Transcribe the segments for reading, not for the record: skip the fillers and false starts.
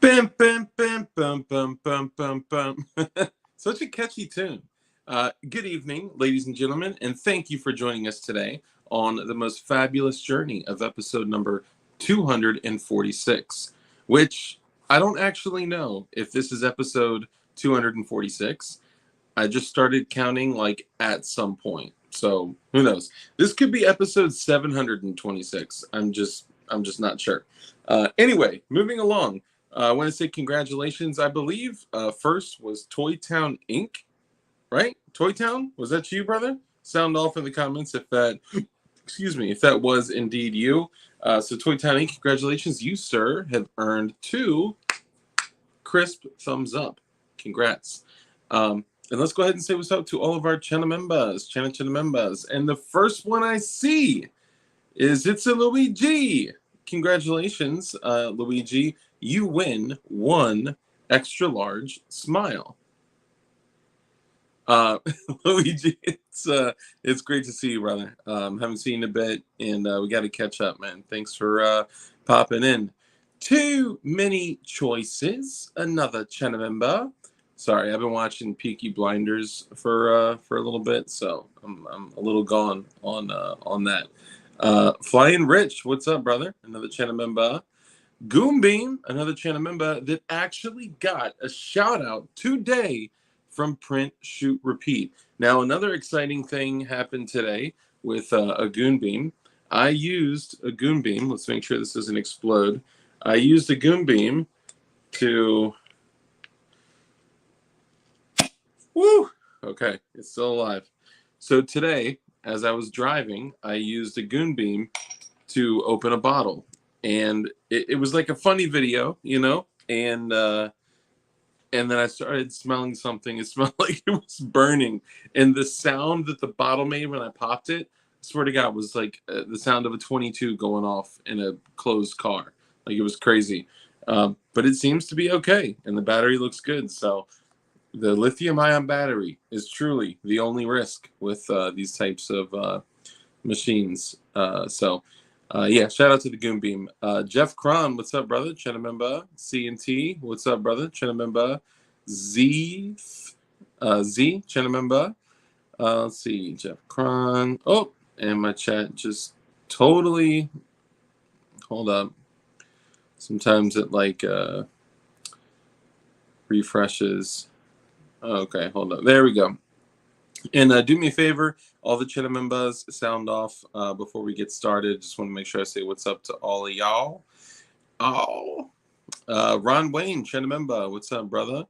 Bam, bam, bam, bam, bam, bam, bam, bam. Such a catchy tune. Good evening, ladies and gentlemen, and thank you for joining us today on the most fabulous journey of episode number 246, which I don't actually know if this is episode 246. I just started counting like at some point. So who knows? This could be episode 726. I'm just not sure. Anyway, moving along. I want to say congratulations. I believe first was Toy Town Inc. Right? Toy Town? Was that you, brother? Sound off in the comments if that excuse me, if that was indeed you. So Toy Town Inc., congratulations. You, sir, have earned 2 crisp thumbs up. Congrats. And let's go ahead and say what's up to all of our channel members. And the first one I see is It's a Luigi. Congratulations, Luigi. You win 1 extra large smile. Luigi, it's great to see you, brother. Haven't seen you in a bit, and we got to catch up, man. Thanks for popping in. Too many choices. Another channel member. Sorry, I've been watching Peaky Blinders for a little bit, so I'm a little gone on that. Flying Rich, what's up, brother? Another channel member. Goombeam, another channel member that actually got a shout out today from Print, Shoot, Repeat. Now, another exciting thing happened today with a Goonbeam. I used a Goonbeam. Let's make sure this doesn't explode. I used a Goonbeam to... Woo! Okay, it's still alive. So today, as I was driving, I used a Goonbeam to open a bottle. And it was like a funny video, you know? And then I started smelling something. It smelled like it was burning. And the sound that the bottle made when I popped it, I swear to God, was like the sound of a 22 going off in a closed car. Like, it was crazy. But it seems to be okay. And the battery looks good. So the lithium-ion battery is truly the only risk with these types of machines. Yeah, shout out to the Goonbeam. Jeff Cron, what's up, brother? Channel member. C&T, what's up, brother? Channel member. Z, channel member. Let's see, Jeff Cron. Oh, and my chat just totally, hold up. Sometimes it like refreshes. Okay, hold up. There we go. And do me a favor, all the channel members, sound off before we get started. Just want to make sure I say what's up to all of y'all. Oh, Ron Wayne, channel member, what's up, brother?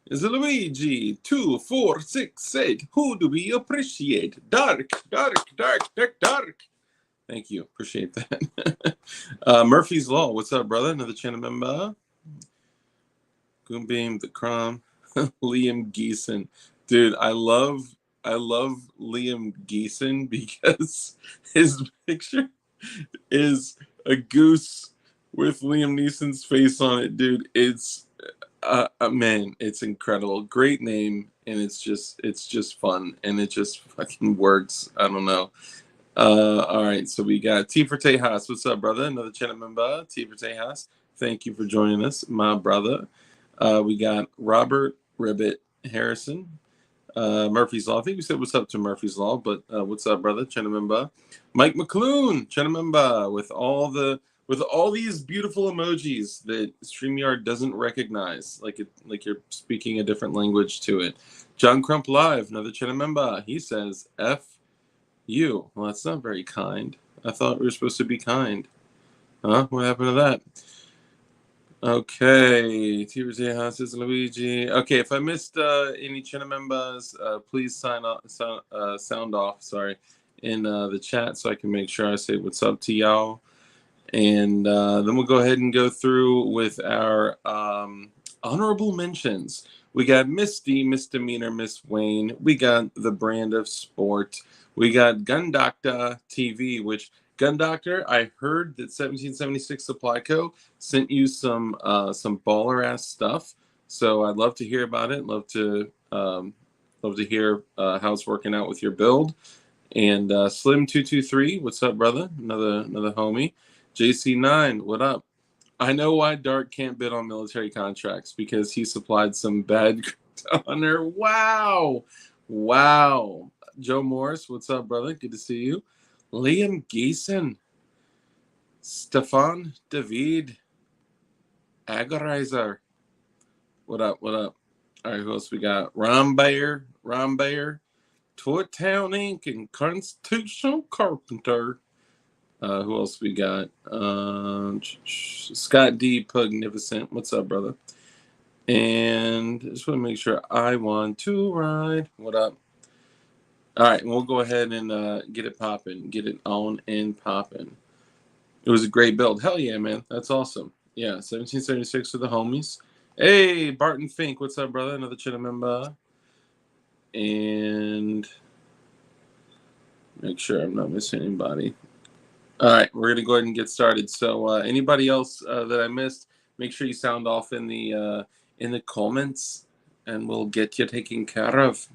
Is it Luigi? 2, 4, 6, 8. Who do we appreciate? Dark. Thank you. Appreciate that. Murphy's Law, what's up, brother? Another channel member. Goombeam, the Crom, Liam Geeson. Dude, I love Liam Geeson because his picture is a goose with Liam Neeson's face on it, dude. It's man, it's incredible. Great name, and it's just fun, and it just fucking works. I don't know. All right, so we got T for Tejas. What's up, brother? Another channel member, T for Tejas. Thank you for joining us, my brother. We got Robert Ribbit Harrison. Murphy's Law. I think we said what's up to Murphy's Law, but what's up, brother? Channel member. Mike McClune, channel member, with all these beautiful emojis that StreamYard doesn't recognize, like you're speaking a different language to it. John Crump Live, another channel member. He says F you. Well, that's not very kind. I thought we were supposed to be kind. Huh? What happened to that? Okay, Tuesday Houses Luigi. Okay, if I missed any channel members, please sound off. Sorry, in the chat so I can make sure I say what's up to y'all. And then we'll go ahead and go through with our honorable mentions. We got Misty, Misdemeanor, Miss Wayne. We got The Brand of Sport. We got Gun Doctor TV, which Gun Doctor, I heard that 1776 Supply Co. sent you some baller ass stuff. So I'd love to hear about it. Love to hear how it's working out with your build. And Slim223, what's up, brother? Another homie. JC9, what up? I know why Dark can't bid on military contracts, because he supplied some bad honor. Wow. Wow. Joe Morris, what's up, brother? Good to see you. Liam Geeson, Stefan David Agarizer. What up? What up? All right, who else we got? Ron Bayer, Toy Town Inc., and Constitutional Carpenter. Who else we got? Scott D. Pugnificent. What's up, brother? And I just want to make sure I want to ride. What up? All right, we'll go ahead and get it popping. Get it on and popping. It was a great build. Hell yeah, man. That's awesome. Yeah, 1776 for the homies. Hey, Barton Fink. What's up, brother? Another channel member. And make sure I'm not missing anybody. All right, we're gonna go ahead and get started. So, anybody else that I missed, make sure you sound off in the comments, and we'll get you taken care of.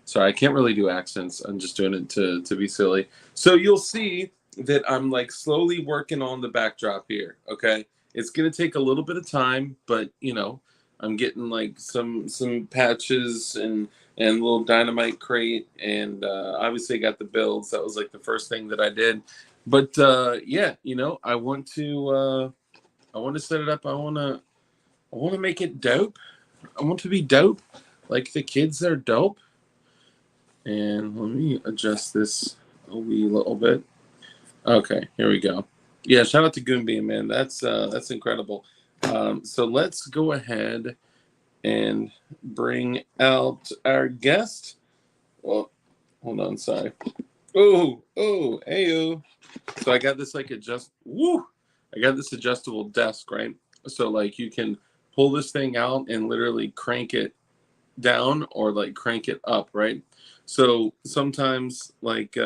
Sorry, I can't really do accents. I'm just doing it to be silly. So you'll see that I'm like slowly working on the backdrop here. Okay, it's gonna take a little bit of time, but you know, I'm getting like some patches and a little dynamite crate, and obviously I got the builds. That was like the first thing that I did. But yeah, you know, I want to set it up. I want to make it dope. I want to be dope, like the kids are dope. And let me adjust this a wee little bit. Okay, here we go. Yeah, shout out to Goonbeam, man. That's incredible. So let's go ahead and bring out our guest. Well, hold on, sorry. Oh, ayo. So I got this like I got this adjustable desk, right? So like you can pull this thing out and literally crank it down or like crank it up, right? So sometimes like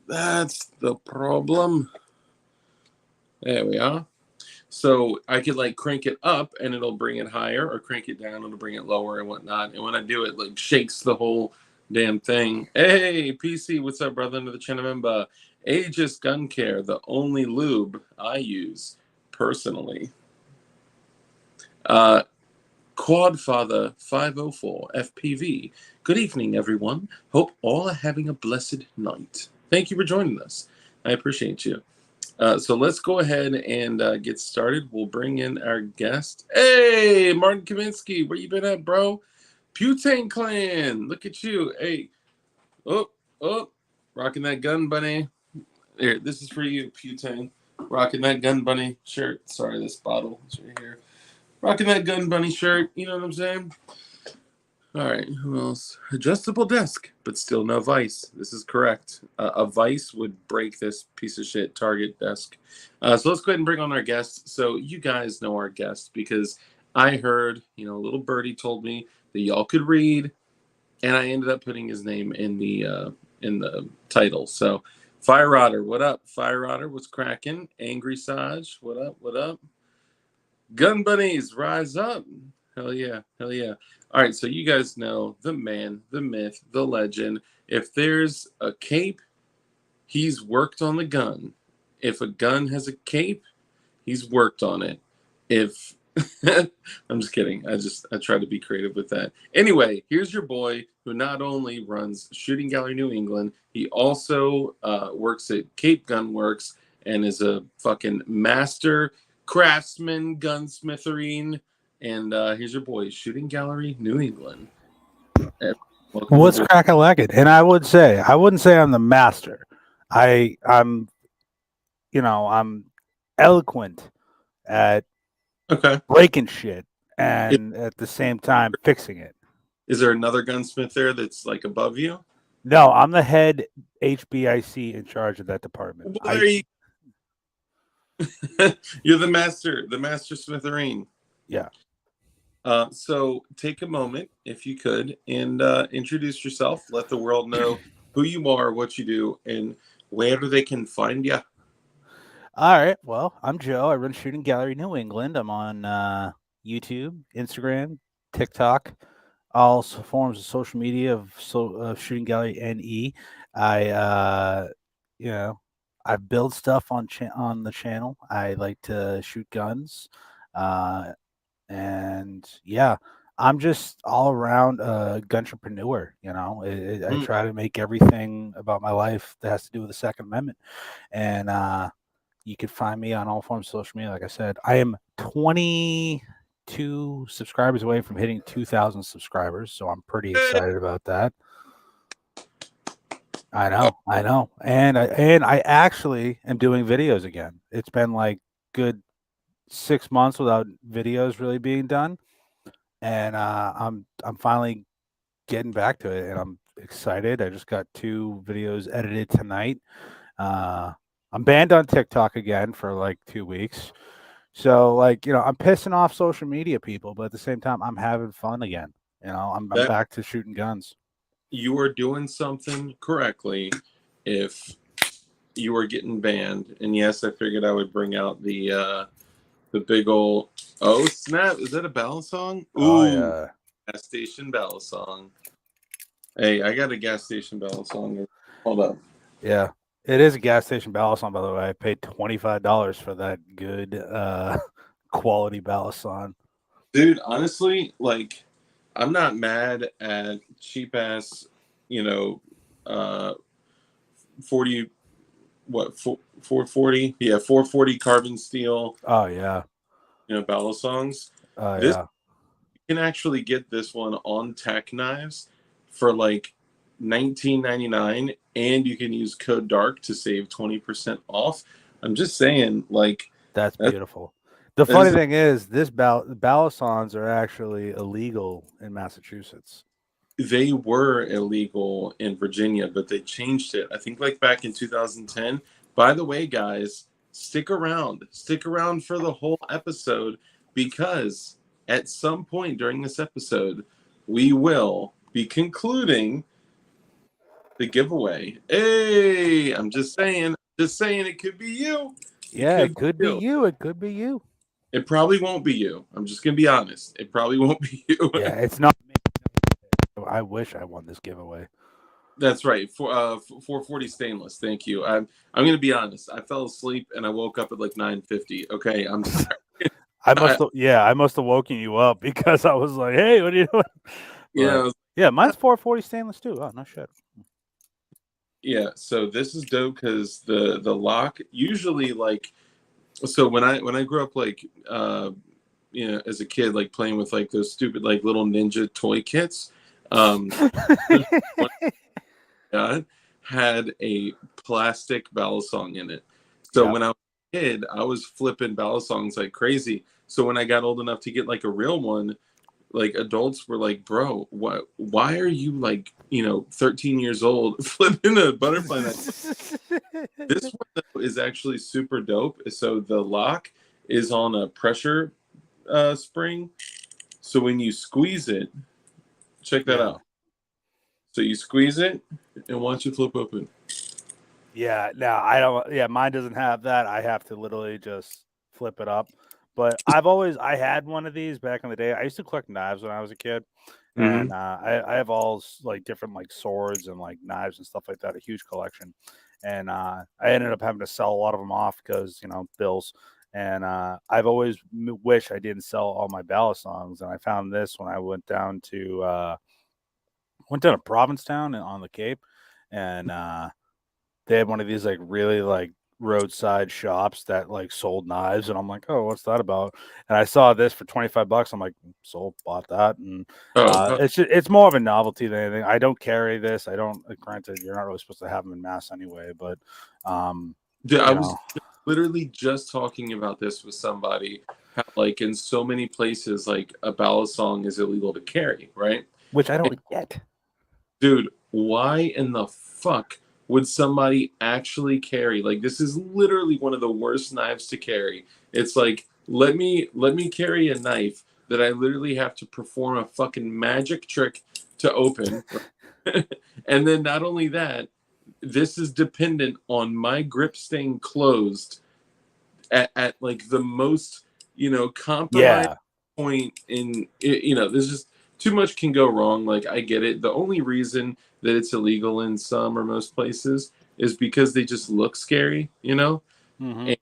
that's the problem. There we are. So I could like crank it up and it'll bring it higher, or crank it down and it'll bring it lower and whatnot. And when I do it, like shakes the whole damn thing. Hey, PC, what's up, brother? Under the channel member. Aegis Gun Care, the only lube I use personally. Quadfather 504 FPV. Good evening, everyone. Hope all are having a blessed night. Thank you for joining us. I appreciate you. So let's go ahead and get started. We'll bring in our guest. Hey, Martin Kaminsky, where you been at, bro? Putane Clan, look at you. Hey, oh, rocking that gun bunny. Here, this is for you, Putane. Rocking that gun bunny shirt. Sorry, this bottle is right here. Rocking that gun bunny shirt. You know what I'm saying? All right, who else? Adjustable desk, but still no vice. This is correct. A vice would break this piece of shit Target desk. So let's go ahead and bring on our guest. So you guys know our guest because I heard, you know, a little birdie told me that y'all could read, and I ended up putting his name in the title. So Fire Otter, what up? Fire Otter, what's cracking? Angry Saj, what up? What up? Gun bunnies, rise up. Hell yeah. Hell yeah. All right, so you guys know the man, the myth, the legend. If there's a cape, he's worked on the gun. If a gun has a cape, he's worked on it. If I'm just kidding. I try to be creative with that. Anyway, here's your boy who not only runs Shooting Gallery New England, he also works at Cape Gun Works and is a fucking master craftsman gunsmitherine. And here's your boy, Shooting Gallery New England. Welcome What's aboard. crack-a-lackin'? And I wouldn't say I'm the master. I'm I'm eloquent at Okay. breaking shit and at the same time fixing it. Is there another gunsmith there that's like above you? No, I'm the head HBIC in charge of that department. Well, there you You're the master smitherine. Yeah. So take a moment, if you could, and introduce yourself. Let the world know who you are, what you do, and where they can find you. All right. Well, I'm Joe. I run Shooting Gallery New England. I'm on YouTube, Instagram, TikTok, all forms of social media of Shooting Gallery NE. I, you know, I build stuff on the channel. I like to shoot guns, and yeah, I'm just all around a guntrepreneur. You know, I Mm, try to make everything about my life that has to do with the Second Amendment, and you can find me on all forms of social media. Like I said, I am 22 subscribers away from hitting 2,000 subscribers, so I'm pretty excited about that. I know, and I actually am doing videos again. It's been like good 6 months without videos really being done, and I'm finally getting back to it, and I'm excited. I just got 2 videos edited tonight. Uh, I'm banned on TikTok again for like 2 weeks. So like, I'm pissing off social media people, but at the same time, I'm having fun again. I'm that back to shooting guns. you are doing something correctly if you are getting banned. And yes, I figured I would bring out the big old, oh snap, is that a ballad song? Oh Ooh, yeah, gas station ballad song. Hey, I got a gas station ballad song. Hold up. yeah. It is a gas station ballast on, by the way. I paid $25 for that good quality ballast on. Dude, honestly, like, I'm not mad at cheap ass, you know, uh 40, what, 440? Yeah, 440 carbon steel, Oh yeah, ballad songs. oh This, yeah. you can actually get this one on Tack Knives for like 19.99, and you can use code DARK to save 20% off. I'm just saying, like, That's that, beautiful. The that funny is, thing is, this ballasons are actually illegal in Massachusetts. they were illegal in Virginia, but they changed it. I think like back in 2010. By the way, guys, stick around. Stick around for the whole episode because at some point during this episode, we will be concluding the giveaway. Hey, I'm just saying it could be you. It Yeah, could it be could be you. you. It could be you. It probably won't be you. I'm just gonna be honest. It probably won't be you. Yeah, it's not me. I wish I won this giveaway. That's right. For 440 stainless. Thank you. I'm gonna be honest. I fell asleep and I woke up at like 9:50. Okay, I'm sorry. I, I must have woken you up because I was like, "Hey, what are you doing?" But yeah, yeah, mine's 440 stainless too. Oh, no shit. yeah. So this is dope because the lock usually like, so when I grew up like as a kid, like playing with like those stupid like little ninja toy kits, um one I had a plastic ballad song in it. So Yeah. when I was a kid, I was flipping ballad songs like crazy. So when I got old enough to get like a real one, like adults were like, "Bro, what? Why are you like 13 years old flipping a butterfly knife?" This one though, is actually super dope. So the lock is on a pressure spring. So when you squeeze it, check that Yeah. out. So you squeeze it and watch it flip open. Yeah, no, I don't. Yeah, mine doesn't have that. I have to literally just flip it up. But I had one of these back in the day. I used to collect knives when I was a kid, and Hmm. I have like different like swords and like knives and stuff like that. A huge collection, and I ended up having to sell a lot of them off because bills. And I've always wished I didn't sell all my ballast songs, and I found this when I went down to Provincetown on the Cape, and they had one of these like really like roadside shops that like sold knives, and I'm like, oh, what's that about? And I saw this for $25. I'm like, sold, bought that, and Oh, it's more of a novelty than anything. I don't carry this. I don't. Granted, you're not really supposed to have them in mass anyway, but um, dude, I you was know, literally just talking about this with somebody. How, like in so many places, like a ballad song is illegal to carry, right? which I And, don't get. dude, why in the fuck would somebody actually carry? Like this is literally one of the worst knives to carry. It's like let me carry a knife that I literally have to perform a fucking magic trick to open. And then not only that, this is dependent on my grip staying closed at like the most compromised Yeah, point in there's just too much can go wrong. Like I get it. The only reason that it's illegal in some or most places is because they just look scary, you know? Mm-hmm. And,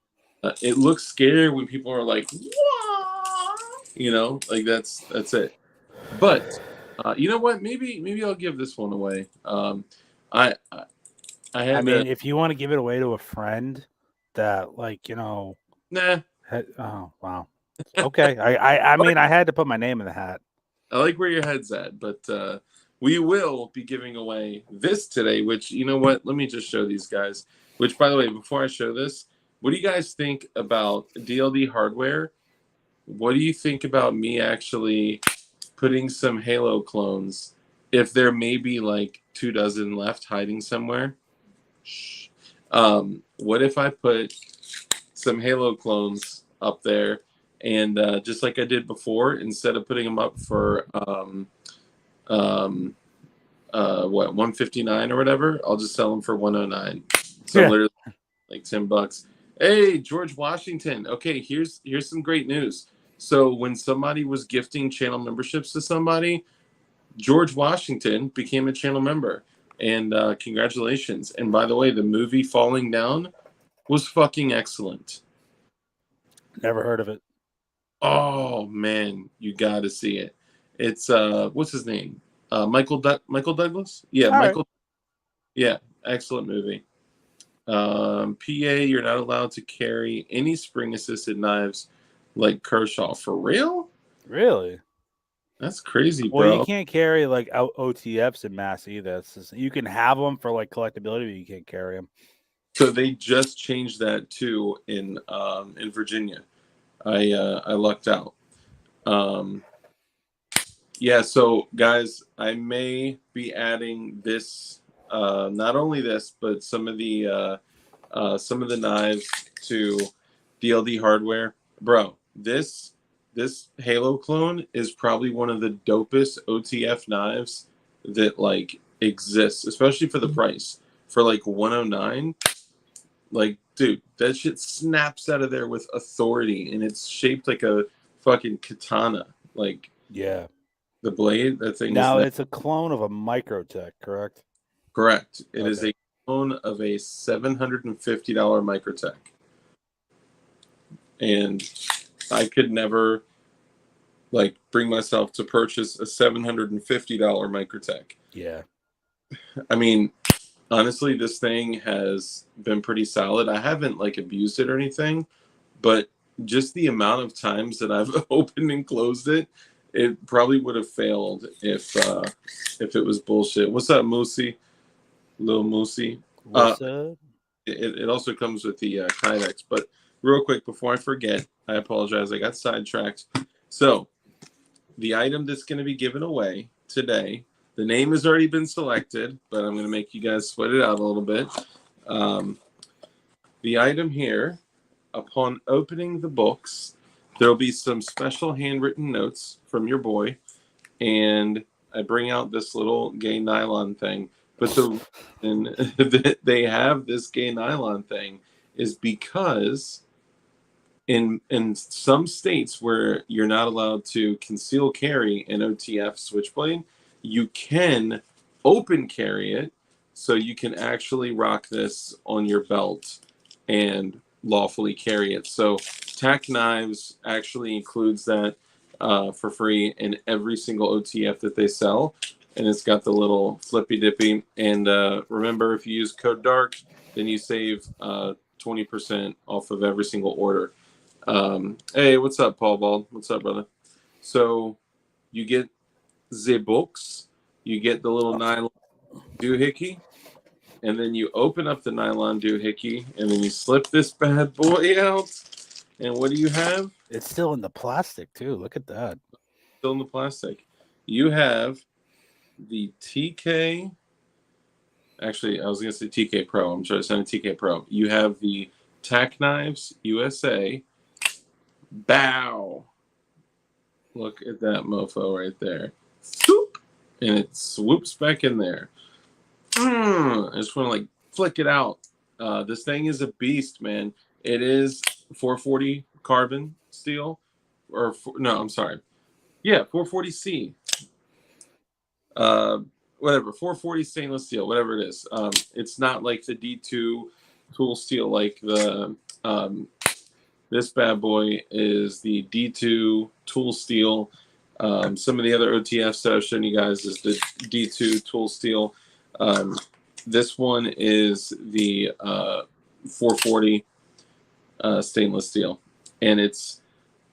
it looks scary when people are like, "Wah!" You know, like that's it. But you know what? Maybe I'll give this one away. I I I had mean, if you want to give it away to a friend that, like, nah. oh wow, okay. I mean, I had to put my name in the hat. I like where your head's at, but we will be giving away this today. Which, you know what? Let me just show these guys. Which, by the way, before I show this, what do you guys think about DLD hardware? What do you think about me actually putting some Halo clones? If there may be like 2 dozen left hiding somewhere, shh. What if I put some Halo clones up there, and just like I did before, instead of putting them up for um, what 159 or whatever, I'll just sell them for 109. So Yeah, literally like $10. Hey, George Washington. Okay, here's some great news. So when somebody was gifting channel memberships to somebody, George Washington became a channel member. And congratulations. And by the way, the movie Falling Down was fucking excellent. never heard of it. Oh man, you got to see it. It's what's his name? Michael Douglas? Yeah, All right, Michael. Yeah, excellent movie. PA, you're not allowed to carry any spring assisted knives like Kershaw. For real? really? That's crazy, Well, you bro. can't carry like OTFs in mass either. You can have them for like collectability, but you can't carry them. So they just changed that too in Virginia. I lucked out. Um, yeah, so guys, I may be adding this, not only this, but some of the knives to DLD hardware. Bro, this Halo clone is probably one of the dopest OTF knives that like exists, especially for the price. For like 109, like dude, that shit snaps out of there with authority, and it's shaped like a fucking katana. Like Yeah. the blade, that thing is Now not it's a clone of a Microtech, correct? correct. It is Okay. a clone of a $750 Microtech. And I could never like bring myself to purchase a $750 Microtech. Yeah. I mean, honestly, this thing has been pretty solid. I haven't like abused it or anything, but just the amount of times that I've opened and closed it, it probably would have failed if it was bullshit. What's up, Moosey? Little Moosey. Uh, What's up? it also comes with the Kydex. But real quick, before I forget, I apologize. I got sidetracked. So the item that's going to be given away today, the name has already been selected, but I'm going to make you guys sweat it out a little bit. Um, the item here, upon opening the books, there'll be some special handwritten notes from your boy, and I bring out this little gay nylon thing. But the reason that they have this gay nylon thing is because in some states where you're not allowed to conceal carry an OTF switchblade, you can open carry it, so you can actually rock this on your belt and lawfully carry it. So tack knives actually includes that for free in every single OTF that they sell, and it's got the little flippy dippy. And remember, if you use code DARK, then you save 20% off of every single order. Hey, what's up, Paul Bald? What's up, brother? So you get the books, you get the little nylon doohickey, and then you open up the nylon doohickey, and then you slip this bad boy out. And what do you have? It's still in the plastic too. Look at that. Still in the plastic. You have the TK. Actually, I was going to say TK Pro. I'm sorry, it's not a TK Pro. You have the Tack Knives USA. Bow. Look at that mofo right there. Swoop! And it swoops back in there. I just want to like flick it out. This thing is a beast, man. It is 440 carbon steel, or no, I'm sorry. Yeah, 440C. whatever, 440 stainless steel, whatever it is. It's not like the D2 tool steel, like the this bad boy is the D2 tool steel. Some of the other OTFs that I've shown you guys is the D2 tool steel. This one is the 440 stainless steel, and it's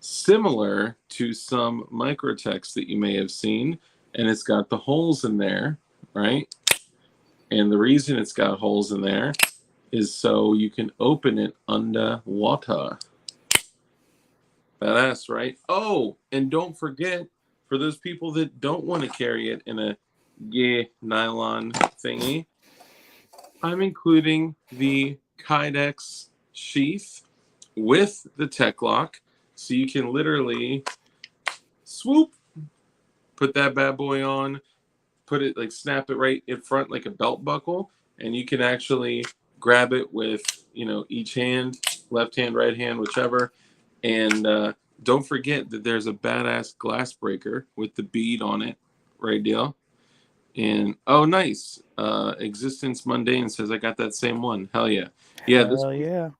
similar to some Microtechs that you may have seen, and it's got the holes in there, right? And the reason it's got holes in there is so you can open it underwater. Badass, right? Oh, and don't forget, for those people that don't want to carry it in a nylon thingy, I'm including the Kydex sheath with the tech lock, so you can literally swoop, put that bad boy on, put it like snap it right in front like a belt buckle, and you can actually grab it with each hand, left hand, right hand, whichever. And don't forget that there's a badass glass breaker with the bead on it, right, deal. And oh, nice. Existence Mundane says I got that same one. Hell yeah, yeah. This Hell yeah.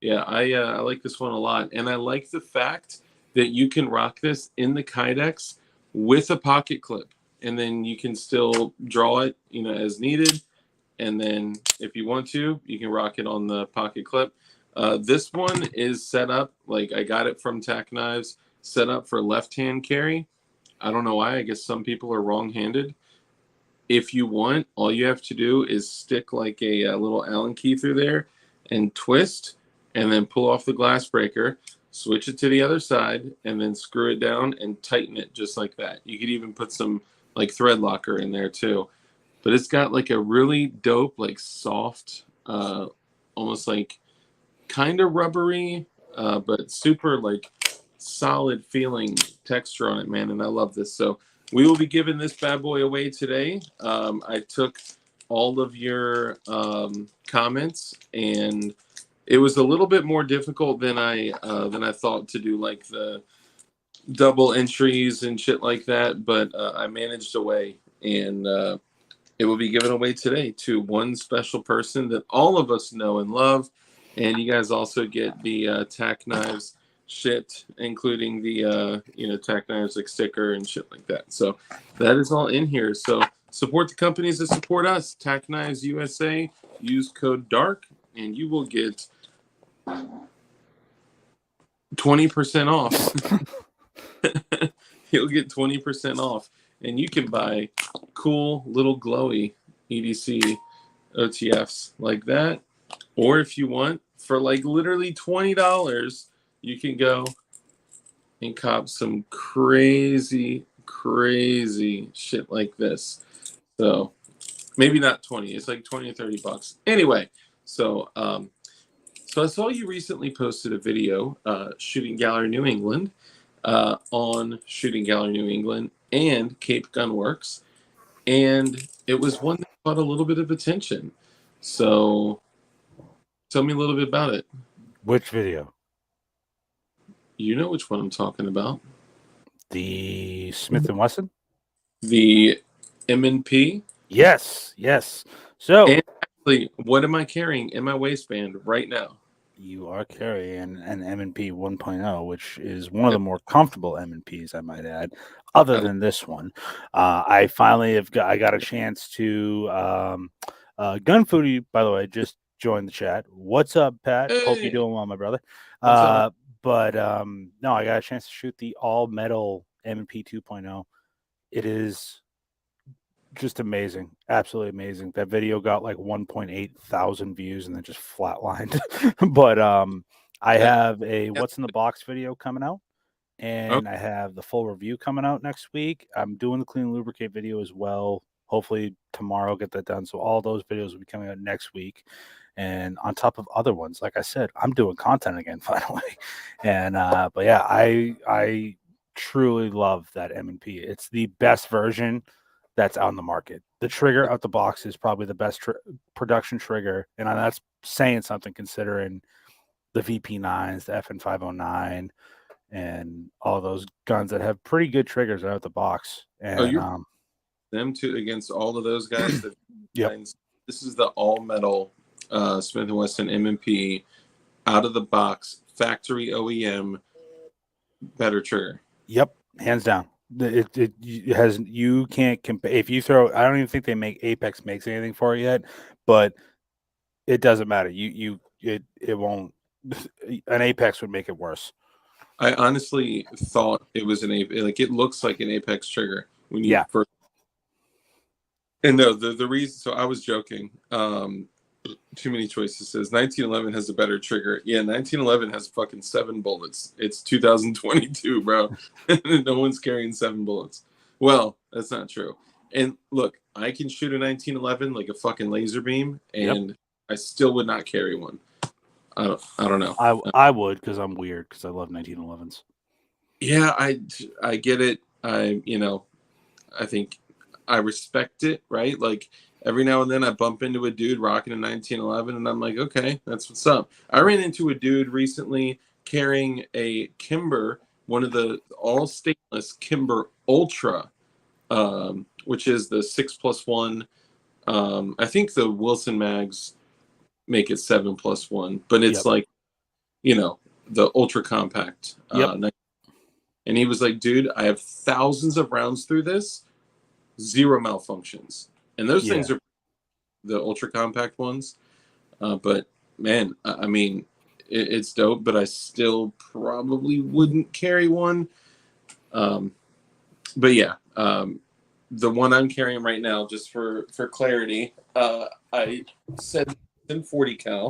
Yeah, I like this one a lot, and I like the fact that you can rock this in the Kydex with a pocket clip, and then you can still draw it, as needed. And then if you want to, you can rock it on the pocket clip. This one is set up like I got it from Tack Knives, set up for left-hand carry. I don't know why. I guess some people are wrong-handed. If you want, all you have to do is stick like a little Allen key through there and twist, and then pull off the glass breaker, switch it to the other side, and then screw it down and tighten it just like that. You could even put some like thread locker in there too. But it's got like a really dope, like soft, almost like kind of rubbery, but super like solid feeling texture on it, man. And I love this. So we will be giving this bad boy away today. I took all of your comments, and it was a little bit more difficult than I thought to do, like the double entries and shit like that. But I managed away, and it will be given away today to one special person that all of us know and love. And you guys also get the Tack Knives shit, including the Tack Knives like sticker and shit like that. So that is all in here. So support the companies that support us. Tack Knives USA. Use code DARK, and you will get 20% off. You'll get 20% off, and you can buy cool little glowy EDC OTFs like that. Or if you want, for like literally $20, you can go and cop some crazy, crazy shit like this. So maybe not 20, it's like 20 or 30 bucks. Anyway, so I saw you recently posted a video, Shooting Gallery New England, on Shooting Gallery New England and Cape Gunworks, and it was one that caught a little bit of attention. So tell me a little bit about it. Which video? You know which one I'm talking about. The Smith & Wesson? The M&P. Yes, yes. So And actually, what am I carrying in my waistband right now? you are carrying an M&P 1.0, which is one of the more comfortable M&Ps, I might add, other than this one. I finally I got a chance to Gun Foodie, by the way, just joined the chat. What's up, Pat? Hey, Hope you're doing well, my brother. what's up? But no, I got a chance to shoot the all metal M&P 2.0. It is just amazing, absolutely amazing. That video got like 1.8 thousand views and then just flatlined. But I have a what's in the box video coming out, and I have the full review coming out next week. I'm doing the clean and lubricate video as well. Hopefully tomorrow I'll get that done. So all those videos will be coming out next week. And on top of other ones, like I said, I'm doing content again finally. And but yeah, I truly love that M&P. It's the best version that's on the market. The trigger out the box is probably the best production trigger, and that's saying something considering the VP9s, the FN509, and all those guns that have pretty good triggers out the box. And them to against all of those guys. That Yep. This is the all metal Smith & Wesson M&P out of the box factory OEM better trigger. Yep. Hands down. It has, you can't compare. If you throw, I don't even think Apex makes anything for it yet, but it doesn't matter. It won't. An Apex would make it worse. I honestly thought it was an Apex. Like, it looks like an Apex trigger when you first. And no, the reason. So I was joking. Too many choices says 1911 has a better trigger. Yeah, 1911 has fucking 7 bullets. It's 2022, bro. No one's carrying 7 bullets. Well, that's not true. And look, I can shoot a 1911 like a fucking laser beam, and I still would not carry one. I don't know. I would, because I'm weird, because I love 1911s. Yeah, I get it. I think I respect it, right? Like, every now and then I bump into a dude rocking a 1911, and I'm like, okay, that's what's up. I ran into a dude recently carrying a Kimber, one of the all stainless Kimber Ultra, which is the 6+1. I think the Wilson mags make it 7+1, but it's like, the ultra compact. And he was like, dude, I have thousands of rounds through this, 0 malfunctions. And those things are the ultra compact ones. But man, I mean, it's dope, but I still probably wouldn't carry one. But yeah, the one I'm carrying right now, just for clarity, I said in 40 cal.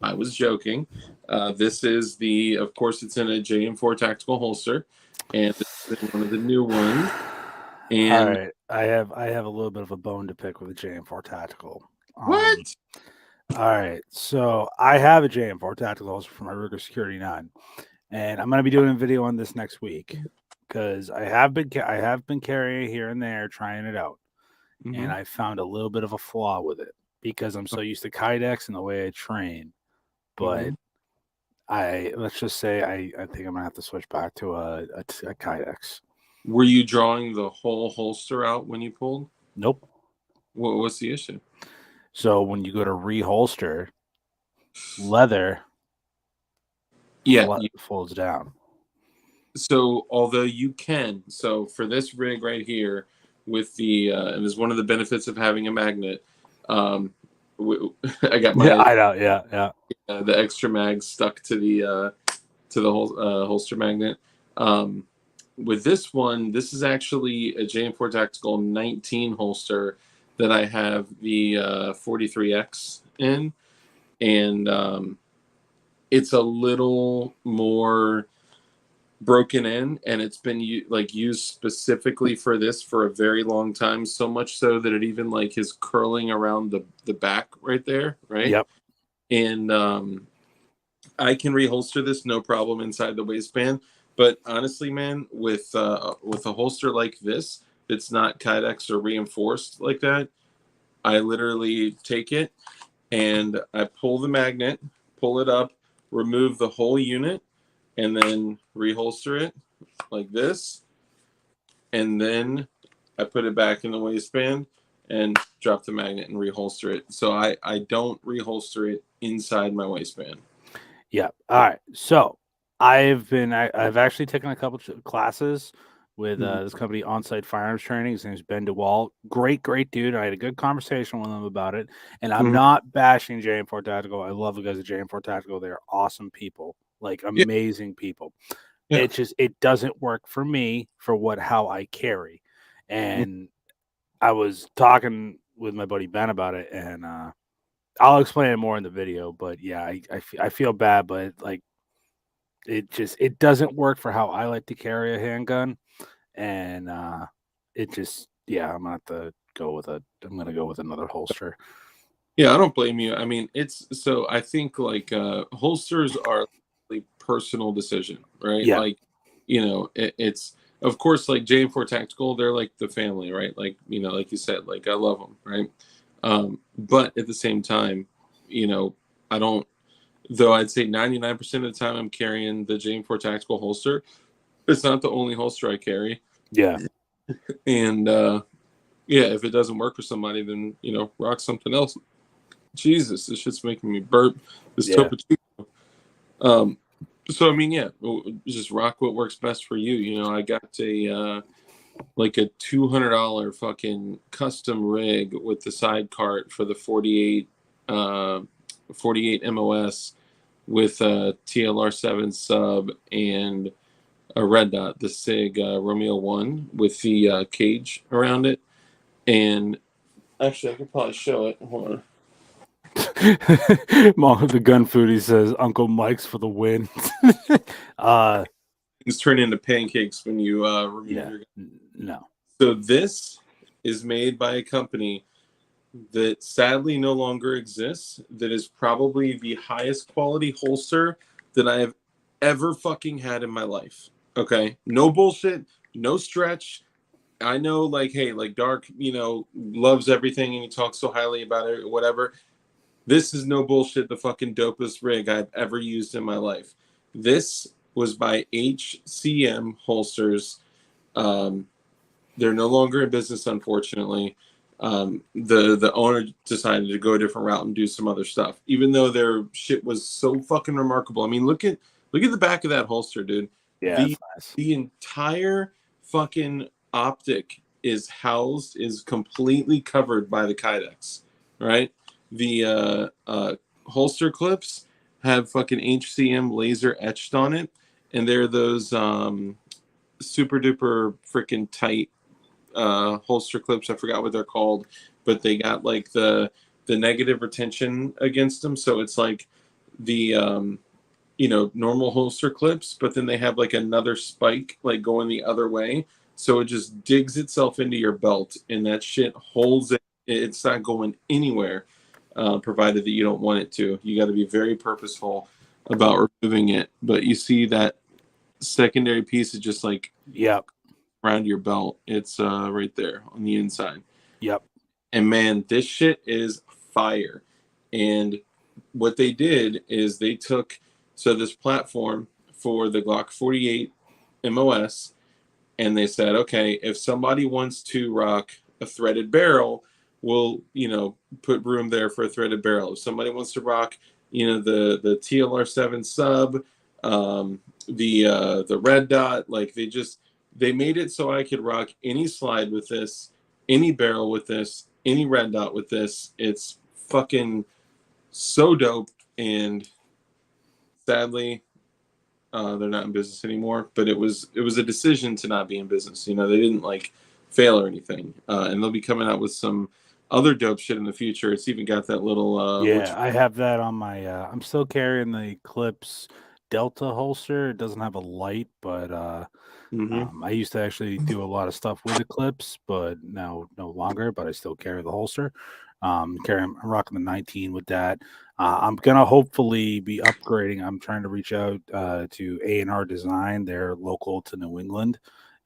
I was joking. This is of course, it's in a JM4 tactical holster, and this is one of the new ones. And all right, I have a little bit of a bone to pick with the JM4 tactical. What? All right, so I have a JM4 tactical holster for my Ruger Security 9, and I'm going to be doing a video on this next week, because I have been carrying here and there, trying it out, and I found a little bit of a flaw with it, because I'm so used to Kydex and the way I train. But let's just say I think I'm gonna have to switch back to a Kydex. Were you drawing the whole holster out when you pulled? Nope. What's the issue? So when you go to reholster, leather folds down. So although you can, so for this rig right here, with the and is one of the benefits of having a magnet. I got my I know, the extra mag stuck to the holster magnet. With this one, this is actually a JM4 Tactical 19 holster that I have the 43X in, and it's a little more broken in, and it's been used specifically for this for a very long time, so much so that it even is curling around the back right there, right? Yep. And I can reholster this no problem inside the waistband. But honestly, man, with a holster like this that's not Kydex or reinforced like that, I literally take it and I pull the magnet, pull it up, remove the whole unit, and then reholster it like this. And then I put it back in the waistband and drop the magnet and reholster it. So I don't reholster it inside my waistband. Yeah. All right. So I've actually taken a couple classes with this company, On-Site Firearms Training. His name's Ben DeWalt. Great dude. I had a good conversation with him about it. And I'm not bashing JM4 Tactical. I love the guys at JM4 Tactical. They're awesome people, amazing people. Yeah. It doesn't work for me for how I carry. And I was talking with my buddy Ben about it, and I'll explain it more in the video. But yeah, I feel bad, but it doesn't work for how I like to carry a handgun, and I'm gonna have to go with another holster. Yeah, I don't blame you. I mean, I think holsters are a personal decision, right? Yeah. It's of course JM4 Tactical, they're like the family, right? Like you said, I love them, right? But at the same time, I don't. Though I'd say 99% of the time I'm carrying the JM4 Tactical holster. It's not the only holster I carry. Yeah. And Yeah, if it doesn't work for somebody, then rock something else. Jesus, this shit's making me burp. This Yeah. Topo Chico. Um, so I mean, yeah, just rock what works best for you. I got a like a $200 fucking custom rig with the side cart for the 48 MOS with a TLR7 sub and a red dot, the Sig Romeo 1 with the cage around it. And actually, I could probably show it. Hold on. Mom, the gun food, he says, Uncle Mike's for the win. Things turn into pancakes when you remove Yeah. your. No. So this is made by a company that sadly no longer exists. That is probably the highest quality holster that I have ever fucking had in my life. Okay, no bullshit, no stretch. I know, like, hey, like Dark, loves everything and he talks so highly about it, or whatever. This is no bullshit. The fucking dopest rig I've ever used in my life. This was by HCM holsters. Um, they're no longer in business, unfortunately. The owner decided to go a different route and do some other stuff, even though their shit was so fucking remarkable. I mean, look at the back of that holster, dude. Yeah, The it's nice. the entire fucking optic is completely covered by the Kydex, right? The holster clips have fucking HCM laser etched on it, and they're those super duper freaking tight holster clips. I forgot what they're called, but they got like the negative retention against them. So it's like the normal holster clips, but then they have like another spike like going the other way. So it just digs itself into your belt, and that shit holds it. It's not going anywhere, provided that you don't want it to. You got to be very purposeful about removing it. But you see that secondary piece is just like Yep. around your belt. It's right there on the inside. Yep. And man, this shit is fire. And what they did is they took this platform for the Glock 48 MOS, and they said, okay, if somebody wants to rock a threaded barrel, we'll put room there for a threaded barrel. If somebody wants to rock the TLR7 sub, the red dot, like they made it so I could rock any slide with this, any barrel with this, any red dot with this. It's fucking so dope. And sadly, they're not in business anymore. But it was a decision to not be in business. They didn't like fail or anything. And they'll be coming out with some other dope shit in the future. It's even got that little Yeah, I have that on my I'm still carrying the Clips Delta holster. It doesn't have a light, but I used to actually do a lot of stuff with the Clips, but now no longer, but I still carry the holster. I'm rocking the 19 with that. I'm gonna hopefully be upgrading. I'm trying to reach out to A&R Design. They're local to New England,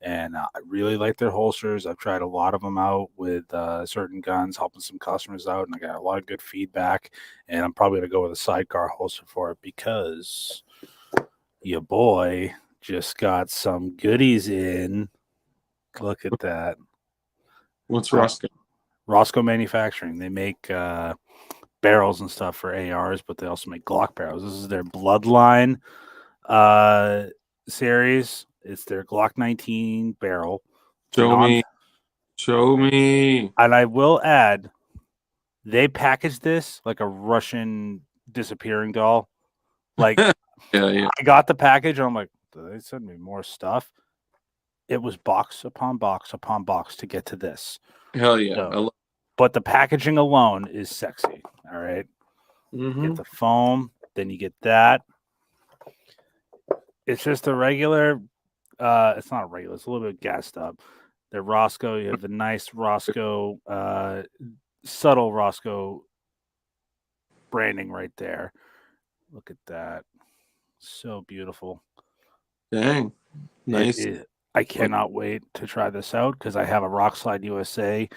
and I really like their holsters. I've tried a lot of them out with certain guns, helping some customers out, and I got a lot of good feedback. And I'm probably gonna go with a sidecar holster for it because your boy just got some goodies in. Look at that. What's Roscoe? Roscoe Manufacturing. They make barrels and stuff for ARs, but they also make Glock barrels. This is their Bloodline series. It's their Glock 19 barrel. Show me. And I will add, they packaged this like a Russian disappearing doll. Like, Yeah. I got the package, and I'm like, they send me more stuff. It was box upon box upon box to get to this. Hell yeah. So, but the packaging alone is sexy. All right. Get the foam, then you get that. It's just a regular. It's not a regular. It's a little bit gassed up. The Roscoe. You have the nice Roscoe, subtle Roscoe branding right there. Look at that. So beautiful. Dang. Nice. I cannot wait to try this out because I have a Rockslide USA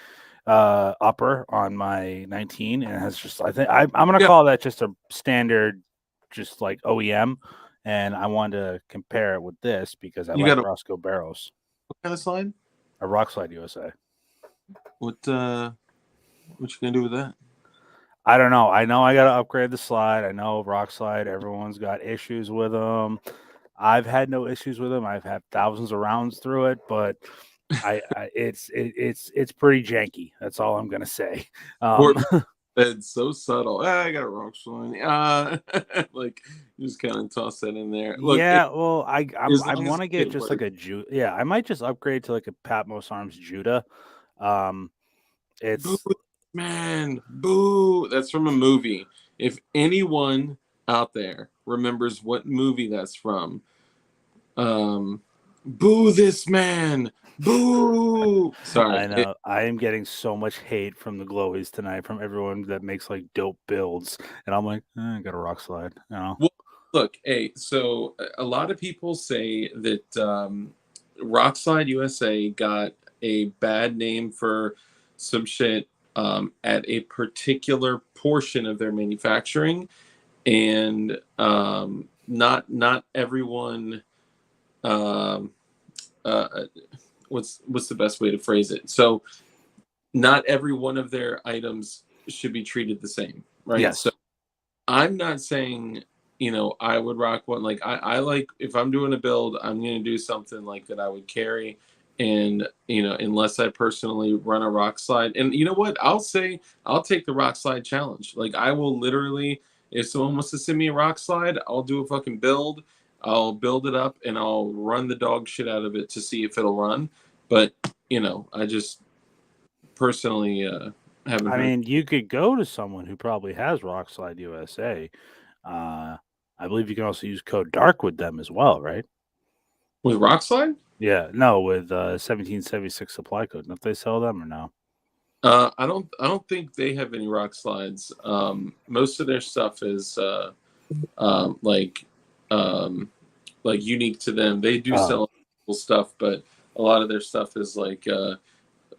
upper on my 19, and it has just, I think I'm gonna call that just a standard, just like OEM, and I wanted to compare it with this because I like Roscoe barrels. What kind of slide? A Rockslide USA. What you gonna do with that? I don't know. I know I got to upgrade the slide. I know rock slide. Everyone's got issues with them. I've had no issues with them. I've had thousands of rounds through it, but it's pretty janky. That's all I'm gonna say. Or Um, it's so subtle. Ah, I got a rock slide. Like you just kind of toss that in there. Look, yeah. Well, as I long as want to get it just like works. a Yeah, I might just upgrade to like a Patmos Arms Judah. Um, Boo, it's man, boo. That's from a movie. If anyone out there remembers what movie that's from, um, boo this man. Boo. Sorry. I know I am getting so much hate from the glowies tonight from everyone that makes like dope builds, and I'm like, I got a rock slide, you know. Well, look, hey, so a lot of people say that Rockslide USA got a bad name for some shit at a particular portion of their manufacturing, and not everyone. Um, uh, what's the best way to phrase it? So not every one of their items should be treated the same, right? So Yes. I'm not saying, I would rock one. Like I like if I'm doing a build, I'm gonna do something like that I would carry. And unless I personally run a rock slide. And you know what? I'll say I'll take the rock slide challenge. Like I will literally, if someone wants to send me a rock slide, I'll do a fucking build. I'll build it up and I'll run the dog shit out of it to see if it'll run. But, I just personally haven't I heard mean, you could go to someone who probably has Rockslide USA. Uh, I believe you can also use code DARK with them as well, right? with rock slide. Yeah, no, with 1776 supply code. Don't they sell them or no? I don't think they have any rock slides. Most of their stuff is um, like um, like unique to them. They do Oh, sell cool stuff, but a lot of their stuff is like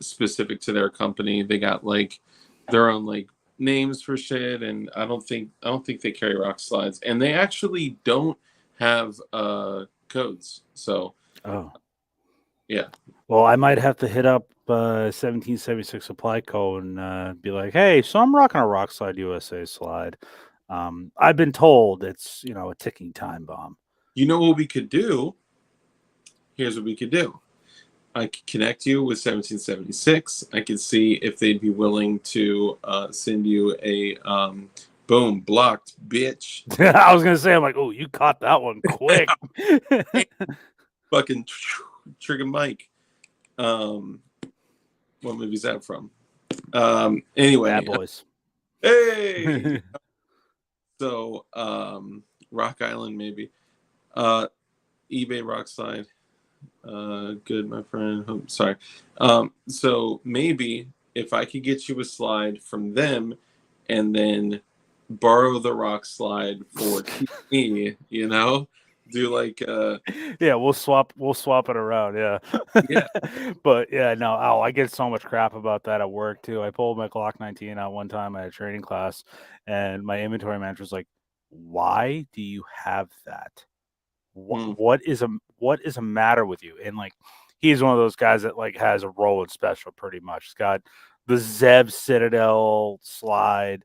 specific to their company. They got like their own like names for shit, and I don't think they carry rock slides, and they actually don't have codes. So oh. yeah. Well, I might have to hit up 1776 supply code and be like, hey, so I'm rocking a Rockslide USA slide. I've been told it's, a ticking time bomb. You know what we could do? Here's what we could do. I could connect you with 1776. I could see if they'd be willing to send you a boom blocked bitch I was gonna say, I'm like, oh, you caught that one quick. fucking trigger Mike. Um, what movie is that from? Bad Anyway, boys. hey, so Rock Island maybe. eBay Rock Slide. Good, my friend. Oh, sorry. So maybe if I could get you a slide from them and then borrow the rock slide for me, do like Yeah, we'll swap it around, yeah. yeah. But yeah, no, I get so much crap about that at work too. I pulled my Glock 19 out one time at a training class, and my inventory manager was like, "Why do you have that? What Mm, what is a what is a matter with you?" And like, he's one of those guys that like has a roll in special pretty much. He's got the Zev Citadel slide,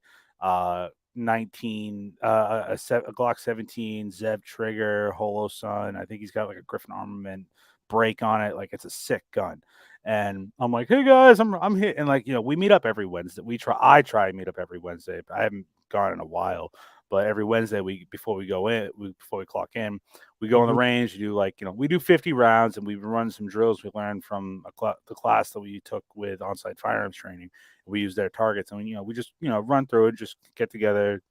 19, a Glock 17, Zev trigger, Holo Sun. I think he's got like a Griffin armament break on it. Like it's a sick gun. And I'm like, hey guys, I'm here. And like, we meet up every Wednesday. I try and meet up every Wednesday. I haven't gone in a while, but every Wednesday before we clock in, we go on the mhm, range. You do like, we do 50 rounds, and we run some drills we learned from the class that we took with on-site firearms training. We use their targets, and we just run through it, just get together,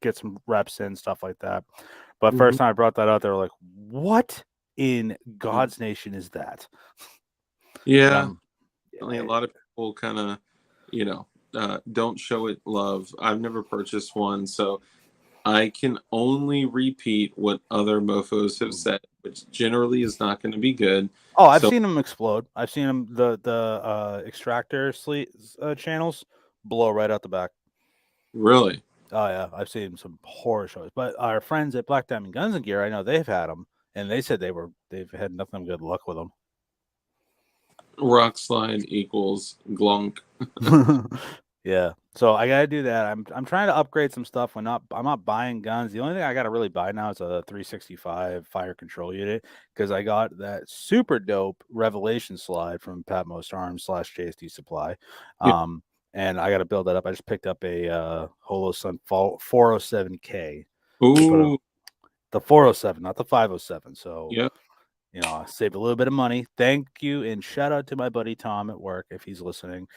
get some reps in, stuff like that. But mhm, first time I brought that out, they were like, "What in mm. God's nation is that?" And Yeah. I'm, I mean, a yeah, lot of people kind of, don't show it love. I've never purchased one, so I can only repeat what other mofos have said, which generally is not going to be good. oh, I've So seen them explode. I've seen them the extractor channels blow right out the back. really, Oh yeah, I've seen some horror shows. But our friends at Black Diamond Guns and Gear, I know they've had them, and they said they've had nothing good luck with them. Rock slide equals glonk. Yeah. So I gotta do that. I'm trying to upgrade some stuff. I'm not buying guns. The only thing I gotta really buy now is a 365 fire control unit because I got that super dope Revelation slide from Patmos Arms / JSD Supply. Yeah. And I gotta build that up. I just picked up a Holosun 407K. Put a Ooh. the 407, not the 507. So Yeah. I saved a little bit of money. Thank you and shout out to my buddy Tom at work if he's listening.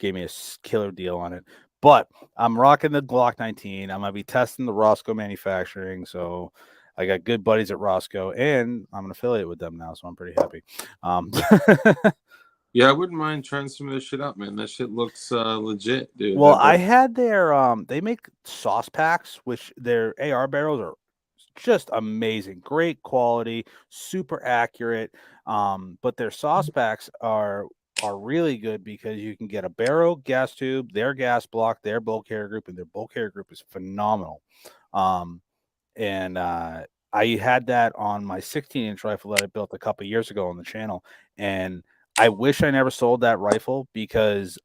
Gave me a killer deal on it. But I'm rocking the Glock 19. I'm gonna be testing the Roscoe manufacturing. So I got good buddies at Roscoe, and I'm an affiliate with them now, so I'm pretty happy. Yeah, I wouldn't mind trying some of this shit out, man. That shit looks legit, dude. Well, That I barrel. had their they make sauce packs, which their AR barrels are just amazing, great quality, super accurate. But their sauce packs are really good because you can get a barrel, gas tube, their gas block, their bulk carrier group, and their bulk carrier group is phenomenal. Um, and I had that on my 16-inch rifle that I built a couple years ago on the channel, and I wish I never sold that rifle because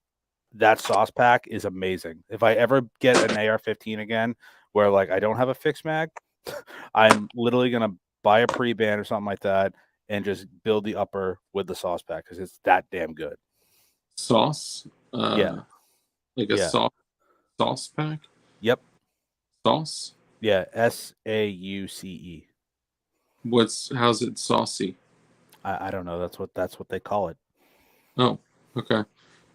that sauce pack is amazing. If I ever get an AR-15 again, where like I don't have a fixed mag, I'm literally gonna buy a pre-band or something like that and just build the upper with the sauce pack because it's that damn good. Sauce. Yeah. Like a Yeah. sauce pack. Yep. Sauce. Yeah. SAUCE. How's it saucy? I don't know. That's what they call it. Oh, okay.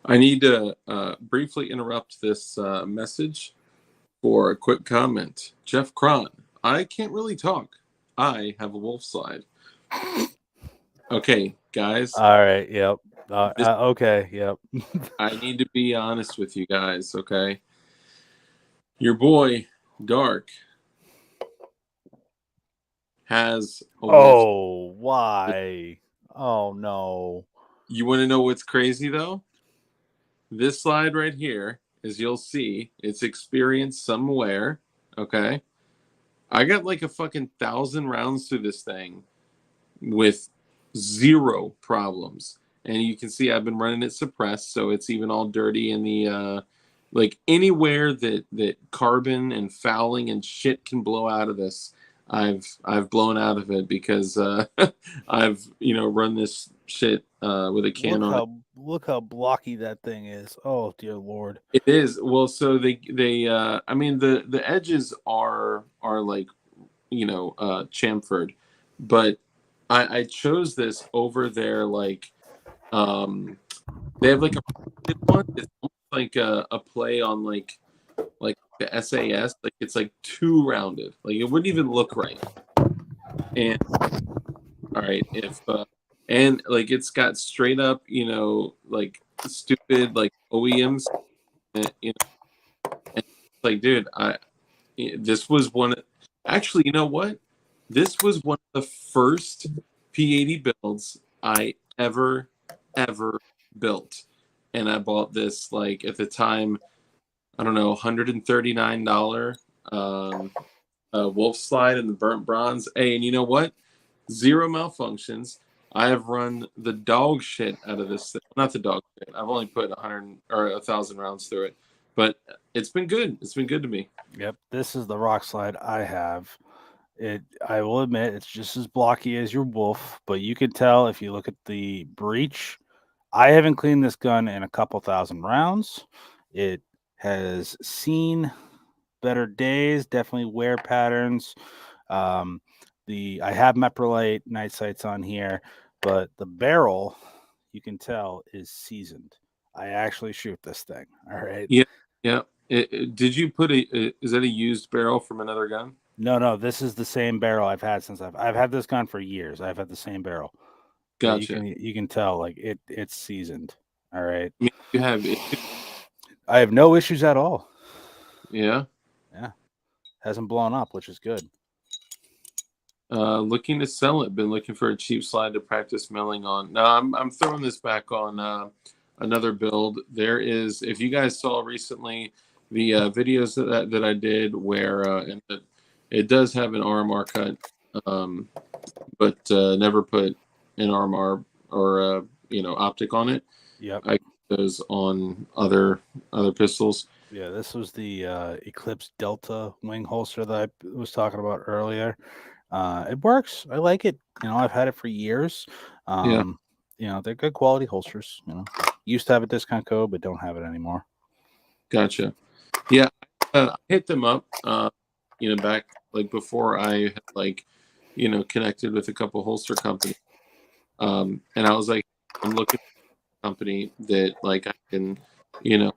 I need to briefly interrupt this message for a quick comment. Jeff Cron, I can't really talk. I have a wolf slide. Okay, guys, All right. Yep. this, Okay. Yep. I need to be honest with you guys, okay? Your boy, Dark, has a wolf. Oh, why? Oh no. You want to know what's crazy, though? This slide right here, as you'll see, it's experienced somewhere, okay? I got like a fucking 1,000 rounds through this thing with zero problems. And you can see I've been running it suppressed, so it's even all dirty in the like anywhere that carbon and fouling and shit can blow out of this. I've blown out of it because I've run this shit with a can on it. Look how blocky that thing is. Oh dear lord. It is well, so they I mean the edges are like chamfered, but I chose this over their like they have like a one. It's almost like a play on like the SAS. Like it's like too rounded. Like it wouldn't even look right. And all right, if and like it's got straight up, like stupid like OEMs, you know, and it's like dude, this was one. Actually, you know what? This was one of the first P80 builds I ever built, and I bought this like at the time. I don't know, $139 Wolf Slide in the burnt bronze. Hey, and you know what? Zero malfunctions. I have run the dog shit out of this thing. Not the dog shit. I've only put 100 or 1,000 rounds through it, but it's been good. It's been good to me. Yep. This is the rock slide I have. I will admit it's just as blocky as your wolf, but you can tell if you look at the breech. I haven't cleaned this gun in a couple thousand rounds. It has seen better days, definitely wear patterns. Um, I have Meprolite night sights on here, but the barrel you can tell is seasoned. I actually shoot this thing. All right. Yeah, yeah. Did you put is that a used barrel from another gun? No, this is the same barrel I've had since I've had this gun for years. I've had the same barrel. But Gotcha. you can tell like it's seasoned. All right. I mean, you have it. I have no issues at all. Yeah. Yeah. Hasn't blown up, which is good. Looking to sell it. Been looking for a cheap slide to practice milling on. No, I'm throwing this back on another build. There is, if you guys saw recently the videos that I did where it does have an RMR cut, but never put an RMR or optic on it. Yep. I got those on other pistols. Yeah, this was the Eclipse Delta wing holster that I was talking about earlier. It works. I like it. I've had it for years. Yeah, They're good quality holsters. Used to have a discount code, but don't have it anymore. gotcha. Yeah, I hit them up. Back like before I had connected with a couple holster companies. And I was like, I'm looking for a company that like I can, you know,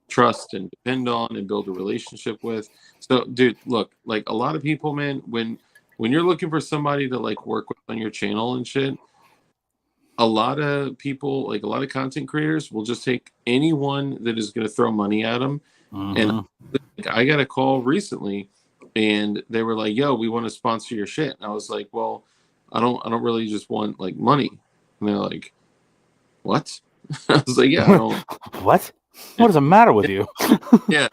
trust and depend on and build a relationship with. So, dude, look, like a lot of people, man, when you're looking for somebody to like work with on your channel and shit, a lot of people, like a lot of content creators, will just take anyone that is going to throw money at them. And Mm-hmm. like, I got a call recently, and they were like, "Yo, we want to sponsor your shit." And I was like, "Well, I don't really just want like money." And they're like, "What?" I was like, "Yeah, I don't." What? What is the matter with you? Yeah,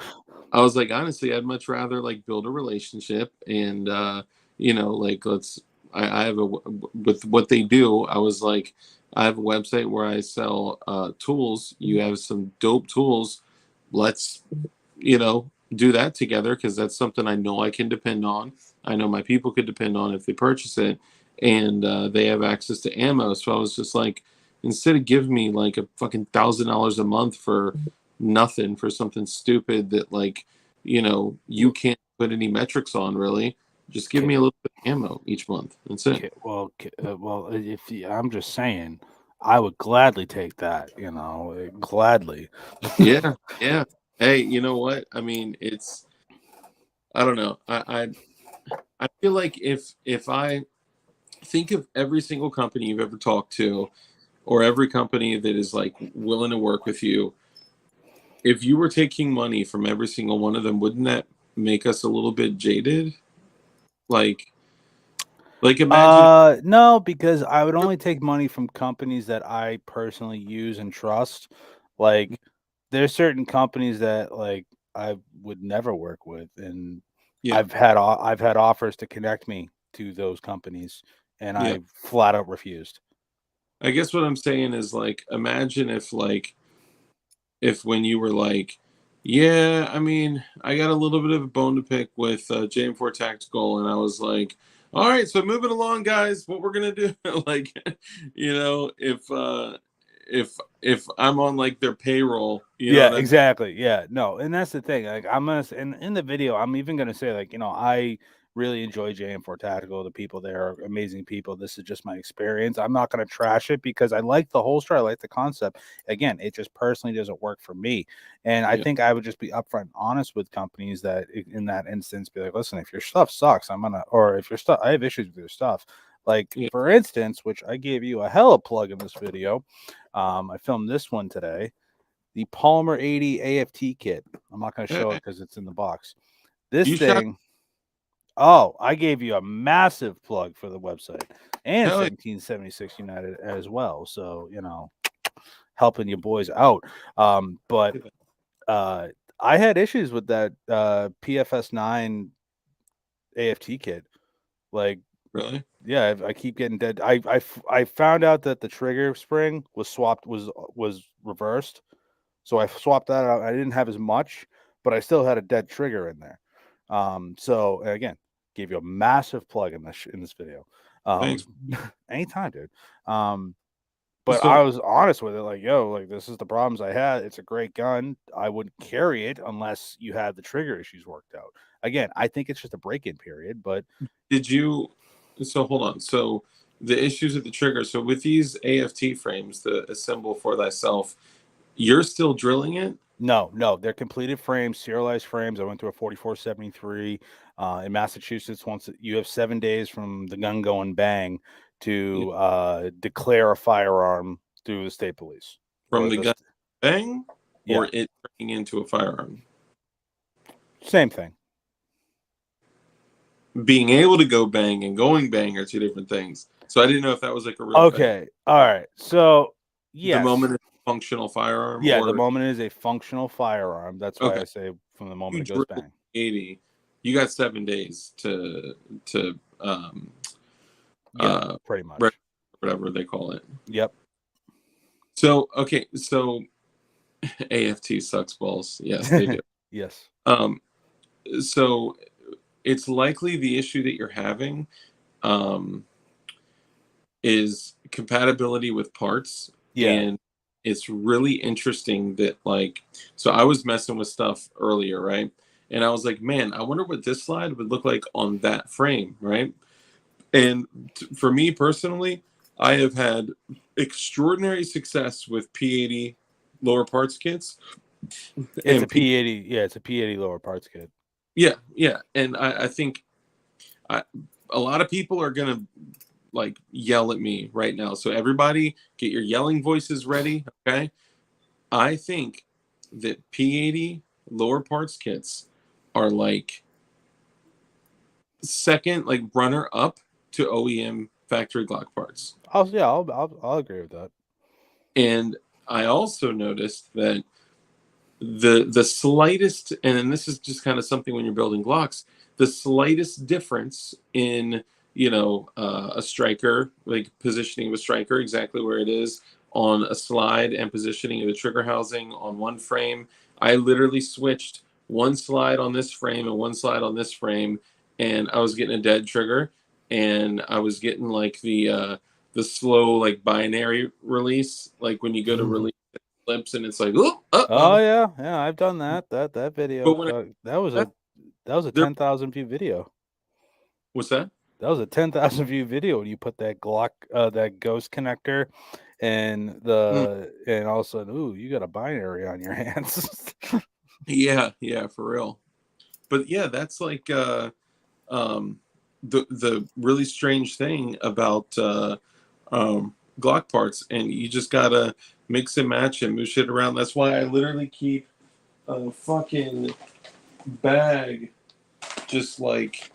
I was like, honestly, I'd much rather like build a relationship and like let's. I have with what they do. I was like, I have a website where I sell tools. You have some dope tools. Let's do that together because that's something I know I can depend on. I know my people could depend on if they purchase it, and they have access to ammo. So I was just like, instead of giving me like a fucking $1,000 a month for nothing for something stupid that you can't put any metrics on really, just give Okay, me a little bit of ammo each month. That's it. okay, well, I'm just saying, I would gladly take that. Gladly. Yeah, yeah. Hey, you know what? I mean, I don't know. I feel like if I think of every single company you've ever talked to or every company that is like willing to work with you, if you were taking money from every single one of them, wouldn't that make us a little bit jaded? like imagine. No, because I would only take money from companies that I personally use and trust. Like, there's certain companies that like I would never work with, and Yeah, I've had offers to connect me to those companies, and yeah, I flat out refused. I guess what I'm saying is like imagine if when you were like, yeah, I mean, I got a little bit of a bone to pick with JM4 Tactical, and I was like, all right, so moving along, guys, what we're gonna do, like, if I'm on like their payroll, you know Yeah, what I mean? exactly. Yeah, no, and that's the thing. Like, I'm gonna in the video, I'm even gonna say like, I really enjoy JM4 Tactical. The people there are amazing people. This is just my experience. I'm not gonna trash it because I like the holster. I like the concept. Again, it just personally doesn't work for me. And I Yeah, think I would just be upfront and honest with companies that in that instance be like, listen, if your stuff sucks, or if your stuff, I have issues with your stuff. Like, yeah. for instance, which I gave you a hella plug in this video. I filmed this one today, the Palmer 80 AFT kit. I'm not going to show it Hey, because it's in the box. This you shot thing, oh, I gave you a massive plug for the website and hell 1776 United as well. So, helping you boys out. But yeah. I had issues with that PFS9 AFT kit. Like, Really? yeah, I keep getting dead. I found out that the trigger spring was reversed. So I swapped that out. I didn't have as much, but I still had a dead trigger in there. So again, gave you a massive plug in this video. Thanks. Anytime, dude. But I So was honest with it, like, yo, like this is the problems I had. It's a great gun. I wouldn't carry it unless you had the trigger issues worked out. Again, I think it's just a break-in period, but did you? So hold on. So the issues with the trigger. So with these AFT frames, the assemble for thyself, you're still drilling it no, they're completed frames, serialized frames. I went through a 4473 in Massachusetts. Once you have 7 days from the gun going bang to declare a firearm through the state police from or the gun bang, yeah, or it turning into a firearm. same thing. Being able to go bang and going bang are two different things. So I didn't know if that was like a real thing. Okay, all right. So The yes, moment it's a functional firearm, yeah, the or moment is a functional firearm. That's why okay, I say from the moment you it goes drill bang. 80, you got 7 days to Yeah, uh pretty much. whatever they call it. Yep. So okay, so AFT sucks balls. Yes, they do. Yes. Um, so it's likely the issue that you're having um, is compatibility with parts, Yeah. and it's really interesting that like, so I was messing with stuff earlier, right? And I was like, man, I wonder what this slide would look like on that frame, right? And for me personally, I have had extraordinary success with P80 lower parts kits It's a and P80. Yeah, it's a P80 lower parts kit. yeah, yeah, and I think I, a lot of people are gonna like yell at me right now. So everybody, get your yelling voices ready. Okay, I think that P80 lower parts kits are like second, like runner up to OEM factory Glock parts. I'll agree with that. And I also noticed that the slightest, and then this is just kind of something when you're building Glocks, the slightest difference in a striker, like positioning of a striker exactly where it is on a slide and positioning of the trigger housing on one frame. I literally switched one slide on this frame and one slide on this frame, and I was getting a dead trigger, and I was getting like the slow like binary release, like when you go to release lips and it's like, oh, Oh uh-oh. yeah, yeah, I've done that. That video. But when I that, That was a there, 10,000 view video. what's that? That was a 10,000 view video when you put that Glock, that ghost connector, Mm, and all of a sudden, ooh, you got a binary on your hands. yeah, yeah, for real. But yeah, that's like um, the really strange thing about Glock parts, and you just gotta mix and match and move shit around. That's why I literally keep a fucking bag just like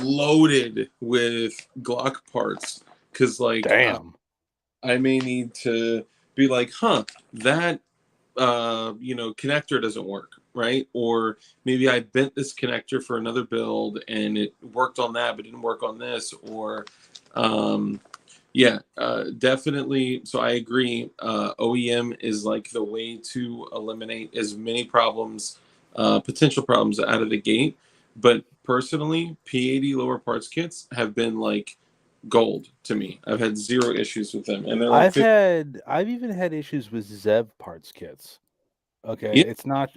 loaded with Glock parts, because like Damn. I may need to be like, huh, that connector doesn't work, right? Or maybe I bent this connector for another build and it worked on that but didn't work on this. Or um, definitely. So I agree. OEM is like the way to eliminate as many problems, potential problems out of the gate. But personally, P80 lower parts kits have been like gold to me. I've had zero issues with them, and they're like 50. I've even had issues with Zev parts kits. Okay, Yeah, it's not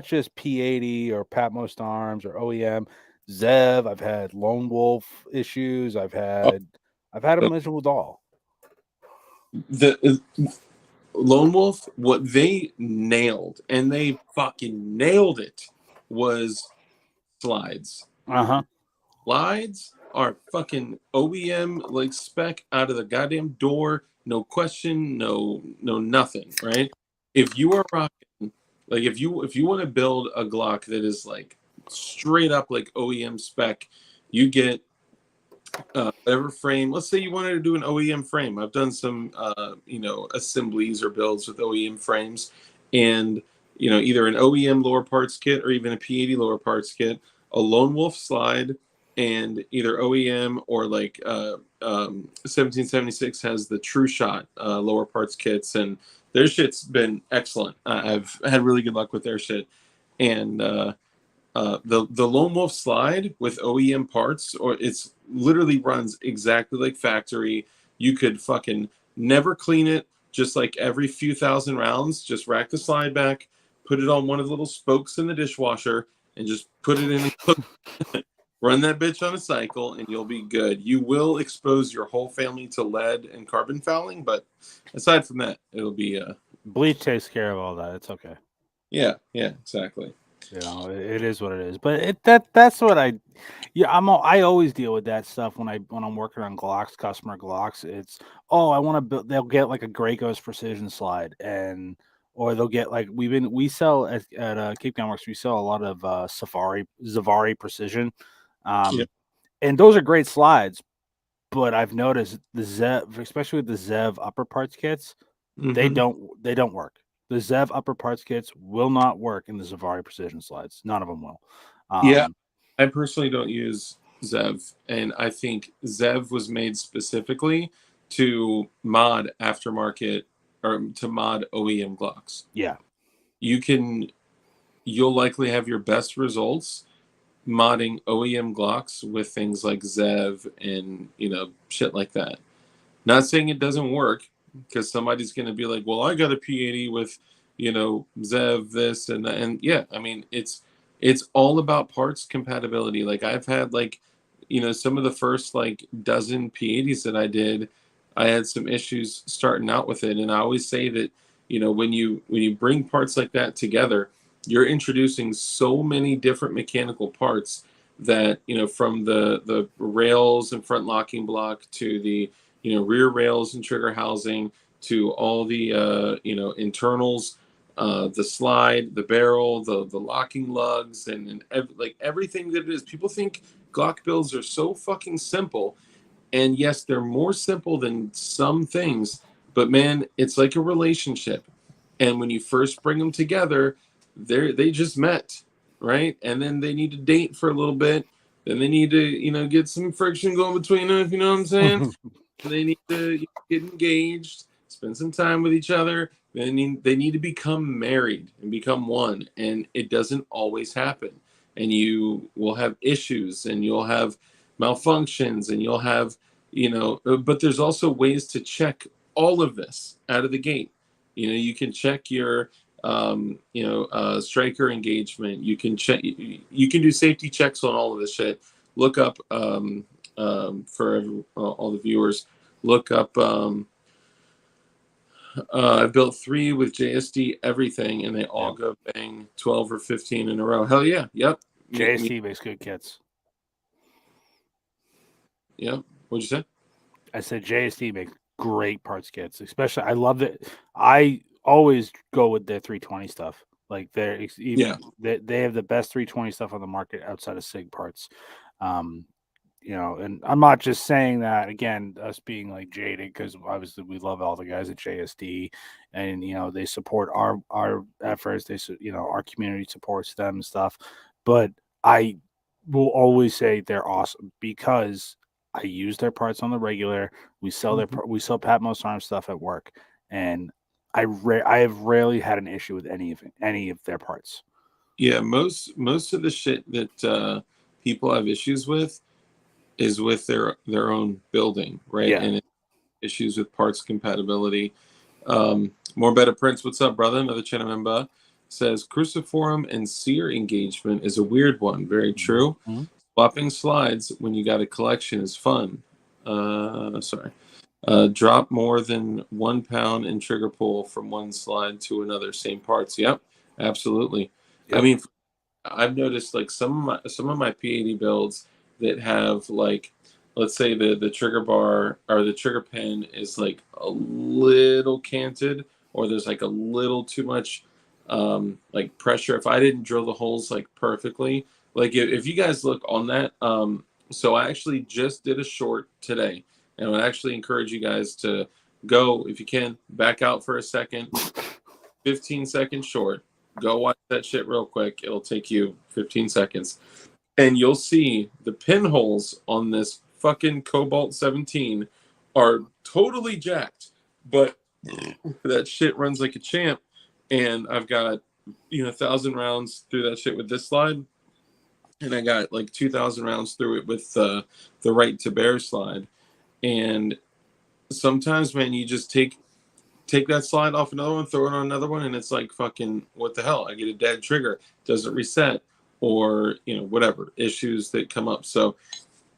just P80 or Patmos Arms or OEM. Zev, I've had Lone Wolf issues. I've had them with all. the Lone Wolf, what they nailed, and they fucking nailed it, was slides. Uh-huh. Slides are fucking OEM like spec out of the goddamn door, no question, no nothing, right? If you are rocking, like if you want to build a Glock that is like straight up like OEM spec, you get whatever frame. Let's say you wanted to do an OEM frame. I've done some assemblies or builds with OEM frames, and either an OEM lower parts kit or even a P80 lower parts kit, a Lone Wolf slide, and either OEM or like 1776 has the True Shot lower parts kits, and their shit's been excellent. I've had really good luck with their shit, and the Lone Wolf slide with OEM parts, or it's literally runs exactly like factory. You could fucking never clean it. Just like every few thousand rounds, just rack the slide back, put it on one of the little spokes in the dishwasher, and just put it in and cook. Run that bitch on a cycle, and you'll be good. You will expose your whole family to lead and carbon fouling, but aside from that, it'll be Bleach takes care of all that. It's okay. yeah, yeah, exactly. It is what it is. But that's what I always deal with that stuff when I'm working on Glocks, customer Glocks. It's, oh, I want to build. They'll get like a Grey Ghost precision slide, or they'll get like, we sell at Cape Gunworks. We sell a lot of Zavari precision, Yeah. um, and those are great slides. But I've noticed the Zev, especially with the Zev upper parts kits, Hmm. they don't work. The Zev upper parts kits will not work in the Zavari precision slides. None of them will. Yeah, Um, I personally don't use Zev, and I think Zev was made specifically to mod aftermarket or to mod OEM Glocks. Yeah. You'll likely have your best results modding OEM Glocks with things like Zev and shit like that. Not saying it doesn't work, because somebody's going to be like, well, I got a P80 with, Zev, this and that. And yeah, I mean, it's all about parts compatibility. Like I've had like, some of the first like dozen P80s that I did, I had some issues starting out with it. And I always say that, when you bring parts like that together, you're introducing so many different mechanical parts that, from the rails and front locking block to the rear rails and trigger housing to all the internals, the slide, the barrel, the locking lugs, like everything that it is. People think Glock builds are so fucking simple, and yes, they're more simple than some things, but man, it's like a relationship. And when you first bring them together, they just met, right? And then they need to date for a little bit. Then they need to, get some friction going between them, if you know what I'm saying. They need to get engaged, spend some time with each other. They need to become married and become one. And it doesn't always happen. And you will have issues and you'll have malfunctions and you'll have, but there's also ways to check all of this out of the gate. You can check your, striker engagement. You can check, you can do safety checks on all of this shit. Look up, for all the viewers, look up. I built 3 with JSD everything, and they all go bang 12 or 15 in a row. Hell yeah, yep. JSD makes good kits. Yep. What'd you say? I said JSD makes great parts kits. Especially, I love it. I always go with their 320 stuff. Like they have the best 320 stuff on the market outside of SIG parts. And I'm not just saying that again, us being like jaded, because obviously we love all the guys at JSD, and they support our efforts. Our community supports them and stuff. But I will always say they're awesome because I use their parts on the regular. We sell we sell Patmos Arms stuff at work, and I have rarely had an issue with any of their parts. Yeah, most of the shit that people have issues with is with their own building, right? Yeah. And issues with parts compatibility. More Better Prince, what's up, brother? Another channel member says cruciform and sear engagement is a weird one. Very true. Mm-hmm. Swapping slides when you got a collection is fun. Sorry. Drop more than 1 pound in trigger pull from one slide to another. Same parts. Yep, absolutely. Yep. I mean, I've noticed like some of my P80 builds that have like, let's say the trigger bar or the trigger pin is like a little canted, or there's like a little too much like pressure. If I didn't drill the holes like perfectly, like if you guys look on that, so I actually just did a short today, and I would actually encourage you guys to go, if you can, back out for a second, 15-second short. Go watch that shit real quick. It'll take you 15 seconds. And you'll see the pinholes on this fucking Cobalt 17 are totally jacked. But that shit runs like a champ. And I've got, 1,000 rounds through that shit with this slide. And I got like 2,000 rounds through it with the right to bear slide. And sometimes, man, you just take that slide off another one, throw it on another one, and it's like fucking what the hell? I get a dead trigger, doesn't reset, or whatever issues that come up. So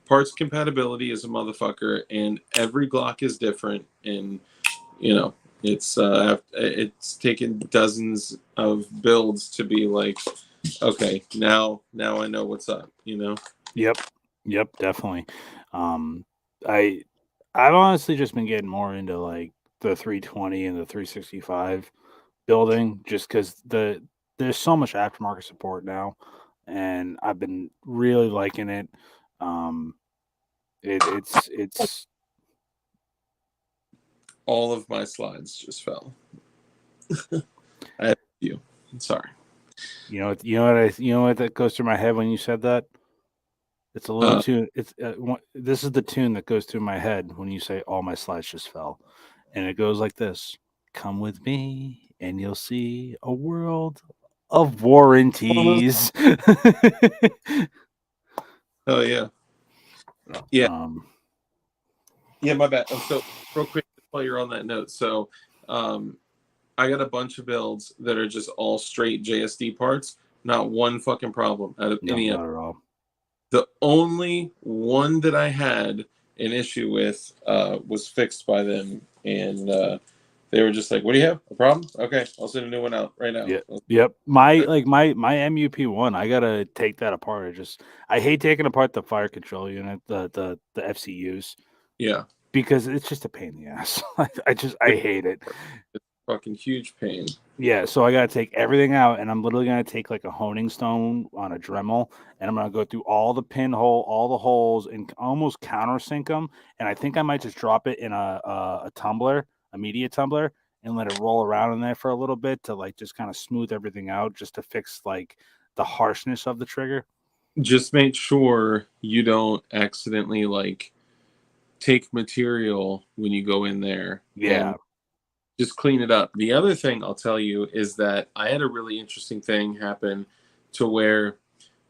parts compatibility is a motherfucker, and every Glock is different, and it's taken dozens of builds to be like, okay, now I know what's up. Yep, definitely. I've honestly just been getting more into like the 320 and the 365 building, just because there's so much aftermarket support now, and I've been really liking it. It's All of my slides just fell. I have you. Sorry. you know what that goes through my head when you said that. It's a little tune. It's this is the tune that goes through my head when you say all my slides just fell, and it goes like this: "Come with me, and you'll see a world of warranties." Oh yeah, yeah, um, yeah. My bad. So real quick, while you're on that note, so um, I got a bunch of builds that are just all straight JSD parts. Not one fucking problem out of no, any of. not at all. The only one that I had an issue with was fixed by them, and they were just like, "What do you have? A problem? Okay, I'll send a new one out right now." Yeah. Yep. My MUP1, I gotta take that apart. I hate taking apart the fire control unit, the FCUs, Yeah, because it's just a pain in the ass. I hate it. it's a fucking huge pain. Yeah, so I gotta take everything out, and I'm literally gonna take like a honing stone on a Dremel, and I'm gonna go through all the pinhole, all the holes, and almost countersink them. And I think I might just drop it in a tumbler, a media tumbler, and let it roll around in there for a little bit to like just kind of smooth everything out, just to fix like the harshness of the trigger. Just make sure you don't accidentally like take material when you go in there, and Yeah, just clean it up. The other thing I'll tell you is that I had a really interesting thing happen to where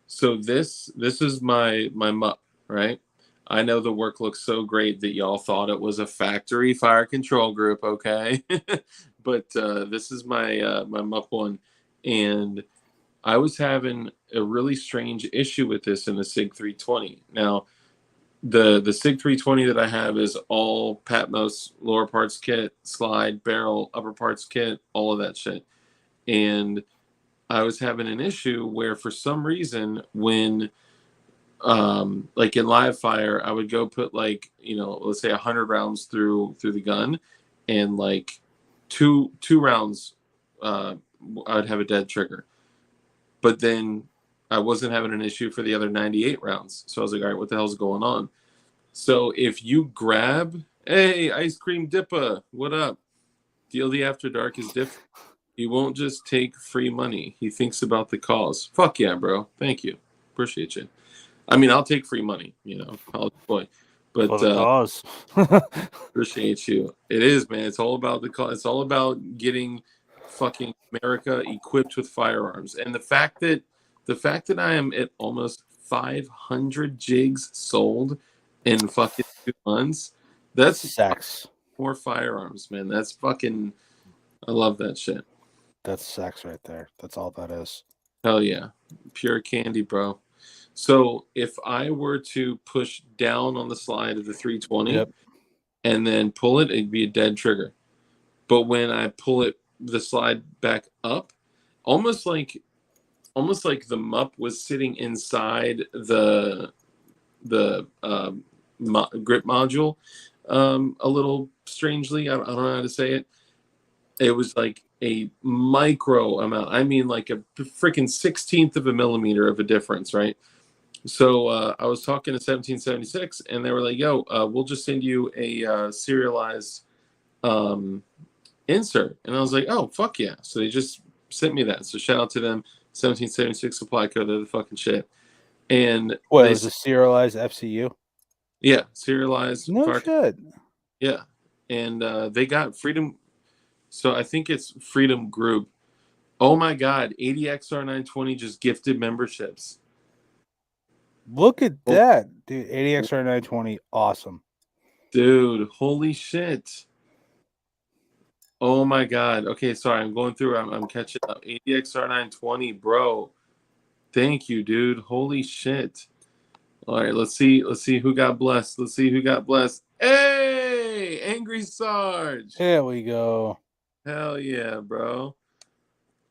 so this is my mup, right? I know the work looks so great that y'all thought it was a factory fire control group, okay? But this is my mup one, and I was having a really strange issue with this in the Sig 320. Now, the Sig 320 that I have is all Patmos lower parts kit, slide, barrel, upper parts kit, all of that shit. And I was having an issue where for some reason when like in live fire I would go put like, let's say 100 rounds through the gun, and like two rounds I would have a dead trigger. But then I wasn't having an issue for the other 98 rounds. So I was like, all right, what the hell's going on? So if you grab, hey, ice cream dippa, what up? DLD After Dark is different. He won't just take free money. He thinks about the cause. Fuck yeah, bro. Thank you. Appreciate you. I mean, I'll take free money, I'll boy. for But the cause. appreciate you. It is, man. It's all about the cause. It's all about getting fucking America equipped with firearms. And the fact that I am at almost 500 jigs sold in fucking 2 months, That's that's sex. more firearms, man. That's fucking. I love that shit. That's sex right there. That's all that is. Hell yeah, pure candy, bro. So if I were to push down on the slide of the 320 Yep. and then pull it, it'd be a dead trigger. But when I pull it, the slide back up, almost like the mup was sitting inside the grip module, a little strangely. I don't know how to say it. It was like a micro amount. I mean, like a freaking 16th of a millimeter of a difference, right? So I was talking to 1776, and they were like, "Yo, we'll just send you a serialized um, insert." And I was like, "Oh, fuck yeah!" So they just sent me that. So shout out to them, 1776 supply code. They're the fucking shit. And What, it they, was a serialized FCU? yeah, serialized No fire. shit. Yeah, and they got Freedom. So I think it's Freedom Group. Oh my God, ADXR 920 just gifted memberships. Look at Oh, that, dude. ADXR 920, awesome. dude, holy shit. Oh my God. Okay, sorry, I'm going through. I'm catching up. ADXR 920, bro. Thank you, dude. Holy shit. All right, let's see. Let's see who got blessed. Let's see who got blessed. Hey, Angry Sarge. There we go. Hell yeah, bro.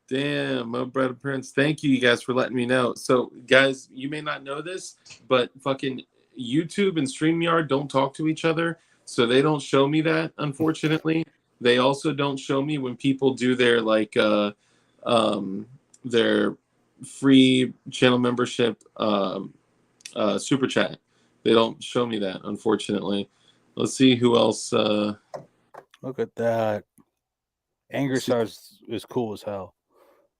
Damn, my brother Prince. Thank you guys for letting me know. So, guys, you may not know this, but fucking YouTube and StreamYard don't talk to each other. So they don't show me that, unfortunately. They also don't show me when people do um their free channel membership super chat. They don't show me that, unfortunately. Let's see who else Look at that. Angry Stars is cool as hell.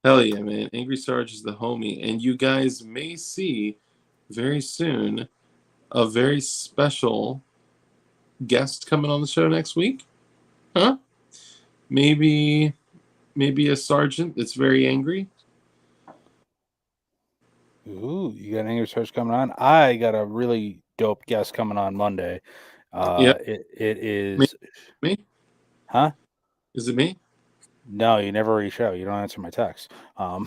hell yeah, man. Angry Sarge is the homie. And you guys may see very soon a very special guest coming on the show next week. Huh? Maybe a sergeant that's very angry. Ooh, you got an English search coming on? I got a really dope guest coming on Monday. Yeah. It Me? is, Me? huh? Is it me? No, you never reach out. You don't answer my text. No,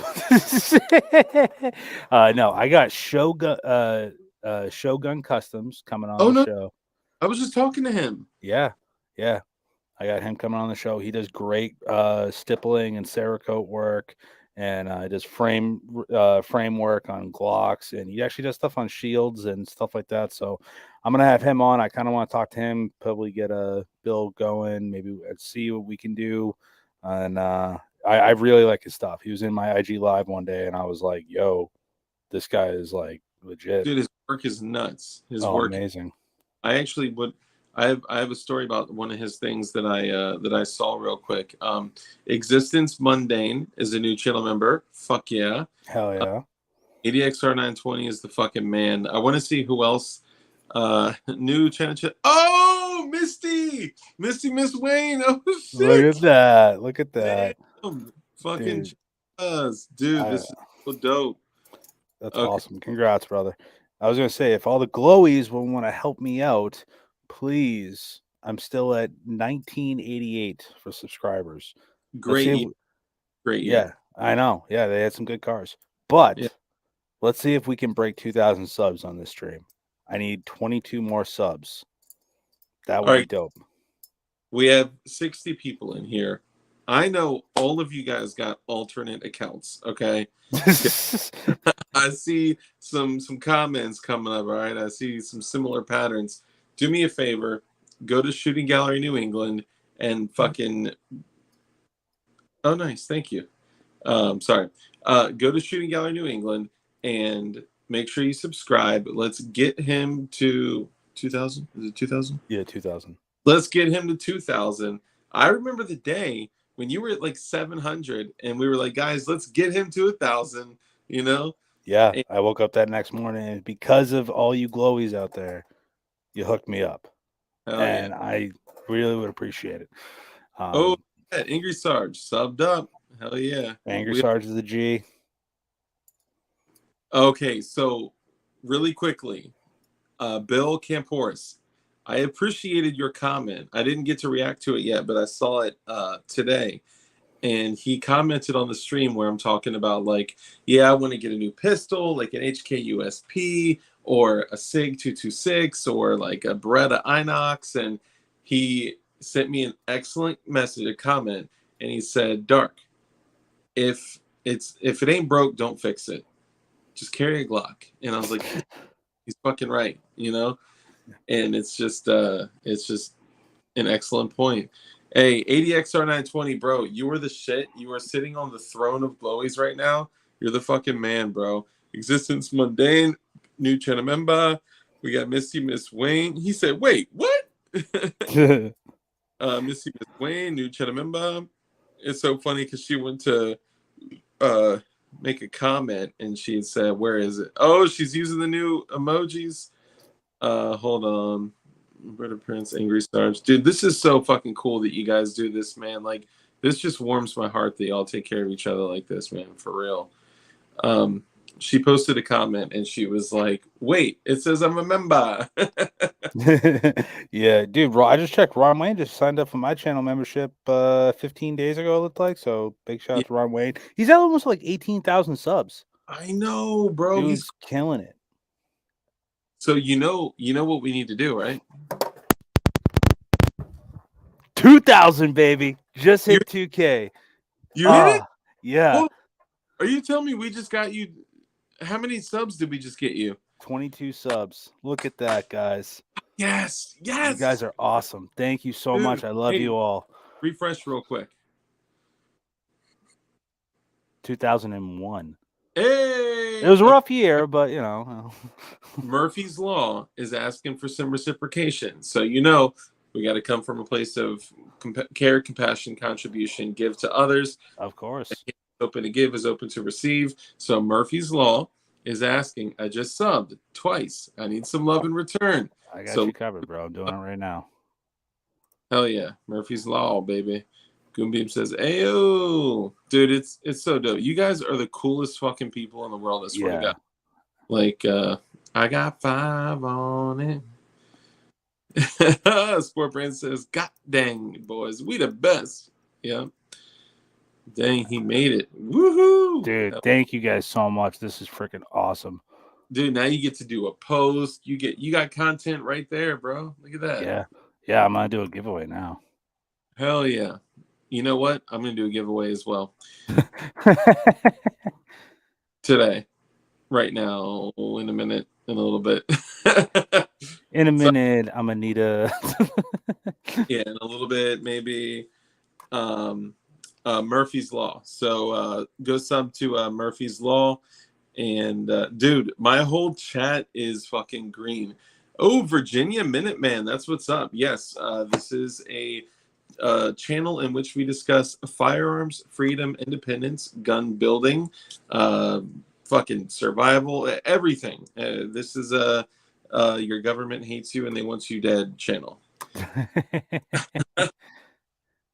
I got Shogun Customs coming on Oh the no, show. I was just talking to him. Yeah, yeah. I got him coming on the show. He does great stippling and Cerakote work, and does framework on Glocks, and he actually does stuff on shields and stuff like that. So I'm gonna have him on. I kind of want to talk to him, probably get a build going, maybe see what we can do. And I really like his stuff. He was in my IG live one day, and I was like, "Yo, this guy is like legit." Dude, his work is nuts. His Oh, work. amazing. I actually would. I have a story about one of his things that I saw real quick. Existence Mundane is a new channel member. Fuck yeah. Hell yeah. ADXR 920 is the fucking man. I want to see who else. New channel. Oh, Misty Miss Wayne. Oh Look shit. at that. Look at that. Damn. Fucking Dude. dude. I, This is so dope. That's Okay, awesome. Congrats, brother. I was gonna say, if all the glowies will want to help me out, please. I'm still at 1988 for subscribers. Let's see great if year. Great year. yeah, I know. Yeah, they had some good cars. Yeah. But let's see if we can break 2,000 subs on this stream. I need 22 more subs. That All would be right. dope. We have 60 people in here. I know all of you guys got alternate accounts, okay? I see some comments coming up, all right? I see some similar patterns. Do me a favor, go to Shooting Gallery New England and fucking oh nice, thank you. Sorry. Go to Shooting Gallery New England and make sure you subscribe. Let's get him to 2000. Is it 2000? Yeah, 2,000. Let's get him to 2000. I remember the day when you were at like 700 and we were like, guys, let's get him to 1,000, you know? Yeah, And, I woke up that next morning, and because of all you glowies out there, you hooked me up. hell yeah. And I really would appreciate it. Oh, Um, yeah, Angry Sarge subbed up. Hell yeah. Angry We, Sarge is the G. okay, so really quickly, Bill Camporis, I appreciated your comment. I didn't get to react to it yet, but I saw it today. And he commented on the stream where I'm talking about like, yeah, I want to get a new pistol, like an HK USP or a SIG 226 or like a Beretta Inox. And he sent me an excellent message, a comment, and he said, Dark, if it ain't broke, don't fix it. Just carry a Glock. And I was like, he's fucking right, you know? And it's just an excellent point. Hey, ADXR 920, bro, you are the shit. You are sitting on the throne of glowies right now. You're the fucking man, bro. Existence Mundane, new channel member. We got Misty Miss Wayne. He said, wait, what? Misty Miss Wayne, new channel member. It's so funny because she went to uh, make a comment and she said, where is it? Oh, she's using the new emojis. Hold on. Brother Prince, Angry Stars. Dude, this is so fucking cool that you guys do this, man. Like, this just warms my heart that y'all take care of each other like this, man, for real. She posted a comment and she was like, wait, it says I'm a member. Yeah, dude. I just checked. Ron Wayne just signed up for my channel membership 15 days ago. It looked like so. Big shout Yeah, out to Ron Wayne. He's at almost like 18,000 subs. I know, bro. He's Dude's killing it. so you know what we need to do, right? 2,000, baby. Just You hit 2K. you hit it? Yeah. Hold on. Are you telling me we just got you? How many subs did we just get you? 22 subs. Look at that, guys. Yes, You guys yes, are awesome. Thank you so dude. much. I love Hey, you all. refresh real quick. 2001. Hey, It was a okay. rough year, but you know. Murphy's Law is asking for some reciprocation. So, you know, we got to come from a place of care, compassion, contribution, give to others. Of course. Open to give is open to receive. So, Murphy's Law is asking, I just subbed twice. I need some love in return. I got So you covered, bro. I'm doing it right now. hell yeah, Murphy's Law, baby. Goonbeam says, "Ayo, dude, it's so dope. You guys are the coolest fucking people in the world. I swear to Yeah. God. Like, I got 5 on it." Sport Brand says, "God dang, boys, we the best." Yeah, dang, he made it. Woohoo, Dude, thank you guys so much. This is freaking awesome. dude. Now you get to do a post. You got content right there, bro. Look at that. Yeah. Yeah, I'm gonna do a giveaway now. Hell yeah. You know what? I'm gonna do a giveaway as well today, right now, in a minute, in a little bit. In a So minute, I'm gonna need a yeah, in a little bit, maybe. Murphy's Law. So go sub to Murphy's Law. And dude, my whole chat is fucking green. Oh, Virginia Minuteman, that's what's up. Yes, this is a channel in which we discuss firearms, freedom, independence, gun building, uh, fucking survival, everything. This is a your government hates you and they want you dead channel.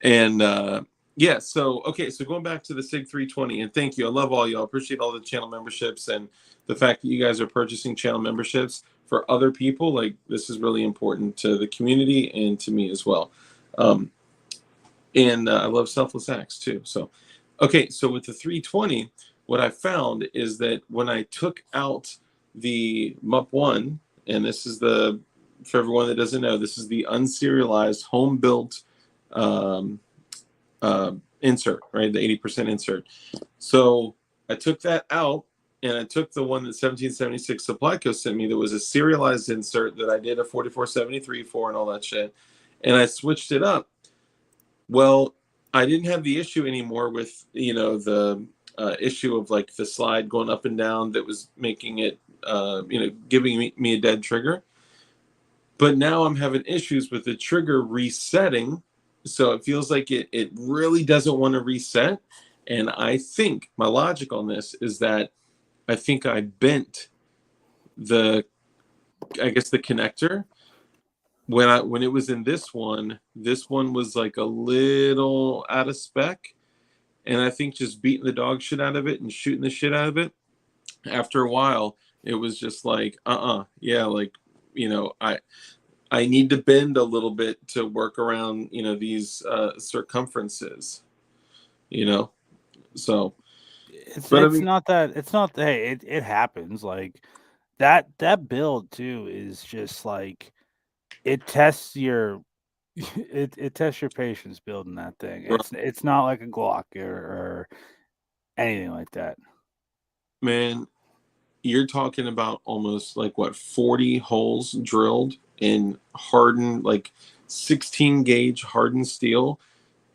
And yeah, so okay, so going back to the SIG 320, and thank you. I love all y'all. Appreciate all the channel memberships and the fact that you guys are purchasing channel memberships for other people. Like, this is really important to the community and to me as well. And I love selfless acts too. So, okay, so with the 320, what I found is that when I took out the MUP1, and this is the, for everyone that doesn't know, this is the unserialized home built insert, right? The 80% insert. So I took that out and I took the one that 1776 Supply Co sent me that was a serialized insert that I did a 4473 for and all that shit. And I switched it up. Well, I didn't have the issue anymore with, the issue of like the slide going up and down that was making it, giving me a dead trigger. But now I'm having issues with the trigger resetting. So it feels like it really doesn't want to reset. And I think my logic on this is that I think I bent the connector when it was in this one was like a little out of spec. And I think just beating the dog shit out of it and shooting the shit out of it, after a while, it was just like, yeah, like, I need to bend a little bit to work around, these circumferences, So, but I it's mean, not that hey, it happens. Like that build too is just like it tests your it tests your patience building that thing. It's not like a Glock or anything like that. man, you're talking about almost like what, 40 holes drilled in hardened, like 16 gauge hardened steel.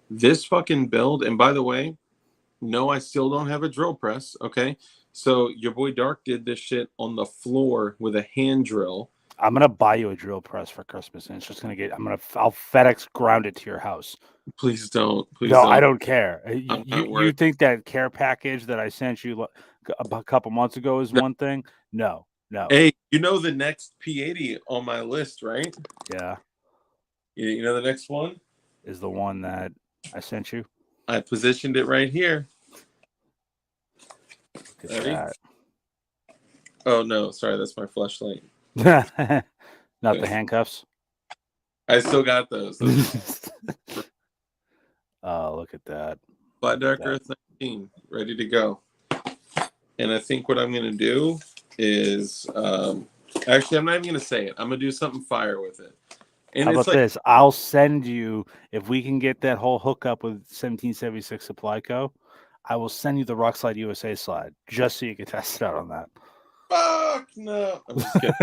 This fucking build, and by the way, no, I still don't have a drill press. Okay. So your boy Dark did this shit on the floor with a hand drill. I'm gonna buy you a drill press for Christmas, and it's just gonna I'll FedEx ground it to your house. Please don't. Please No, don't. I don't care. I'm You not worried. think that care package that I sent you a couple months ago is No. one thing? No. Hey, the next P80 on my list, right? Yeah. You know the next one? Is the one that I sent you. I positioned it right here. Look at that. Oh no, sorry, that's my flashlight. Not the handcuffs. I still got those. Oh, look at that. Black Dark Earth 19, ready to go. And I think what I'm gonna do is actually I'm not even gonna say it. I'm gonna do something fire with it. And how it's about this? I'll send you, if we can get that whole hookup with 1776 Supply Co. I will send you the Rockslide USA slide just so you can test it out on that. Fuck no. I'm just kidding.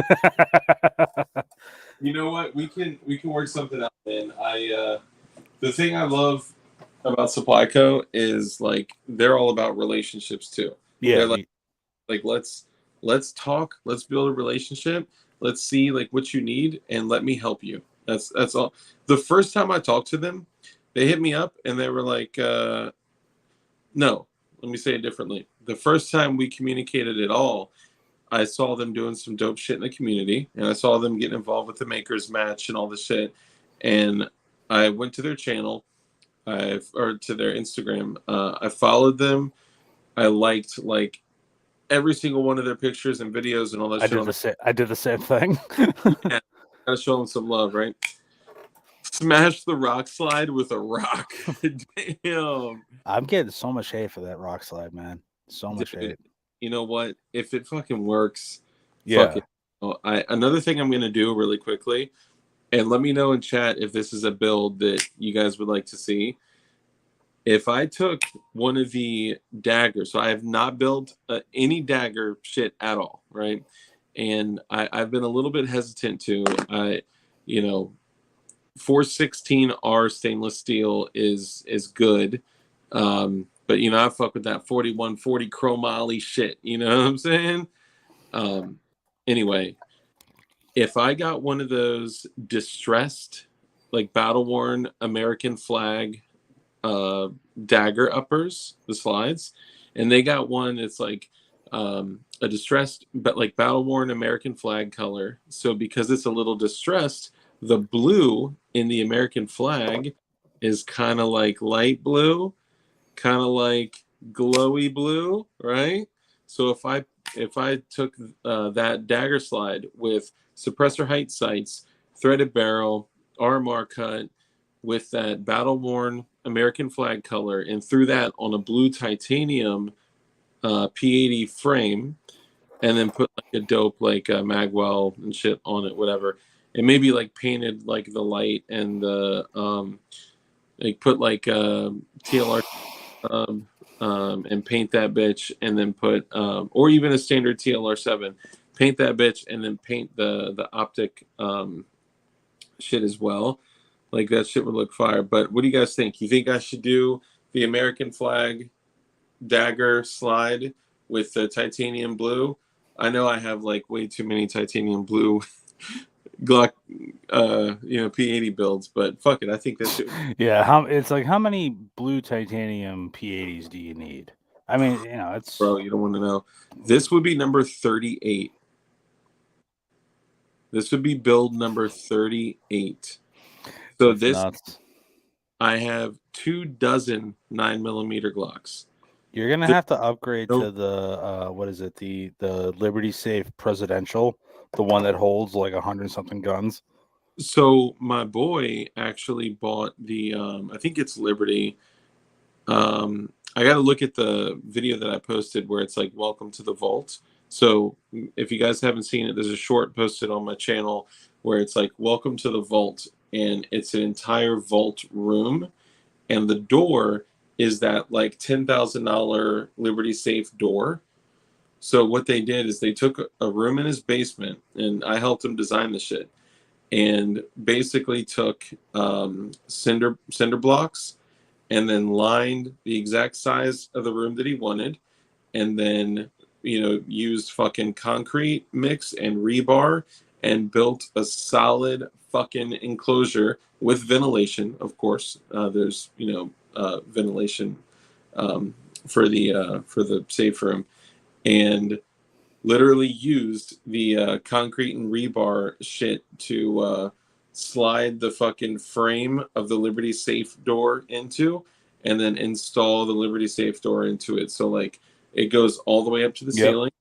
You know what? We can work something out, man. The thing I love about Supply Co. is like they're all about relationships too. Yeah. They're like let's talk, let's build a relationship, let's see like what you need, and let me help you. That's all. The first time I talked to them, they hit me up and they were like, no, let me say it differently. The first time we communicated at all, I saw them doing some dope shit in the community, and I saw them getting involved with the Makers Match and all this shit. And I went to their channel, or to their Instagram. I followed them. I liked like every single one of their pictures and videos and all that I shit did on the same. I did the same thing. yeah, gotta show them some love, right? Smash the rock slide with a rock. Damn. I'm getting so much hate for that rock slide, man. So much Dude, hate. you know what? If it fucking works, fuck Yeah. it. Oh, another thing I'm gonna do really quickly, and let me know in chat if this is a build that you guys would like to see. If I took one of the daggers, so I have not built any dagger shit at all, right? And I've been a little bit hesitant to. You know, 416R stainless steel is good. But you know, I fuck with that 4140 chromoly shit. You know what I'm saying? Um, anyway, if I got one of those distressed, like battle worn American flag uh, dagger uppers, the slides, and they got one that's like a distressed, but like battle worn American flag color. So because it's a little distressed, the blue in the American flag is kind of like light blue, kind of like glowy blue, right? So if I took that dagger slide with suppressor height sights, threaded barrel, RMR cut, with that battle worn American flag color, and threw that on a blue titanium P80 frame, and then put like a dope like magwell and shit on it, whatever, and maybe like painted like the light and the like put like TLR and paint that bitch, and then put or even a standard TLR7, paint that bitch, and then paint the optic shit as well. Like that shit would look fire. But what do you guys think? You think I should do the American flag dagger slide with the titanium blue? I know I have like way too many titanium blue Glock, P80 builds, but fuck it, I think that shit. Yeah. It's like how many blue titanium P80s do you need? I mean, it's Bro, you don't want to know. This would be number 38. This would be build number 38. So it's this, nuts. I have 24 9mm Glocks. You're gonna There's have to upgrade no, to the what is it? The Liberty Safe Presidential, the one that holds like 100 something guns. so my boy actually bought the I think it's Liberty. I got to look at the video that I posted where it's like "Welcome to the Vault." So if you guys haven't seen it, there's a short posted on my channel where it's like "Welcome to the Vault," and it's an entire vault room, and the door is that like $10,000 Liberty Safe door. So what they did is they took a room in his basement, and I helped him design the shit, and basically took cinder blocks and then lined the exact size of the room that he wanted, and then used fucking concrete mix and rebar, and built a solid fucking enclosure with ventilation. Of course, there's ventilation for the safe room, and literally used the concrete and rebar shit to slide the fucking frame of the Liberty Safe door into, and then install the Liberty Safe door into it. So like it goes all the way up to the Yep. ceiling,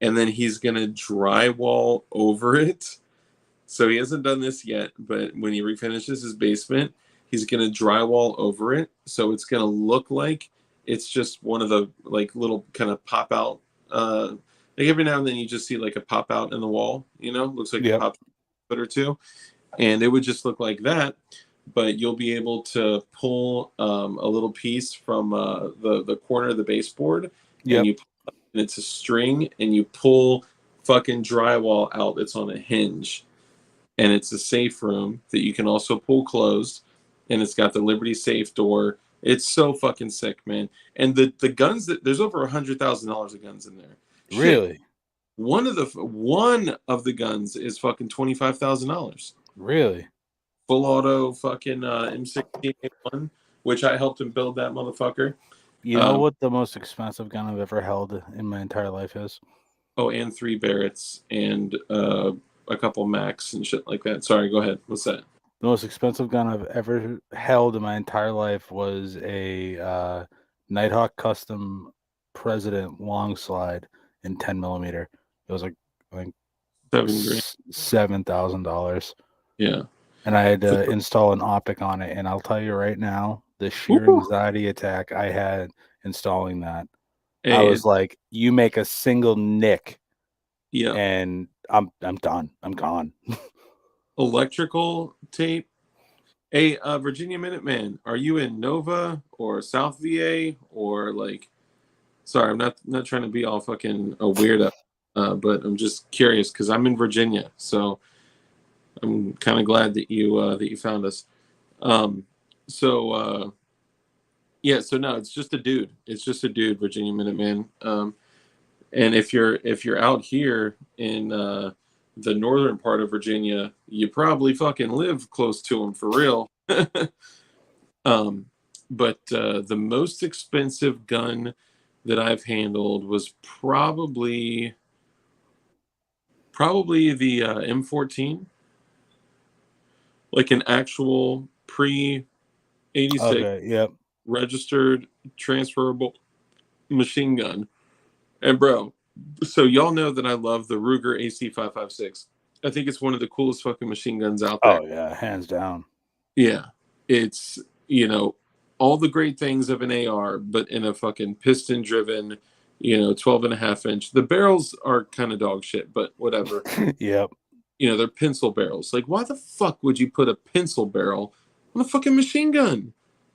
and then he's gonna drywall over it. So he hasn't done this yet, but when he refinishes his basement, he's gonna drywall over it. So it's gonna look like it's just one of the like little kind of pop out. Like every now and then you just see like a pop out in the wall. Looks like a Yep. pop foot or two, and it would just look like that. But you'll be able to pull a little piece from the corner of the baseboard, and Yep. and it's a string, and you pull fucking drywall out that's on a hinge, and it's a safe room that you can also pull closed, and it's got the Liberty Safe door. It's so fucking sick, man. And the guns that there's over $100,000 of guns in there. Shit, Really. one of the guns is fucking $25,000. Really. Full auto fucking M16A1, which I helped him build that motherfucker. You know what the most expensive gun I've ever held in my entire life is? Oh, and 3 Barretts and a couple Macs and shit like that. Sorry, go ahead. What's that? The most expensive gun I've ever held in my entire life was a Nighthawk Custom President long slide in 10 millimeter. It was like I think 7 grand. $7,000, Yeah. and I had So, to install an optic on it. And I'll tell you right now, the sheer woo! anxiety attack I had installing that, I Hey, was like, "You make a single nick, yeah. and I'm done. I'm gone." Electrical tape. Hey, Virginia Minuteman, are you in Nova or South VA or like? Sorry, I'm not trying to be all fucking a weirdo, but I'm just curious because I'm in Virginia, so I'm kind of glad that you found us. Um, so yeah, so no, it's just a dude. It's just a dude, Virginia Minuteman. And if you're out here in the northern part of Virginia, you probably fucking live close to him for real. um, but the most expensive gun that I've handled was probably the M14, like an actual pre 86 Okay. Yep. registered transferable machine gun. And bro, so y'all know that I love the Ruger AC 556. I think it's one of the coolest fucking machine guns out there. Oh yeah, hands down. Yeah. It's, you know, all the great things of an AR, but in a fucking piston driven, 12.5 inch. The barrels are kind of dog shit, but whatever. Yep. They're pencil barrels. Like, why the fuck would you put a pencil barrel on a fucking machine gun?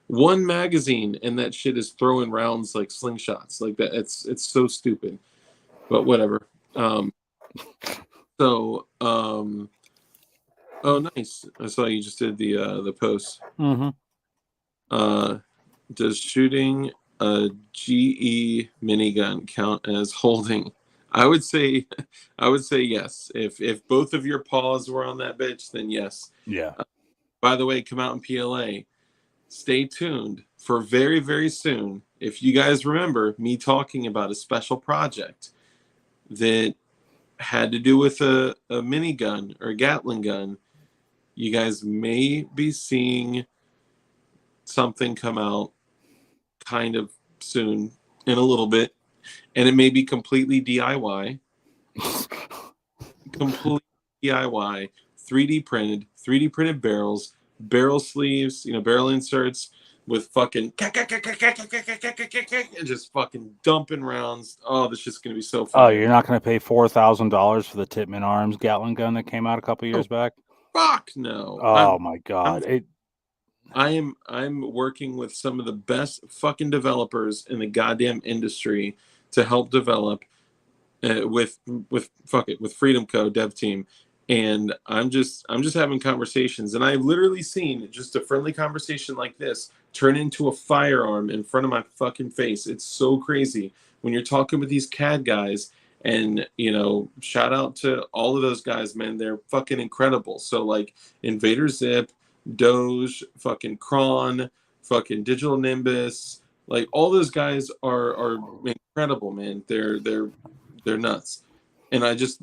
One magazine and that shit is throwing rounds like slingshots. Like that. It's so stupid. But whatever. Um, oh, nice. I saw you just did the post. Mm-hmm. Uh, does shooting a GE minigun count as holding? I would say, I would say yes. If both of your paws were on that bitch, then yes. Yeah. By the way, come out in PLA. Stay tuned for very, very soon. If you guys remember me talking about a special project that had to do with a minigun or a Gatling gun, you guys may be seeing something come out kind of soon in a little bit. And it may be completely DIY, completely DIY, 3D printed barrels, barrel sleeves, barrel inserts with fucking and just fucking dumping rounds. Oh, this shit's gonna be so Oh, fire. you're not going to pay $4,000 for the Titman Arms Gatling gun that came out a couple Oh years back? fuck no. Oh my I'm God! I'm working with some of the best fucking developers in the goddamn industry to help develop with fuck it with Freedom Co dev team, and I'm just having conversations, and I've literally seen just a friendly conversation like this turn into a firearm in front of my fucking face. It's so crazy when you're talking with these CAD guys, and shout out to all of those guys, man. They're fucking incredible. So like Invader Zip, Doge, fucking Cron, fucking Digital Nimbus, like all those guys are incredible, man. They're nuts. And I just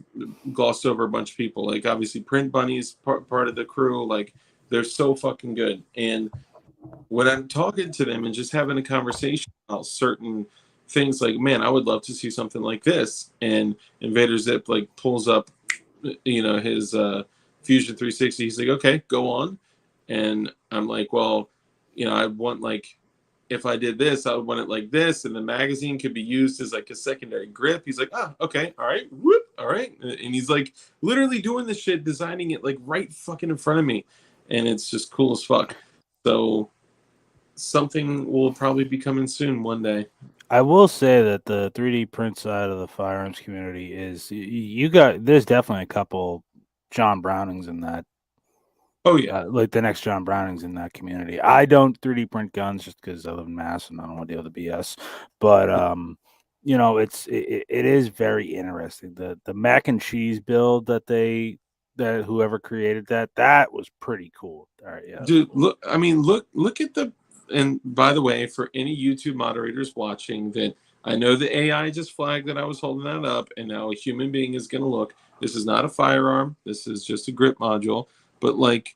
glossed over a bunch of people. Like obviously Print Bunny's part of the crew. Like they're so fucking good. And when I'm talking to them and just having a conversation about certain things, like, man, I would love to see something like this. And Invader Zip like pulls up, his Fusion 360. He's like, okay, go on. And I'm like, well, I want like if I did this, I would want it like this, and the magazine could be used as like a secondary grip. He's like, okay, all right, whoop, all right, and he's like literally doing this shit, designing it like right fucking in front of me, and it's just cool as fuck. So something will probably be coming soon one day. I will say that the 3D print side of the firearms community is you got. There's definitely a couple John Brownings in that. Oh yeah, Like the next John Brownings in that community. I don't 3D print guns just because I live in Mass and I don't want to deal with the BS. But it is very interesting. The mac and cheese build that whoever created that was pretty cool. All right, yeah, that's dude. cool. Look, I mean, look at the. And by the way, for any YouTube moderators watching, that I know the AI just flagged that I was holding that up, and now a human being is going to look. This is not a firearm. This is just a grip module. But like,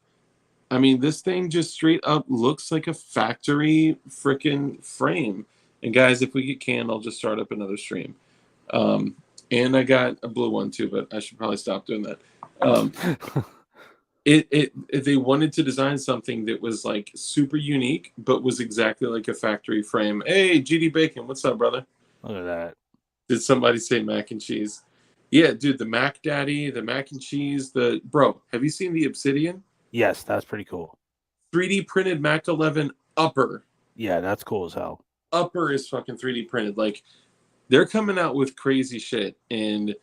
I mean, this thing just straight up looks like a factory freaking frame. And guys, if we get canned, I'll just start up another stream. Um, and I got a blue one too, but I should probably stop doing that. Um, they wanted to design something that was like super unique, but was exactly like a factory frame. Hey, GD Bacon, what's up, brother? Look at that. Did somebody say mac and cheese? Yeah, dude, the Mac Daddy, the mac and cheese, the bro. Have you seen the Obsidian? Yes, that's pretty cool. 3D printed Mac 11 upper. Yeah, that's cool as hell. Upper is fucking 3D printed. Like they're coming out with crazy shit. And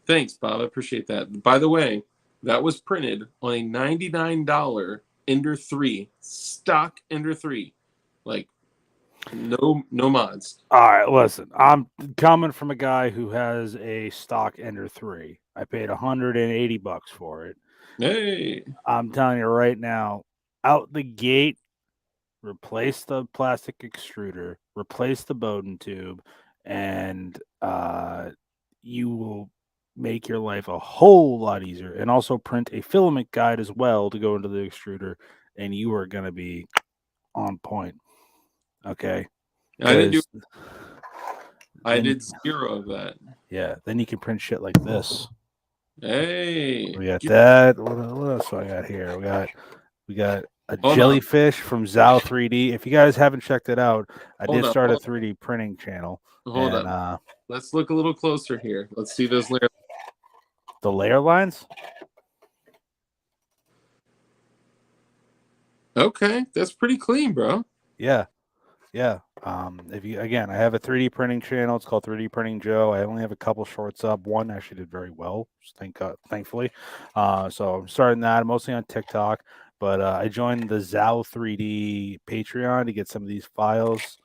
thanks, Bob. I appreciate that. By the way, that was printed on a $99 Ender 3 stock Ender 3. Like no mods. All right, listen. I'm coming from a guy who has a stock Ender 3. I paid $180 for it. Hey, I'm telling you right now, out the gate, replace the plastic extruder, replace the Bowden tube, and you will make your life a whole lot easier. And also print a filament guide as well to go into the extruder, and you are going to be on point. Okay. I didn't do. I Then, did zero of that. yeah. Then you can print shit like this. Hey, We got that. What else do I got here? We got a hold on. jellyfish from Zao 3D. If you guys haven't checked it out, I Hold did on, start a hold 3D printing channel. Hold and, on. Let's look a little closer here. Let's see those layers. The layer lines. Okay, that's pretty clean, bro. Yeah. Yeah. If you again, I have a 3D printing channel. It's called 3D Printing Joe. I only have a couple shorts up. One actually did very well, thankfully. So I'm starting that mostly on TikTok. But I joined the Zao 3D Patreon to get some of these files,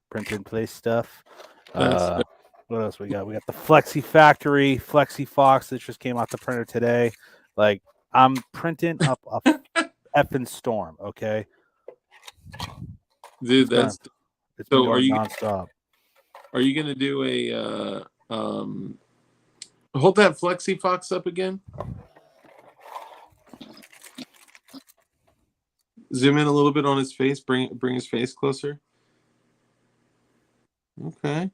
print in place stuff. That's What else we got? We got the Flexi Factory, Flexi Fox that just came out the printer today. Like I'm printing up a effing storm. Okay. dude. It's been So. going nonstop. Are you gonna do a hold that Flexi Fox up again? Zoom in a little bit on his face. Bring his face closer. Okay,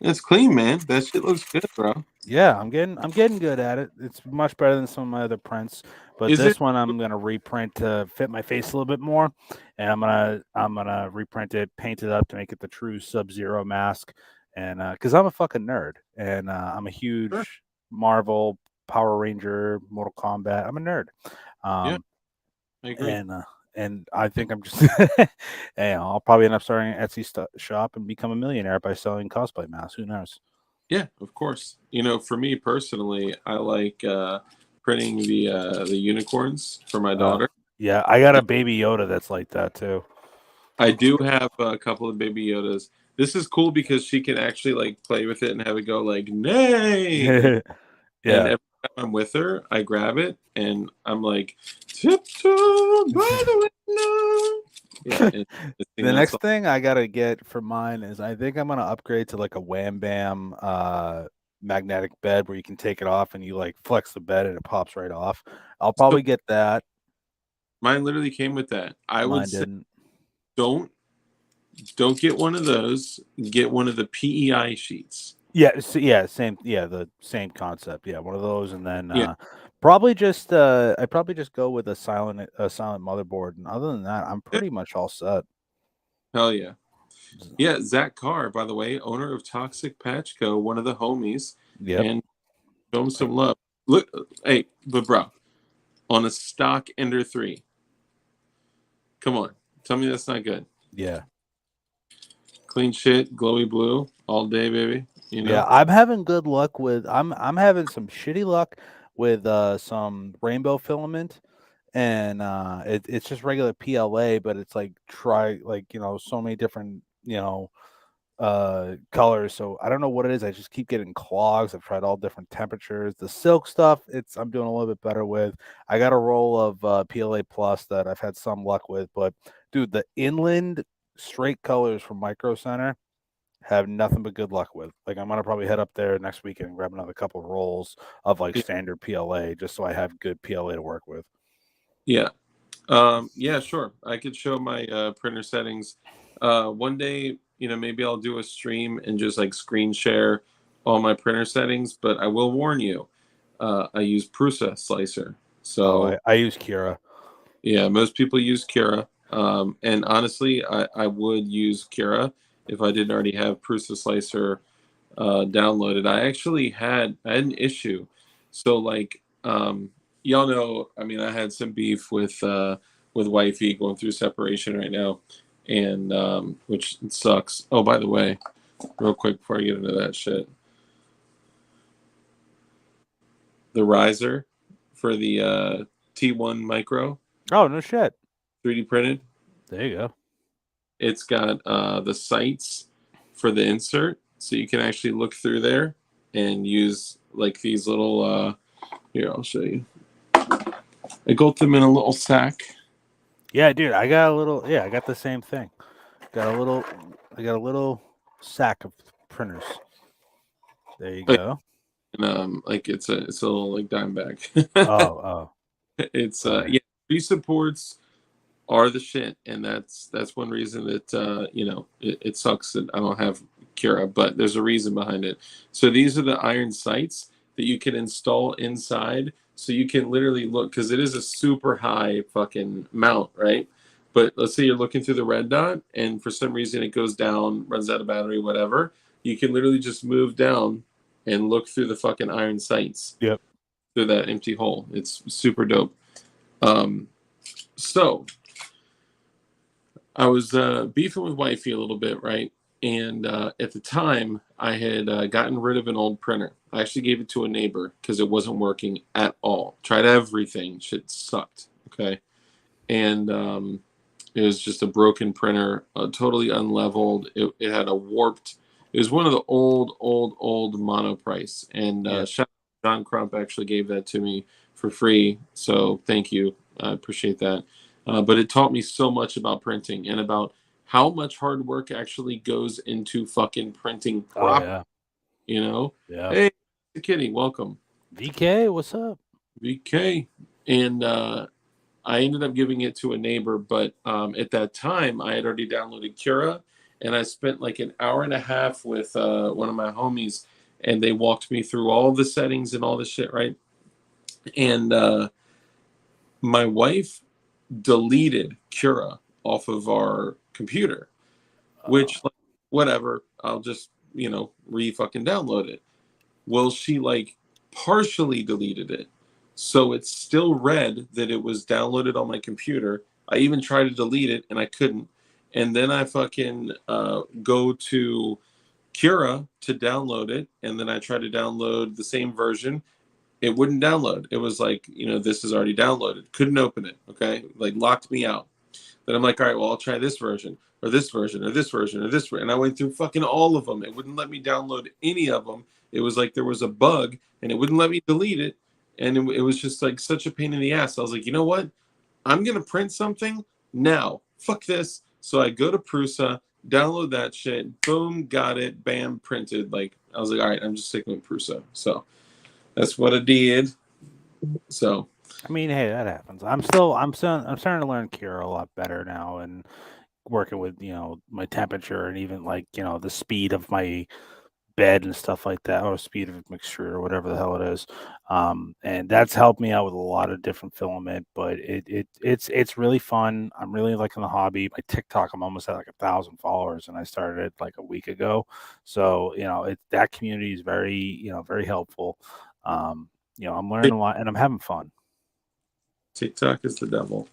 that's clean, man. That shit looks good, bro. Yeah, I'm getting good at it. It's much better than some of my other prints, but Is it? this one I'm gonna reprint to fit my face a little bit more, and I'm gonna reprint it, paint it up to make it the true Sub-Zero mask, and because I'm a fucking nerd, and I'm a huge Sure. Marvel, Power Ranger, Mortal Kombat. I'm a nerd. Yeah, I agree. And I think I'm just, I'll probably end up starting an Etsy shop and become a millionaire by selling cosplay masks. Who knows? Yeah, of course. You know, for me personally, I like printing the unicorns for my daughter. Yeah, I got a Baby Yoda that's like that too. I do have a couple of baby Yodas. This is cool because she can actually like play with it and have it go like nay. And Yeah. every time I'm with her, I grab it and I'm like tiptoe by the window. Yeah. The next thing I gotta get for mine is I think I'm gonna upgrade to like a Wham Bam magnetic bed where you can take it off and you like flex the bed and it pops right off. I'll probably get that. Mine literally came with that. I would Mine say didn't. don't get one of those. Get one of the PEI sheets. Yeah, same. Yeah, the same concept. Yeah, one of those, and then Yeah. probably just I probably just go with a silent motherboard, and other than that, I'm pretty much all set. Hell yeah. Yeah, Zach Carr, by the way, owner of Toxic Patch Co., one of the homies. Yep. And show him some love. Look, hey, but bro, on a stock Ender 3. Come on. Tell me that's not good. Yeah. Clean shit, glowy blue, all day, baby. You know? Yeah, I'm having good luck with I'm having some shitty luck with some rainbow filament, and it's just regular PLA, but it's like so many different colors. So I don't know what it is. I just keep getting clogs. I've tried all different temperatures. The silk stuff, I'm doing a little bit better with. I got a roll of PLA plus that I've had some luck with, but dude, the inland straight colors from Micro Center, have nothing but good luck with. Like I'm gonna probably head up there next weekend and grab another couple of rolls of like standard PLA just so I have good PLA to work with. Yeah. Yeah, sure. I could show my printer settings. One day, maybe I'll do a stream and just like screen share all my printer settings, but I will warn you, I use Prusa Slicer. Oh, So I use Kira. yeah, most people use Kira. And honestly, I would use Kira if I didn't already have Prusa Slicer downloaded. I had an issue. So like y'all know, I mean, I had some beef with wifey going through separation right now, and which sucks. Oh, by the way, real quick before I get into that shit, the riser for the T1 Micro Oh no shit. 3D printed. There you go. It's got the sights for the insert, so you can actually look through there and use like these little. Here, I'll show you. I got them in a little sack. Yeah, dude, I got a little. Yeah, I got the same thing. Got a little. I got a little sack of printers. There you go. And like it's a little like dime bag. Oh, oh, It's sorry. yeah, tree supports are the shit, and that's one reason that it sucks that I don't have Cura, but there's a reason behind it. So these are the iron sights that you can install inside, so you can literally look, because it is a super high fucking mount, right? But let's say you're looking through the red dot, and for some reason it goes down, runs out of battery, whatever. You can literally just move down and look through the fucking iron sights Yep. through that empty hole. It's super dope. Um, so I was beefing with wifey a little bit, right? And at the time, I had gotten rid of an old printer. I actually gave it to a neighbor because it wasn't working at all. Tried everything, shit sucked. Okay, and it was just a broken printer, totally unleveled. It had a warped. It was one of the old monoprice. And Yep. John Crump actually gave that to me for free. So thank you. I appreciate that. But it taught me so much about printing and about how much hard work actually goes into fucking printing Oh prop. yeah. Yeah. Hey, Kitty, welcome. VK, what's up? VK. And I ended up giving it to a neighbor, but at that time I had already downloaded Cura, and I spent like an hour and a half with one of my homies, and they walked me through all the settings and all the shit, right? And my wife deleted Cura off of our computer, which, like, whatever, I'll just, re fucking download it. Well, she like partially deleted it. So it still read that it was downloaded on my computer. I even tried to delete it and I couldn't. And then I fucking go to Cura to download it. And then I tried to download the same version. It wouldn't download. It was like, this is already downloaded. Couldn't open it. Okay. Like locked me out. Then I'm like, all right, well, I'll try this version or this version or this version or this. And I went through fucking all of them. It wouldn't let me download any of them. It was like there was a bug and it wouldn't let me delete it. And it was just like such a pain in the ass. I was like, you know what? I'm going to print something now. Fuck this. So I go to Prusa, download that shit. Boom, got it. Bam, printed. Like, I was like, all right, I'm just sticking with Prusa. So that's what I did. So I mean, hey, that happens. I'm starting to learn Kira a lot better now, and working with my temperature and even like the speed of my bed and stuff like that, or speed of mixture or whatever the hell it is. And that's helped me out with a lot of different filament. But it's really fun. I'm really liking the hobby. My TikTok, I'm almost at like 1,000 followers, and I started it like a week ago. So that community is very very helpful. I'm learning a lot and I'm having fun. TikTok is the devil.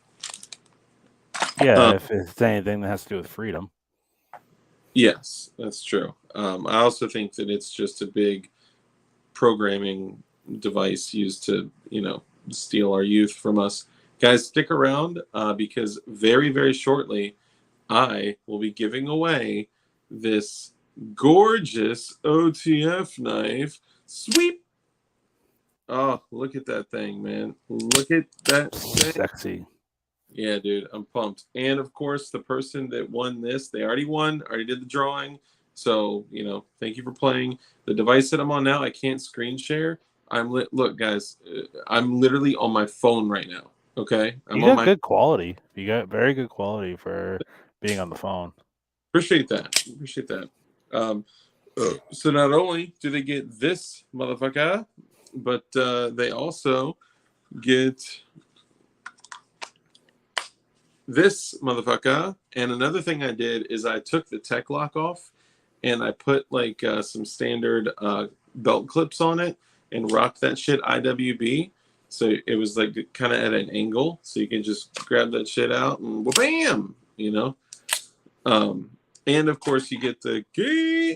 Yeah, if it's anything that has to do with freedom. Yes, that's true. I also think that it's just a big programming device used to, steal our youth from us. Guys, stick around because very, very shortly, I will be giving away this gorgeous OTF knife. Sweep! Oh, look at that thing, man. Look at that thing. Sexy. Yeah, dude, I'm pumped. And of course, the person that won this, they already won, already did the drawing. So, you know, thank you for playing. The device that I'm on now, I can't screen share. Look, guys, I'm literally on my phone right now. Okay, I'm You on got my. good quality. You got very good quality for being on the phone. Appreciate that. Appreciate that. Um, so not only do they get this motherfucker, but they also get this motherfucker. And another thing I did is I took the tech lock off and I put like some standard belt clips on it and rocked that shit IWB. So it was like kind of at an angle, so you can just grab that shit out and bam, you know. Um, and of course, you get the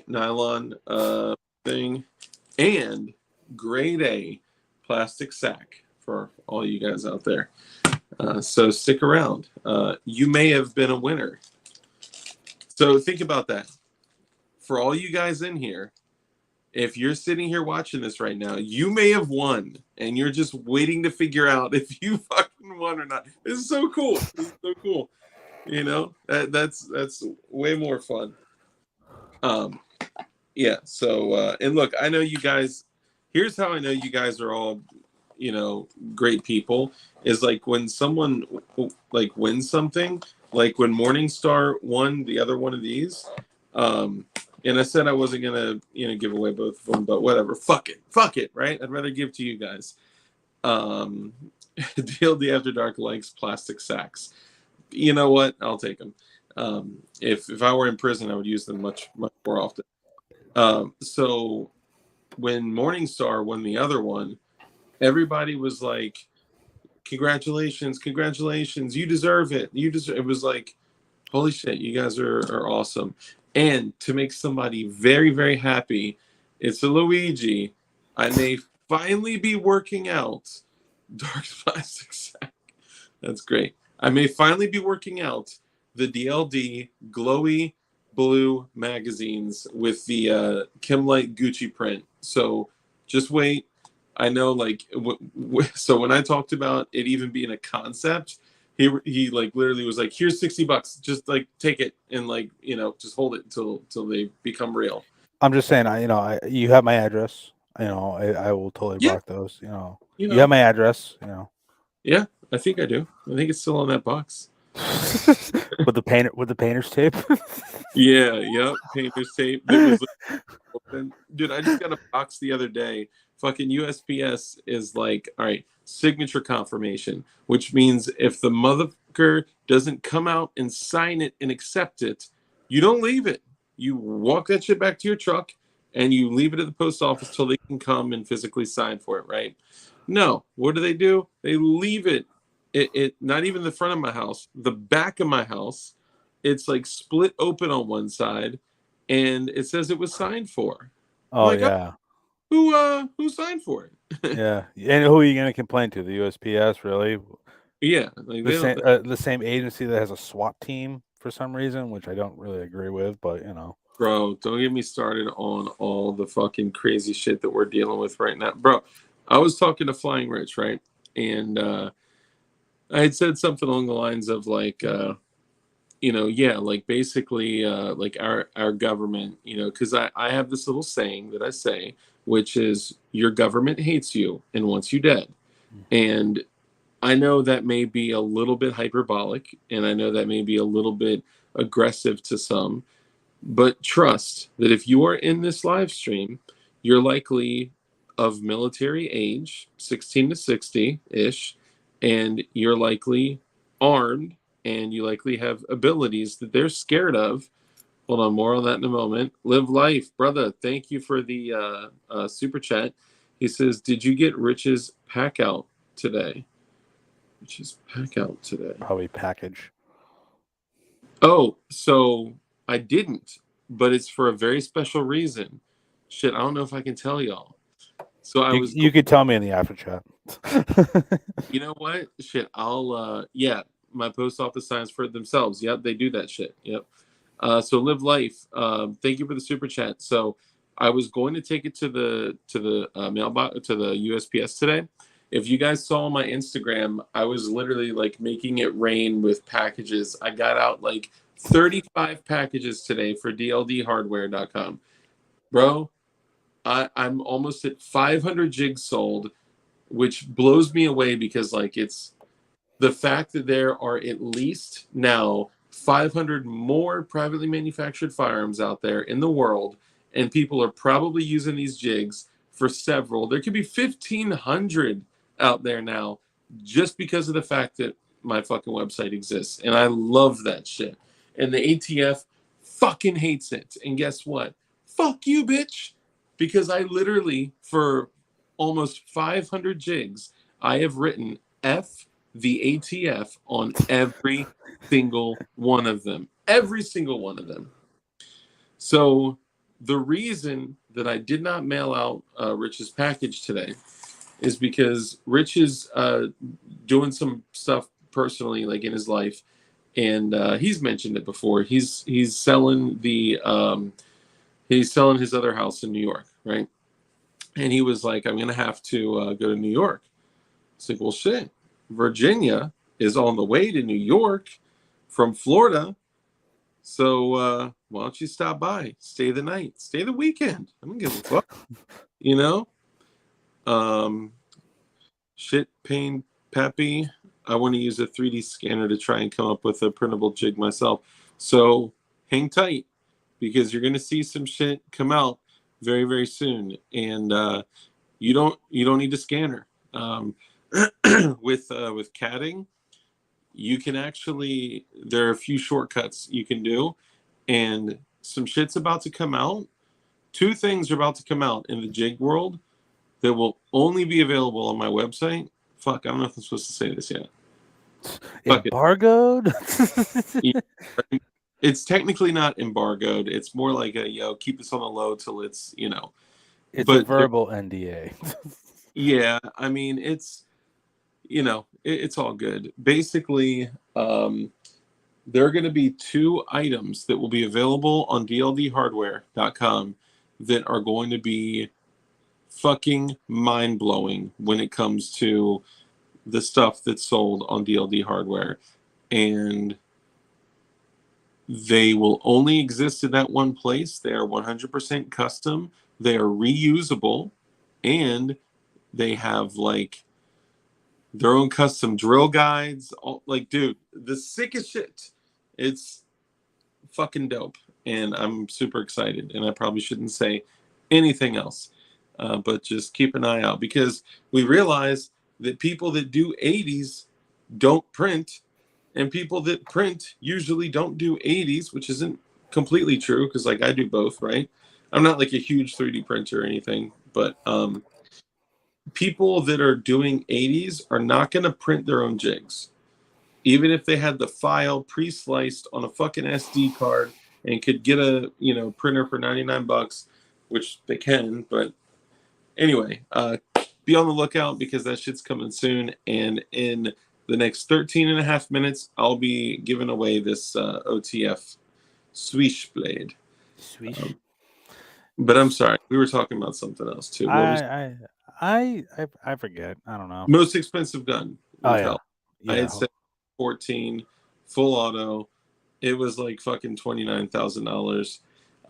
nylon thing and grade A plastic sack for all you guys out there. So stick around. You may have been a winner. So think about that. For all you guys in here, if you're sitting here watching this right now, you may have won and you're just waiting to figure out if you fucking won or not. This is so cool. This is so cool. You know, that's way more fun. Um, yeah. So, and look, I know you guys. Here's how I know you guys are all, you know, great people. Is like when someone like wins something, like when Morningstar won the other one of these. And I said I wasn't gonna, you know, give away both of them, but whatever. Fuck it, right? I'd rather give to you guys. Um, DLD After Dark likes plastic sacks. You know what? I'll take them. If I were in prison, I would use them much more often. So when Morningstar won the other one, everybody was like, "Congratulations, congratulations! You deserve it. You deserve." It was like, "Holy shit, you guys are awesome!" And to make somebody very very happy, it's a Luigi. I may finally be working out Dark Plastic Sack. That's great. I may finally be working out the DLD glowy blue magazines with the Kim Light Gucci print. So just wait. I know, like, so when I talked about it even being a concept, he like literally was like, "Here's $60. Just like take it and like you know just hold it until they become real." I'm just saying, you have my address. I will totally Yeah, rock those. you You have know, my address. yeah. I think I do. I think it's still on that box. With the painter's tape. Yeah, yep. Painter's tape that was open. Dude, I just got a box the other day. Fucking USPS is like, all right, signature confirmation, which means if the motherfucker doesn't come out and sign it and accept it, you don't leave it. You walk that shit back to your truck and you leave it at the post office till they can come and physically sign for it, right? No. What do? They leave it not even the front of my house, the back of my house. It's like split open on one side and it says it was signed for. I'm Oh like, oh, yeah, who signed for it? yeah. And who are you going to complain to? The USPS, really? Yeah, like The they same don't, the same agency that has a SWAT team for some reason, which I don't really agree with, but bro. Don't get me started on all the fucking crazy shit that we're dealing with right now, bro. I was talking to Flying Rich, right, and I had said something along the lines of like, you know, yeah, like basically, like our government, you know, because I have this little saying that I say, which is your government hates you and wants you dead, and I know that may be a little bit hyperbolic, and I know that may be a little bit aggressive to some, but trust that if you are in this live stream, you're likely of military age, 16 to 60 ish, and you're likely armed, and you likely have abilities that they're scared of. Hold on, more on that in a moment. Live life, brother. Thank you for the super chat. He says, "Did you get Rich's pack out today?" Rich's pack out today. probably package. Oh, so I didn't, but it's for a very special reason. Shit, I don't know if I can tell y'all. So I was You could tell me in the after chat. you know what? Shit, I'll yeah, my post office signs for it themselves. Yep, they do that shit. Yep. So live life. Thank you for the super chat. So I was going to take it to the mailbox to the USPS today. If you guys saw my Instagram, I was literally like making it rain with packages. I got out like 35 packages today for DLDhardware.com. Bro, I'm almost at 500 jigs sold, which blows me away because like it's the fact that there are at least now 500 more privately manufactured firearms out there in the world, and people are probably using these jigs for several. There could be 1,500 out there now just because of the fact that my fucking website exists. And I love that shit. And the ATF fucking hates it. And guess what? Fuck you, bitch. Because I literally, for almost 500 jigs, I have written the ATF on every single one of them. Every single one of them. So the reason that I did not mail out Rich's package today is because Rich is doing some stuff personally, like in his life, and he's mentioned it before. He's selling he's selling his other house in New York, right? And he was like, "I'm gonna have to go to New York." It's like, well, shit. Virginia is on the way to New York from Florida. So why don't you stop by, stay the night, stay the weekend? I don't give a fuck, you know. Um, Shit, pain, peppy. I want to use a 3D scanner to try and come up with a printable jig myself. So hang tight because you're gonna see some shit come out very very soon, and you don't need a scanner. With CADing, you can actually there are a few shortcuts you can do, and some shit's about to come out. Two things are about to come out in the jig world that will only be available on my website. Fuck, I don't know if I'm supposed to say this yet. Fuck it. Embargoed? It's technically not embargoed. It's more like a keep this on the low till it's It's a But verbal NDA. yeah, I mean it's all good. Basically, there are going to be two items that will be available on DLDhardware.com that are going to be fucking mind blowing when it comes to the stuff that's sold on DLD hardware. And they will only exist in that one place. They are 100% custom, they are reusable, and they have like their own custom drill guides. Like, dude, the sickest shit. It's fucking dope, and I'm super excited. And I probably shouldn't say anything else, but just keep an eye out because we realize that people that do 80s don't print, and people that print usually don't do 80s, which isn't completely true because like I do both, right? I'm not like a huge 3D printer or anything, but people that are doing 80s are not going to print their own jigs even if they had the file pre-sliced on a fucking SD card and could get a printer for 99 bucks, which they can. But anyway, be on the lookout because that shit's coming soon. And in the next 13 and a half minutes, I'll be giving away this OTF Swish blade. Swish. But I'm sorry, we were talking about something else too. What was I forget. I don't know. most expensive gun? Oh With yeah, help, I yeah. had said 14 full auto. It was like fucking $29,000.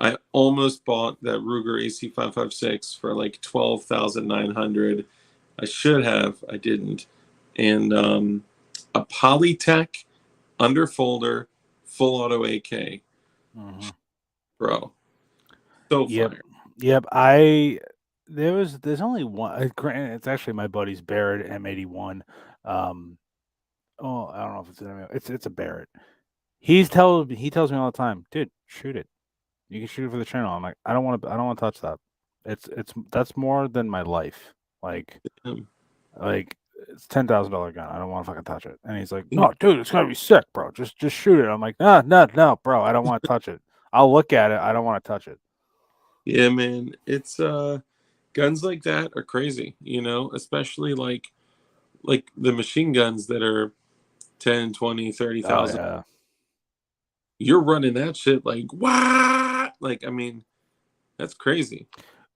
I almost bought that Ruger AC556 for like 12,900. I should have, I didn't. And a Polytech underfolder full auto AK, Mhm. bro. So Yep, fire. yep. There's only one. Granted, it's actually my buddy's Barrett M81. Um, oh, I don't know if it's an M81. It's a Barrett. He tells me all the time, dude, shoot it. You can shoot it for the channel. I'm like, I don't want to touch that. That's more than my life. Like Um, like it's $10,000 gun. I don't want to fucking touch it. And he's like, no, dude, it's gonna be sick, bro. Just shoot it. I'm like, no, bro. I don't want to touch it. I'll look at it. I don't want to touch it. yeah, man. It's guns like that are crazy, especially like the machine guns that are 10, 20, Oh 30,000. yeah. You're running that shit like what? Like, I mean, that's crazy.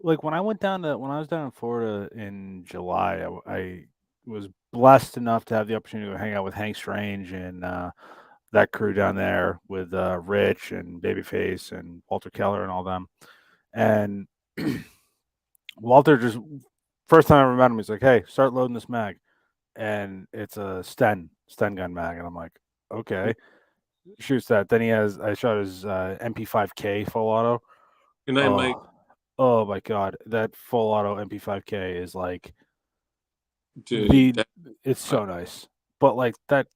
Like when I was down in Florida in July, I was blessed enough to have the opportunity to hang out with Hank Strange and that crew down there with Rich and Babyface and Walter Keller and all them. And Walter just first time I ever met him, he's like, "Hey, start loading this mag," and it's a Sten gun mag, and I'm like, "Okay." Shoots that. Then I shot his MP5K full auto. Good night, Mike. Oh, oh my god, that full auto MP5K is like Dude, the. It's uh, so nice, but like that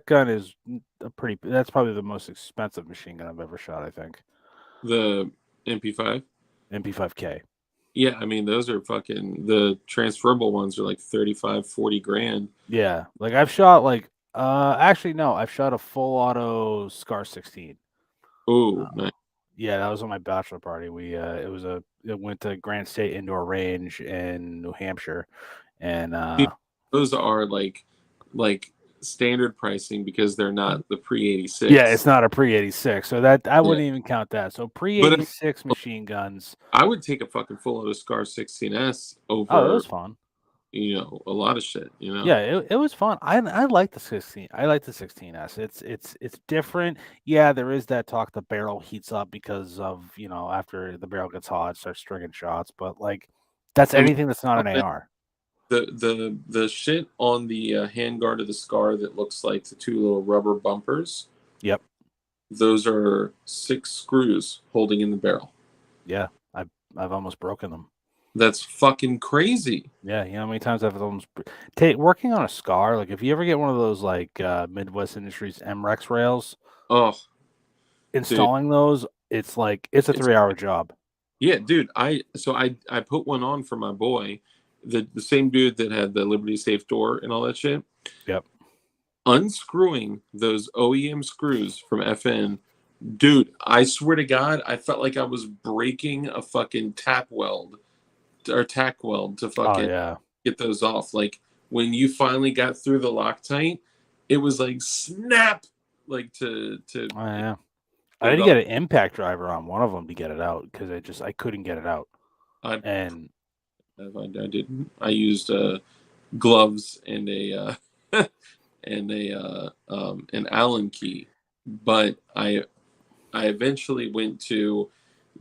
gun is a pretty. That's probably the most expensive machine gun I've ever shot. I think the MP5. MP5K. Yeah, I mean those are fucking the transferable ones are like 35, 40 grand. Yeah, like I've shot like actually no, I've shot a full auto Scar 16. Oh, Uh, nice. yeah, that was on my bachelor party. It went to Grant State Indoor Range in New Hampshire, and Those are like standard pricing because they're not the pre yeah, 86. it's not a pre 86, so that I Yeah. wouldn't even count that. So pre But I mean, 86 machine guns. I would take a fucking full auto Scar 16S Oh, it over, was fun. a lot of shit, you know. Yeah, it was fun. I like the 16. I like the 16s. It's different. Yeah, there is that talk the barrel heats up because of, after the barrel gets hot, it starts stringing shots, but like that's I mean, anything that's not an AR. the shit on the handguard of the Scar that looks like the two little rubber bumpers, Yep. those are 6 screws holding in the barrel. Yeah. I've almost broken them. That's fucking crazy. Yeah, you know how many times I've almost take working on a Scar, like if you ever get one of those like Midwest Industries MREX rails, Oh, dude. installing those, it's like it's a It's 3-hour job. Yeah, dude. I put one on for my boy, the same dude that had the Liberty Safe door and all that shit. Yep. Unscrewing those OEM screws from FN, dude. I swear to God, I felt like I was breaking a fucking tap weld or tack weld to Oh fucking yeah. get those off. Like when you finally got through the Loctite, it was like snap, like to Oh yeah. I get had it to off. get an impact driver on one of them to get it out because I couldn't get it out. I And I didn't. I used gloves and a and an Allen key, but I eventually went to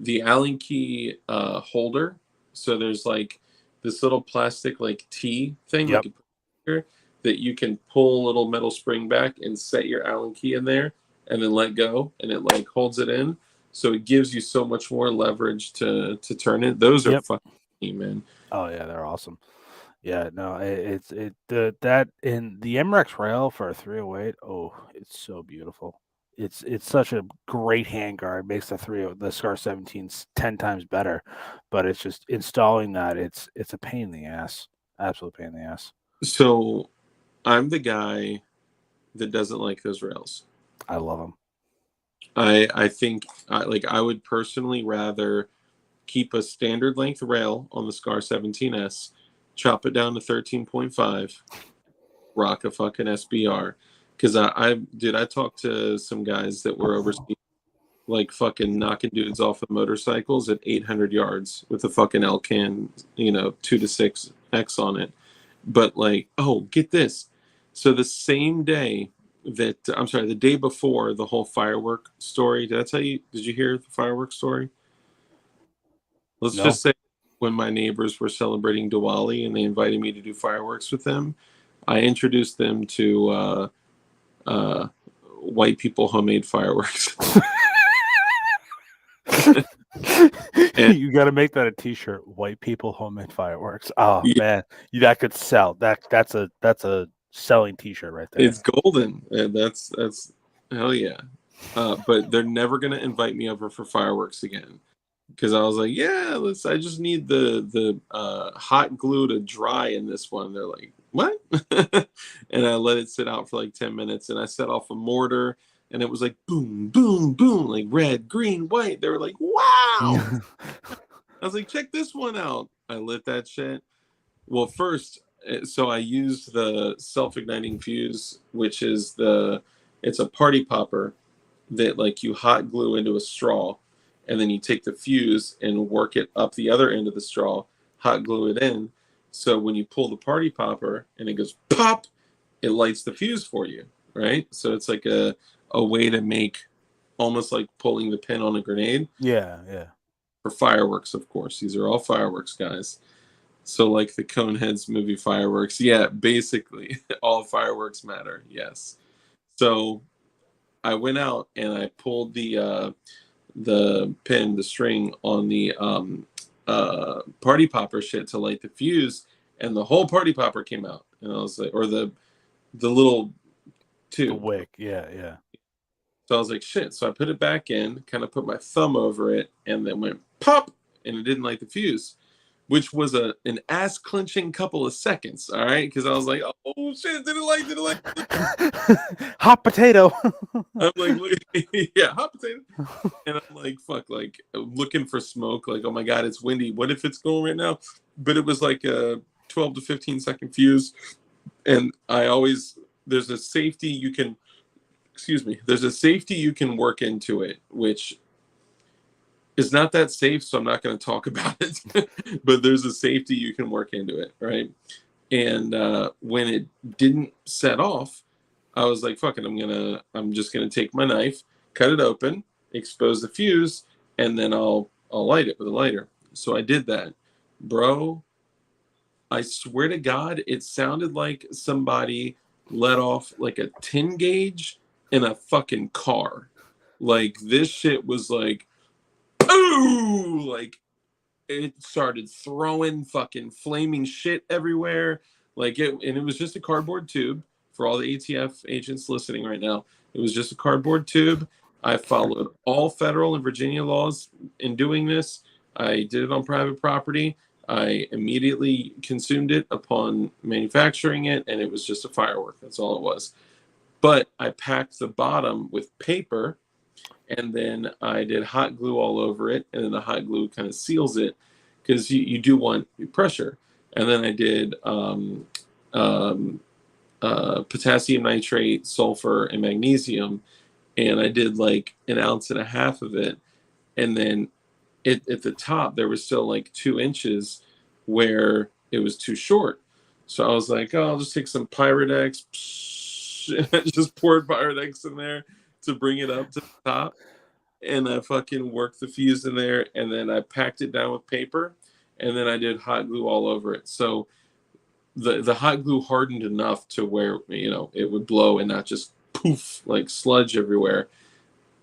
the Allen key holder. So there's like this little plastic like T thing, like yep, a printer, that you can pull a little metal spring back and set your Allen key in there, and then let go, and it like holds it in. So it gives you so much more leverage to turn it. Those are yep. fucking neat, man. Oh yeah, they're awesome. Yeah, no, it's the that in the MREX rail for a 308. Oh, it's so beautiful. It's such a great handguard. Makes the Scar 17s 10 times better, but it's just installing that. It's a pain in the ass. Absolute pain in the ass. So I'm the guy that doesn't like those rails. I love them. I think like I would personally rather keep a standard length rail on the Scar 17S, chop it down to 13.5, rock a fucking SBR. Because I talked to some guys that were overseas, like fucking knocking dudes off of motorcycles at 800 yards with a fucking Elcan, 2 to 6X on it. But like, oh, get this. So the same day the day before the whole firework story, did I tell you, did you hear the firework story? Let's No, just say when my neighbors were celebrating Diwali and they invited me to do fireworks with them, I introduced them to uh, white people homemade fireworks. And you got to make that a T-shirt. White people homemade fireworks. Oh yeah, man, that could sell. That's a selling T-shirt right there. it's golden. And that's hell yeah. But they're never gonna invite me over for fireworks again because I was like, yeah, let's. I just need the hot glue to dry in this one. They're like, what? And I let it sit out for like 10 minutes, and I set off a mortar, and it was like boom, boom, boom, like red, green, white. They were like, wow. I was like, check this one out. I lit that shit. Well, first, so I used the self-igniting fuse, which is it's a party popper that like you hot glue into a straw, and then you take the fuse and work it up the other end of the straw, hot glue it in. So when you pull the party popper and it goes pop, it lights the fuse for you, right? So it's like a way to make almost like pulling the pin on a grenade Yeah. for fireworks, of course. These are all fireworks, guys. So like the Coneheads movie Fireworks. Yeah, basically all fireworks matter. Yes. So I went out and I pulled the pin, the string on the party popper shit to light the fuse, and the whole party popper came out. And I was like, or the little The tube. wick. Yeah. So I was like, shit. So I put it back in, kind of put my thumb over it, and then went pop, and it didn't light the fuse, which was an ass clenching couple of seconds. All right, because I was like, oh shit, did it light? Did it light? Hot potato. I'm like, yeah, hot potato. And I'm like, fuck, like looking for smoke. Like, oh my god, it's windy. What if it's going right now? But it was like a 12 to 15 second fuse, and I always there's a safety you can. Excuse me. There's a safety you can work into it, which is not that safe, so I'm not going to talk about it. But there's a safety you can work into it, right? And when it didn't set off, I was like, "Fuck it, I'm just gonna take my knife, cut it open, expose the fuse, and then I'll light it with a lighter." So I did that, bro. I swear to God, it sounded like somebody let off like a 10 gauge in a fucking car. Like this shit was like, ooh, like it started throwing fucking flaming shit everywhere. Like it, and it was just a cardboard tube for all the ATF agents listening right now. It was just a cardboard tube. I followed all federal and Virginia laws in doing this. I did it on private property. I immediately consumed it upon manufacturing it, and it was just a firework. That's all it was. But I packed the bottom with paper, and then I did hot glue all over it, and then the hot glue kind of seals it because you do want pressure. And then I did um, potassium nitrate, sulfur, and magnesium, and I did like an ounce and a half of it. And then at the top, there was still like 2 inches where it was too short. So I was like, oh, I'll just take some Pyrex, just poured Pyrex in there to bring it up to the top, and I fucking worked the fuse in there, and then I packed it down with paper, and then I did hot glue all over it. So the hot glue hardened enough to where it would blow and not just poof like sludge everywhere.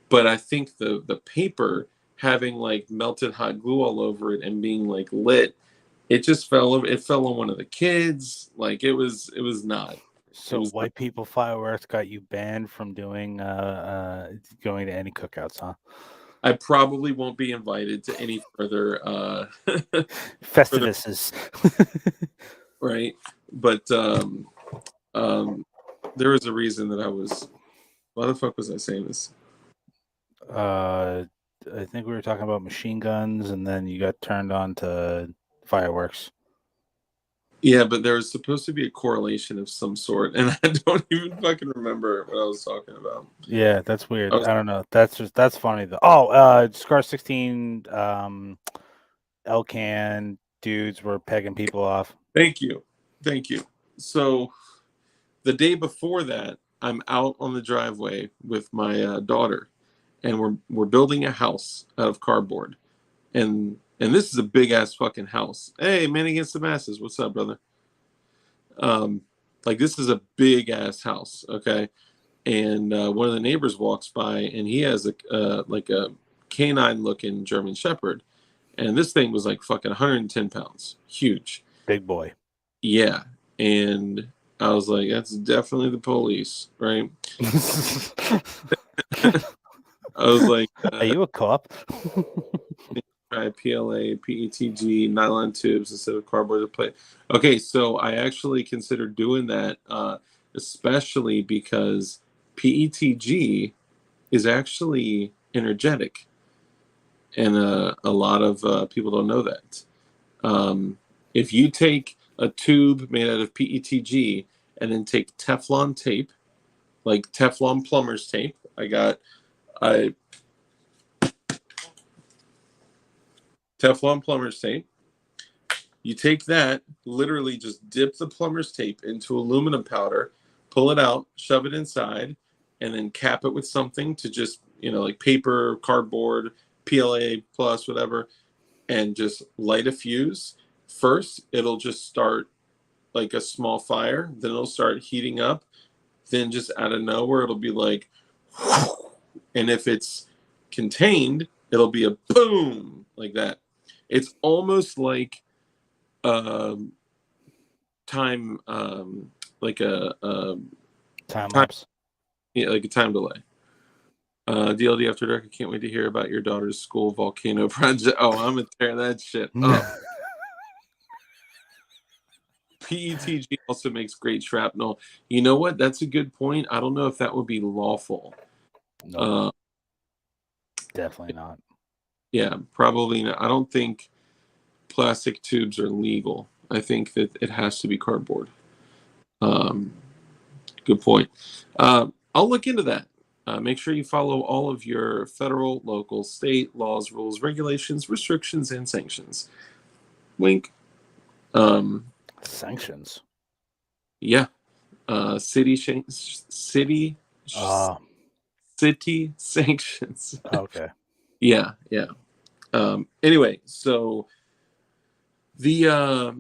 But I think the paper having like melted hot glue all over it and being like lit, it just fell over. It fell on one of the kids. Like it was not. It So was not. white people fireworks got you banned from doing going to any cookouts, huh? I probably won't be invited to any further further, Festivuses. right? But um there was a reason that I was why the fuck was I saying this? I think we were talking about machine guns, and then you got turned on to fireworks. Yeah, but there was supposed to be a correlation of some sort, and I don't even fucking remember what I was talking about. Yeah, that's weird. Was, I don't know. That's funny though. Oh, Scar 16 Elcan dudes were pegging people off. thank you. Thank you. So the day before that, I'm out on the driveway with my daughter, and we're building a house out of cardboard, and this is a big ass fucking house. Hey, man against the masses, what's up, brother? Um, like this is a big ass house, okay? And one of the neighbors walks by, and he has like a canine looking German Shepherd, and this thing was like fucking 110 pounds, huge. Big boy. Yeah, and I was like, that's definitely the police, right? I was like, Are you a cop? try PLA, PETG, nylon tubes instead of cardboard plate. Okay, so I actually considered doing that, especially because PETG is actually energetic, and a lot of people don't know that. If you take a tube made out of PETG and then take Teflon tape, like Teflon plumber's tape, I Teflon plumber's tape. You take that, literally just dip the plumber's tape into aluminum powder, pull it out, shove it inside, and then cap it with something to just, like paper, cardboard, PLA plus, whatever, and just light a fuse. First, it'll just start like a small fire, then it'll start heating up, then just out of nowhere, it'll be like, and if it's contained, it'll be a boom like that. It's almost like time, like a time lapse. Yeah, like a time delay. DLD After Dark. I can't wait to hear about your daughter's school volcano project. Oh, I'm gonna tear that shit up. PETG also makes great shrapnel. You know what? That's a good point. I don't know if that would be lawful. No, definitely not. Yeah, probably not. I don't think plastic tubes are legal. I think that it has to be cardboard. Good point. I'll look into that. Make sure you follow all of your federal, local, state laws, rules, regulations, restrictions, and sanctions. Wink. Sanctions. Yeah. City sanctions. Okay. Yeah. Anyway, so the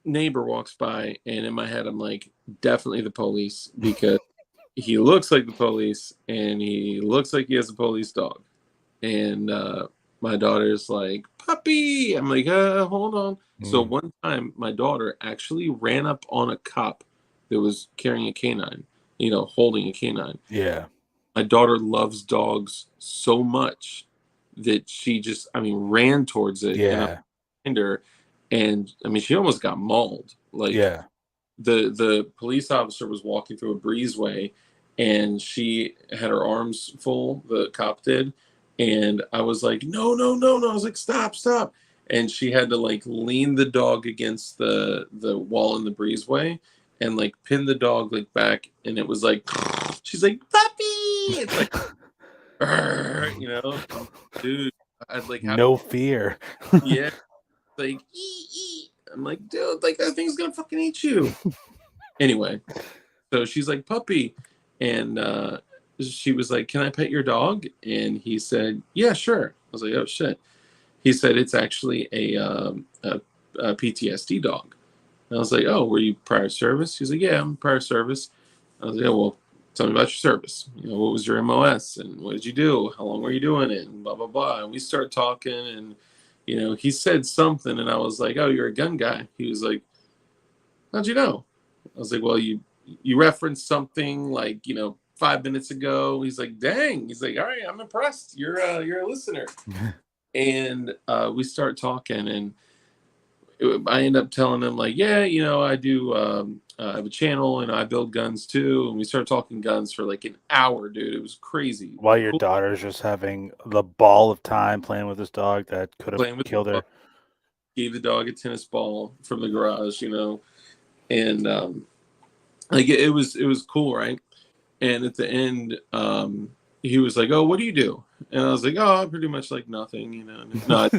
neighbor walks by, and in my head, I'm like, definitely the police, because he looks like the police, and he looks like he has a police dog. And my daughter's like, puppy. I'm like, hold on. So one time, my daughter actually ran up on a cop that was carrying a canine, holding a canine. Yeah. My daughter loves dogs so much that she just, ran towards it. Yeah. And I behind her, and she almost got mauled. Like, yeah. The police officer was walking through a breezeway, and she had her arms full, the cop did, and I was like, no. I was like, stop. And she had to like lean the dog against the wall in the breezeway and like pin the dog like back, and it was like, she's like, puppy. It's like, dude, I'd like have no fear. Yeah, like I'm like, dude, like that thing's gonna fucking eat you. Anyway, so she's like, puppy, and she was like, can I pet your dog? And he said, yeah, sure. I was like, oh shit. He said it's actually a PTSD dog. And I was like, oh, were you prior service? He's like, yeah, I'm prior service. I was like, oh, well, tell me about your service. What was your MOS, and what did you do? How long were you doing it? And blah blah blah. And we start talking, and he said something, and I was like, oh, you're a gun guy. He was like, how'd you know? I was like, well, you referenced something like 5 minutes ago. He's like, dang. He's like, all right, I'm impressed. You're a listener. And we start talking, and I end up telling him like, yeah, I do. I have a channel, and I build guns too. And we started talking guns for like an hour, dude. It was crazy. While your daughter's just having the ball of time playing with this dog that could have killed her. Gave the dog a tennis ball from the garage, and like it was cool, right? And at the end, he was like, "Oh, what do you do?" And I was like, "Oh, pretty much like nothing, No,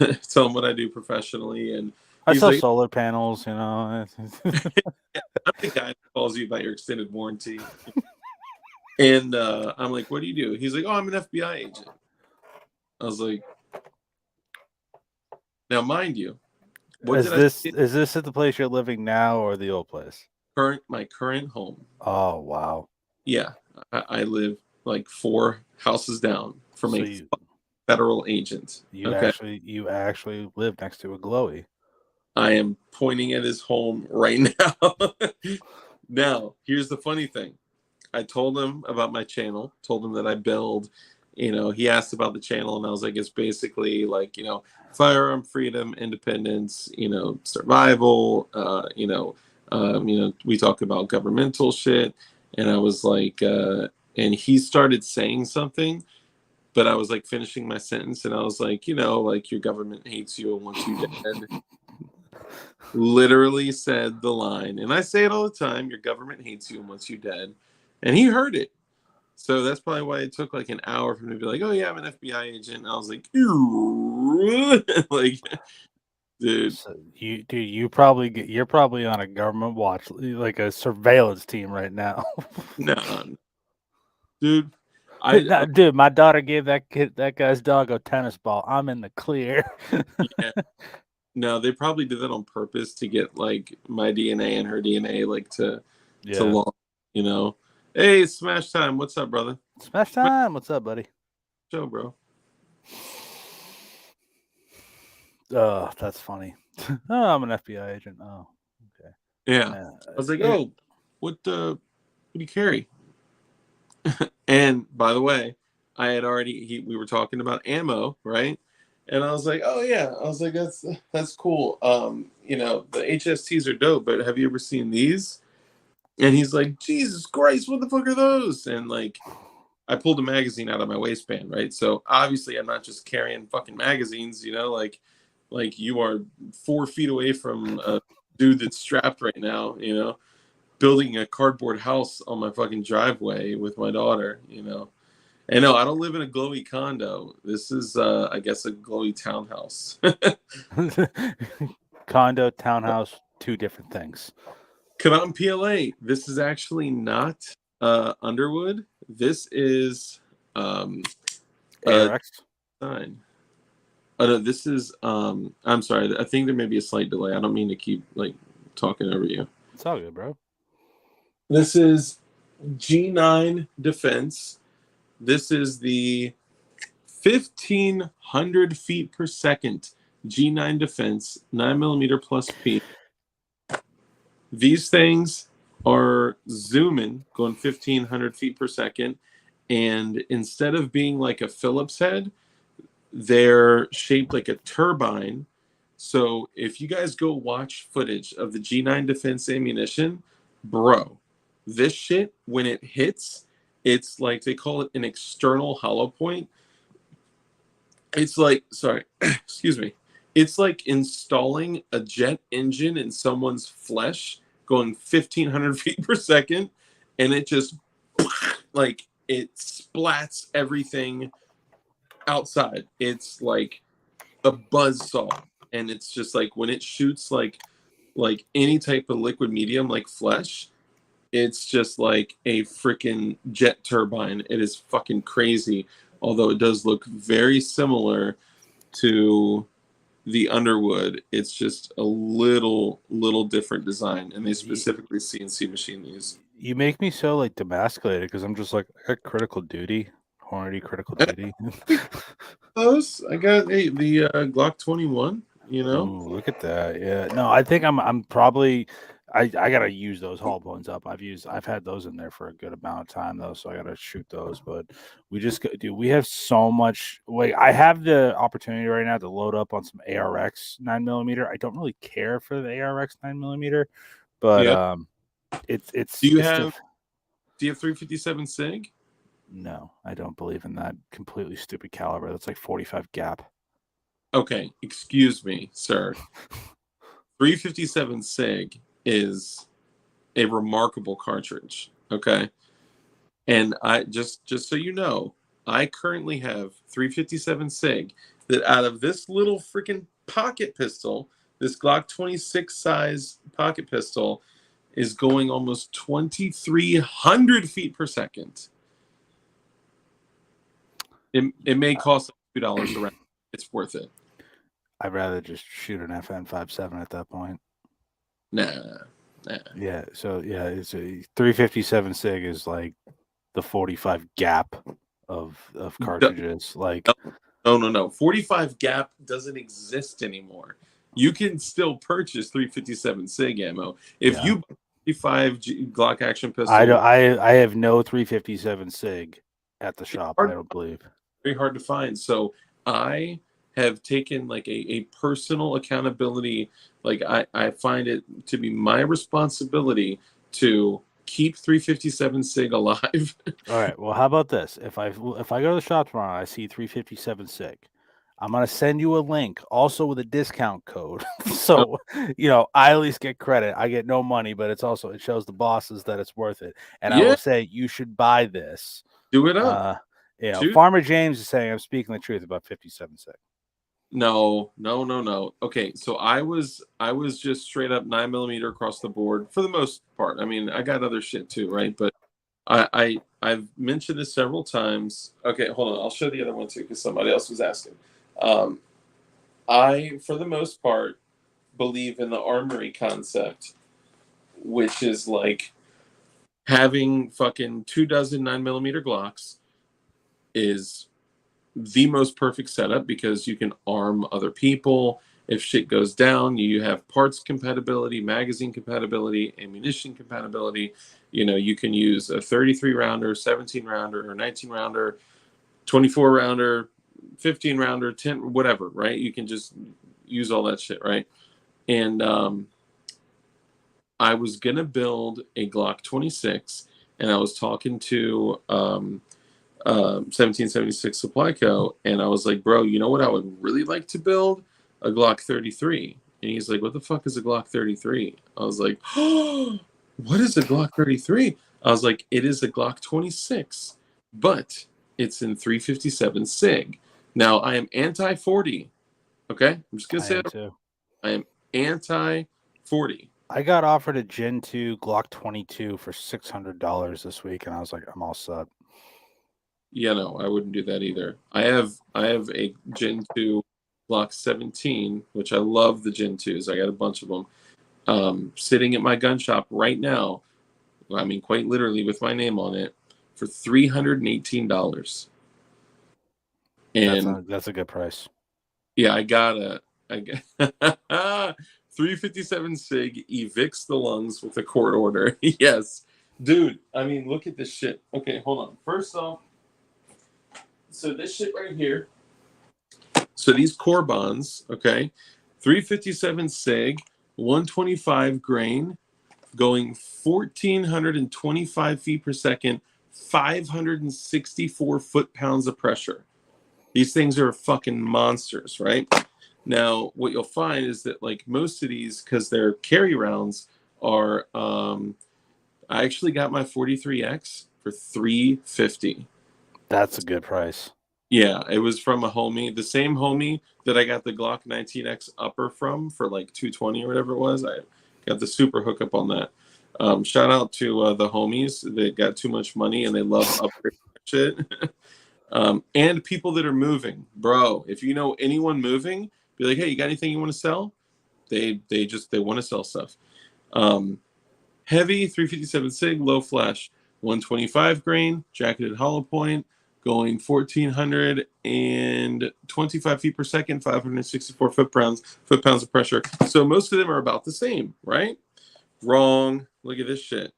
I tell him what I do professionally, and I sell like, solar panels, I'm the guy that calls you about your extended warranty. And I'm like, "What do you do?" He's like, "Oh, I'm an FBI agent." I was like, "Now, mind you, is this at the place you're living now or the old place? My current home." Oh wow. Yeah, I live like 4 houses down from a federal agent. You actually live next to a glowy. I am pointing at his home right now. Now, here's the funny thing. I told him about my channel, told him that I build, he asked about the channel, and I was like, it's basically like, firearm freedom, independence, survival, we talk about governmental shit. And I was like, and he started saying something, but I was like finishing my sentence, and I was like, like your government hates you once you're dead. Literally said the line, and I say it all the time, your government hates you once you're dead. And he heard it. So that's probably why it took like an hour for him to be like, oh yeah, I'm an FBI agent. And I was like, like, dude. So you're probably on a government watch, like a surveillance team right now. Nah, dude. No, dude, my daughter gave that guy's dog a tennis ball. I'm in the clear. Yeah. No, they probably did that on purpose to get like my DNA and her DNA like to Yeah. law, you know. Hey, Smash Time. What's up, brother? Smash Smash time. What's up, buddy? show, bro. Oh, that's funny. Oh, I'm an FBI agent. Oh, okay. Yeah. Yeah. I was like, oh, what do you carry? And by the way, I had already we were talking about ammo, right? And I was like, oh yeah. I was like, that's cool. You know, the HSTs are dope, but have you ever seen these? And he's like, Jesus Christ, what the fuck are those? And like I pulled a magazine out of my waistband, right? So obviously I'm not just carrying fucking magazines, you know, like you are 4 feet away from a dude that's strapped right now, you know, building a cardboard house on my fucking driveway with my daughter, you know. And no, I don't live in a glowy condo. This is I guess a glowy townhouse. Condo, townhouse, two different things. Come out in PLA. This is actually not Underwood. This is a ARX. sign. No, this is I'm sorry. I think there may be a slight delay. I don't mean to keep like talking over you. It's all good, bro. This is G9 Defense. This is the 1500 feet per second G9 Defense 9mm plus P. These things are zooming, going 1500 feet per second, and instead of being like a Phillips head, they're shaped like a turbine. So if you guys go watch footage of the G9 Defense ammunition, bro, this shit, when it hits, it's like they call it an external hollow point. It's like, sorry, excuse me. It's like installing a jet engine in someone's flesh going 1500 feet per second, and it just like it splats everything outside. It's like a buzz saw, and it's just like when it shoots like any type of liquid medium like flesh, it's just like a freaking jet turbine. It is fucking crazy, although it does look very similar to the Underwood. It's just a little different design, and they specifically CNC machine these. You make me so like demasculated because I'm just like I got critical duty, Hornady critical duty. Those I got the Glock 21. You know, Ooh, look at that. Yeah. No, I think I'm probably I gotta use those hull bones up. I've had those in there for a good amount of time though, so I gotta shoot those. But dude, we have so much. Like I have the opportunity right now to load up on some ARX 9mm. I don't really care for the ARX 9mm, but yeah. it's Do you it's have diff- 357 Sig? No, I don't believe in that completely stupid caliber. That's like 45 gap. Okay, excuse me, sir. 357 Sig is a remarkable cartridge. Okay, and I just so you know, I currently have 357 Sig that out of this little freaking pocket pistol, this Glock 26 size pocket pistol, is going almost 2,300 feet per second. It may cost $2 a round. It's worth it. I'd rather just shoot an FN 57 at that point. Nah. Yeah, so yeah, it's a 357 Sig is like the 45 gap of cartridges. Like No. 45 gap doesn't exist anymore. You can still purchase 357 Sig ammo. If yeah, you buy 45 Glock action I don't pistol, I have no 357 Sig at the it's shop, I hard, don't believe. very hard to find. So I have taken like a personal accountability. Like I find it to be my responsibility to keep 357 Sig alive. All right, well, how about this? If I go to the shop tomorrow and I see 357 Sig, I'm gonna send you a link also with a discount code. So, I at least get credit. I get no money, but it shows the bosses that it's worth it. And I Yeah, will say you should buy this. do it up. Uh, Shoot. Farmer James is saying I'm speaking the truth about 57 Sig. No, no, no, no. Okay, so I was just straight up 9 millimeter across the board for the most part. I mean, I got other shit too, right? But I've mentioned this several times. Okay, hold on. I'll show the other one too because somebody else was asking. Um, I, for the most part, believe in the armory concept, which is like having fucking 2 dozen 9 millimeter Glocks is the most perfect setup because you can arm other people. If shit goes down, you have parts compatibility, magazine compatibility, ammunition compatibility. You know, you can use a 33 rounder, 17 rounder, or 19 rounder, 24 rounder, 15 rounder, 10, whatever, right? You can just use all that shit, right? And I was gonna build a Glock 26, and I was talking to 1776 Supply Co. And I was like, bro, you know what I would really like to build? A Glock 33. And he's like, what the fuck is a Glock 33? I was like, oh, what is a Glock 33? I was like, it is a Glock 26, but it's in 357 SIG. Now, I am anti 40. Okay? I'm just going to I say am that. too. I am anti 40. I got offered a Gen 2 Glock 22 for $600 this week, and I was like, I'm all set. Yeah, no, I wouldn't do that either. I have a Gen 2 Glock 17, which I love the Gen 2s. I got a bunch of them sitting at my gun shop right now. I mean, quite literally with my name on it for $318. And That's a good price. yeah, I got 357 SIG evicts the lungs with a court order. Yes, dude. I mean, look at this shit. Okay, hold on. First off, so this shit right here. So these core bonds, okay, 357 SIG, 125 grain, going 1,425 feet per second, 564 foot-pounds of pressure. These things are fucking monsters, right? Now, what you'll find is that like most of these, because they're carry rounds, are I actually got my 43X for 350. That's a good price. Yeah, it was from a homie, the same homie that I got the Glock 19X upper from for like 220 or whatever it was. I got the super hookup on that. Shout out to the homies that got too much money and they love upgrade shit. And people that are moving, bro. If you know anyone moving, be like, hey, you got anything you want to sell? They want to sell stuff. Heavy 357 SIG, low flash, 125 grain, jacketed hollow point, going 1,425 feet per second, 564 foot-pounds of pressure. So most of them are about the same, right? Wrong. Look at this shit.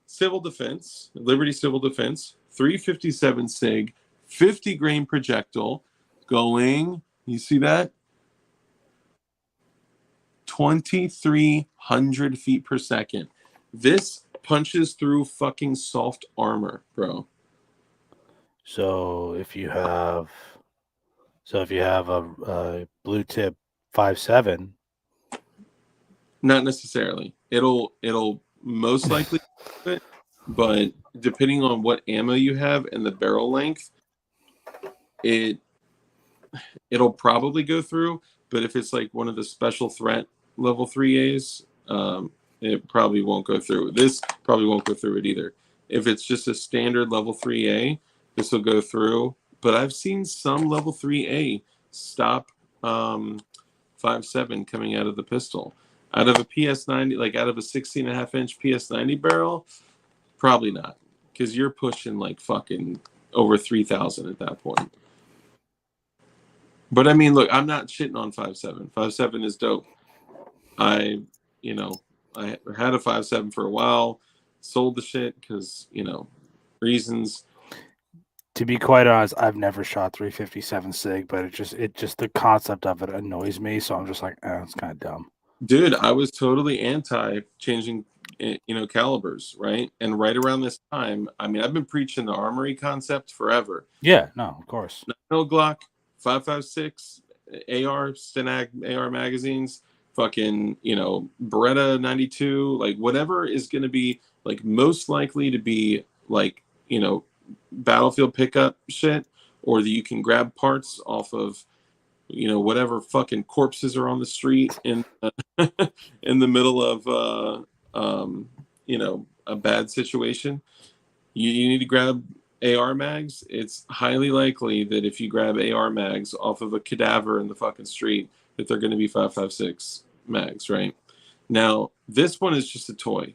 Civil defense, Liberty Civil Defense, 357 SIG, 50 grain projectile, going, you see that? 2,300 feet per second. This punches through fucking soft armor, bro. So if you have a blue tip 5.7, Not necessarily. It'll most likely do it, but depending on what ammo you have and the barrel length, it'll probably go through. But if it's like one of the special threat level 3As, it probably won't go through. This probably won't go through it either. If it's just a standard level 3A, this will go through. But I've seen some level 3A stop 5.7 coming out of the pistol. Out of a PS90, like out of a 16.5-inch PS90 barrel, probably not. Because you're pushing like fucking over 3,000 at that point. But I mean, look, I'm not shitting on 5.7. 5.7 is dope. I had a 5.7 for a while, sold the shit because, reasons. to be quite honest, I've never shot 357 SIG, but it just the concept of it annoys me. So I'm just like, it's kind of dumb. Dude, I was totally anti changing, calibers, right? And right around this time, I mean, I've been preaching the armory concept forever. Yeah, no, of course. No Glock, 5.56, AR, Stenag AR magazines, fucking, Beretta 92, like whatever is going to be like most likely to be like, battlefield pickup shit, or that you can grab parts off of whatever fucking corpses are on the street in in the middle of a bad situation. You need to grab AR mags. It's highly likely that if you grab AR mags off of a cadaver in the fucking street, that they're going to be 5.56 mags, right? Now, this one is just a toy.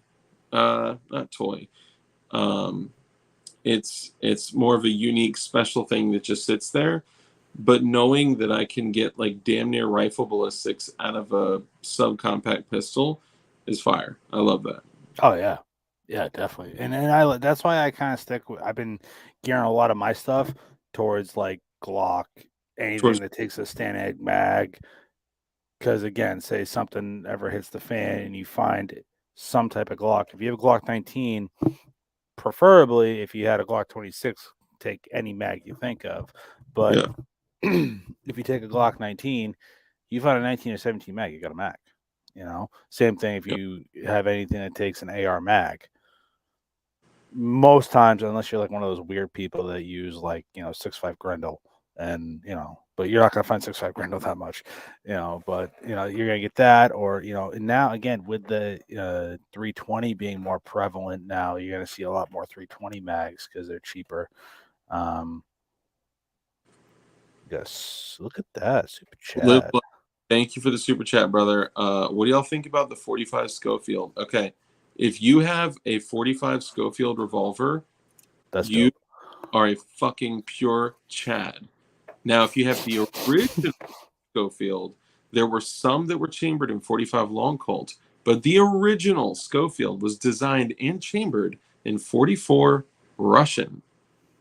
Not toy. Um, it's more of a unique special thing that just sits there. But knowing that I can get like damn near rifle ballistics out of a subcompact pistol is fire. I love that. Oh yeah, yeah, definitely. And that's why I kind of stick with. I've been gearing a lot of my stuff towards like Glock, anything Towards that takes a STANAG mag. Because again, say something ever hits the fan and you find some type of Glock. If you have a Glock 19, preferably if you had a Glock 26, take any mag you think of. But yeah, if you take a Glock 19, you find a 19 or 17 mag, you got a mag. Same thing if yeah. you have anything that takes an AR mag. Most times, unless you're like one of those weird people that use like 6.5 Grendel, and but you're not gonna find 6.5 Grendel that much, But you're gonna get that, or and now again with the 320 being more prevalent now, you're gonna see a lot more 320 mags because they're cheaper. Yes, look at that super Live chat. Blood, thank you for the super chat, brother. What do y'all think about the 45 Schofield? Okay, if you have a 45 Schofield revolver, That's you dope. are a fucking pure Chad. Now, if you have the original Schofield, there were some that were chambered in 45 Long Colt, but the original Schofield was designed and chambered in 44 Russian,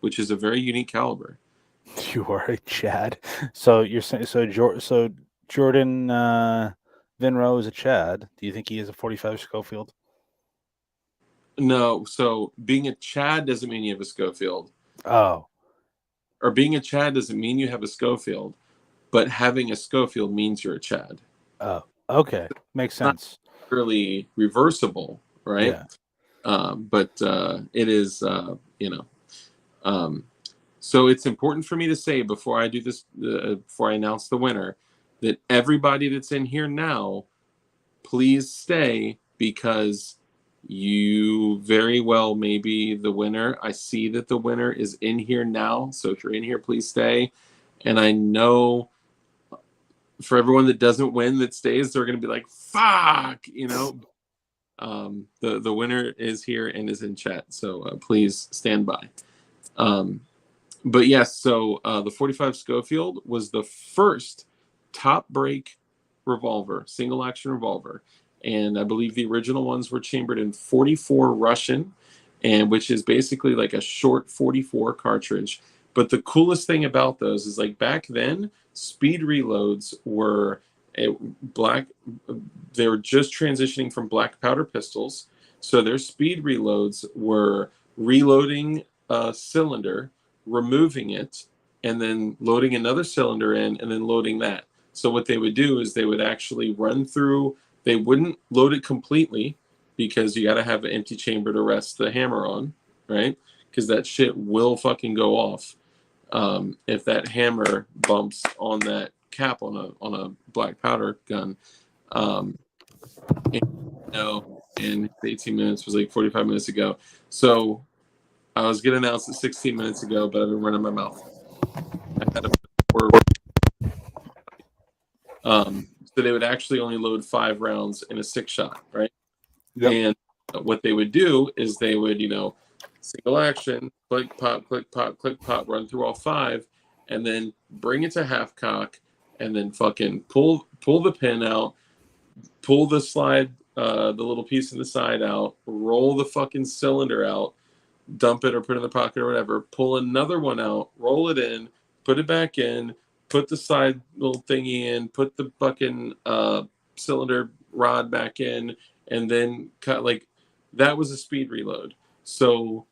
which is a very unique caliber. You are a Chad. So you're saying so Jordan Vinro is a Chad. Do you think he is a 45 Schofield? No, so being a Chad doesn't mean you have a Schofield, Oh, or being a Chad doesn't mean you have a Schofield, but having a Schofield means you're a Chad. oh, okay, makes It's not sense. really reversible, right? Yeah. But it is, Um, so it's important for me to say before I do this, before I announce the winner, that everybody that's in here now, please stay because you very well may be the winner. I see that the winner is in here now. So if you're in here, please stay. And I know for everyone that doesn't win that stays, they're going to be like, fuck, the winner is here and is in chat. So please stand by. But yes, so the 45 Schofield was the first top break revolver, single action revolver. And I believe the original ones were chambered in 44 Russian, and which is basically like a short 44 cartridge. But the coolest thing about those is like back then, speed reloads were a black, they were just transitioning from black powder pistols. So their speed reloads were reloading a cylinder, removing it, and then loading another cylinder in, and then loading that. So what they would do is they would actually run through. They wouldn't load it completely because you got to have an empty chamber to rest the hammer on, right? Because that shit will fucking go off if that hammer bumps on that cap on a black powder gun. Um, and, and 18 minutes was like 45 minutes ago. So I was going to announce it 16 minutes ago, but I've been running my mouth. I had a word. So they would actually only load 5 rounds in a 6-shot, right? Yep. And what they would do is they would, single action, click, pop, click, pop, run through all 5, and then bring it to half cock, and then fucking pull the pin out, pull the slide, the little piece in the side out, roll the fucking cylinder out, dump it or put it in the pocket or whatever, pull another one out, roll it in, put it back in, put the side little thingy in, put the fucking cylinder rod back in, and then cut. Like that was a speed reload. So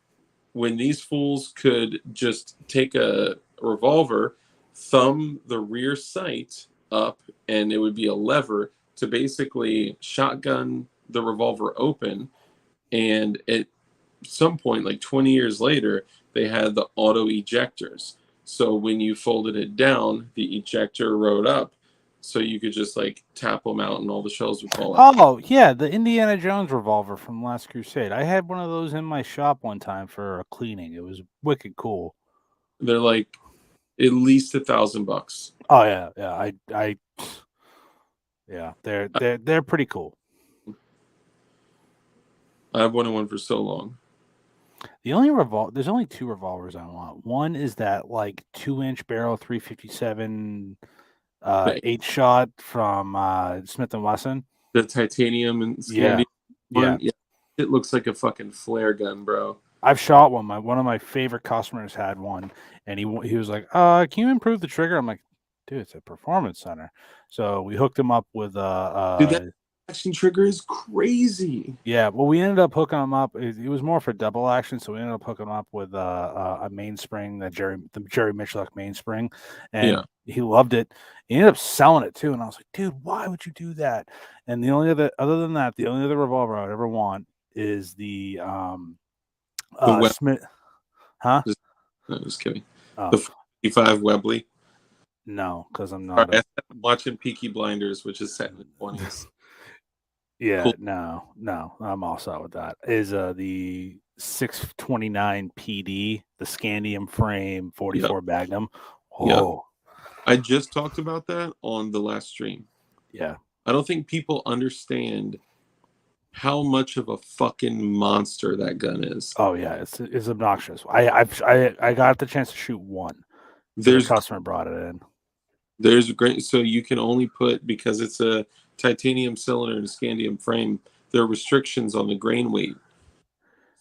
when these fools could just take a revolver, thumb the rear sight up, and it would be a lever to basically shotgun the revolver open, and at some point, like 20 years later, they had the auto ejectors. So when you folded it down, the ejector rode up, so you could just like tap them out, and all the shells would fall out. Oh yeah, the Indiana Jones revolver from Last Crusade. I had one of those in my shop one time for a cleaning. It was wicked cool. They're like at least $1,000. Oh yeah, yeah, they're pretty cool. I've wanted one for so long. There's only two revolvers I want. One is that like 2-inch barrel 357 The, 8-shot from Smith and Wesson. the titanium and Yeah, scandium yeah. one, yeah, it looks like a fucking flare gun, bro. I've shot one. One of my favorite customers had one, and he was like, "Can you improve the trigger?" I'm like, "Dude, it's a performance center." So we hooked him up with Dude, that action trigger is crazy. yeah. Well, we ended up hooking him up. It was more for double action, so we ended up hooking him up with a mainspring, the Jerry Michalak mainspring, Yeah, and he loved it. He ended up selling it too, and I was like, "Dude, why would you do that?" And the only other than that, the only other revolver I'd ever want is the the web. Smith, huh? Just, no, just kidding. Oh, The 55 Webley. no, because I'm All not right, I'm watching Peaky Blinders, which is set in the 20s. yeah, Cool. no, I'm all set with that. Is the 629 PD, the scandium frame Yep. 44 Magnum. Yep. Oh, I just talked about that on the last stream. yeah. I don't think people understand how much of a fucking monster that gun is. Oh yeah, it's obnoxious. I got the chance to shoot one because a There's customer brought it in. there's great, so you can only put, because it's a titanium cylinder and a scandium frame, there are restrictions on the grain weight.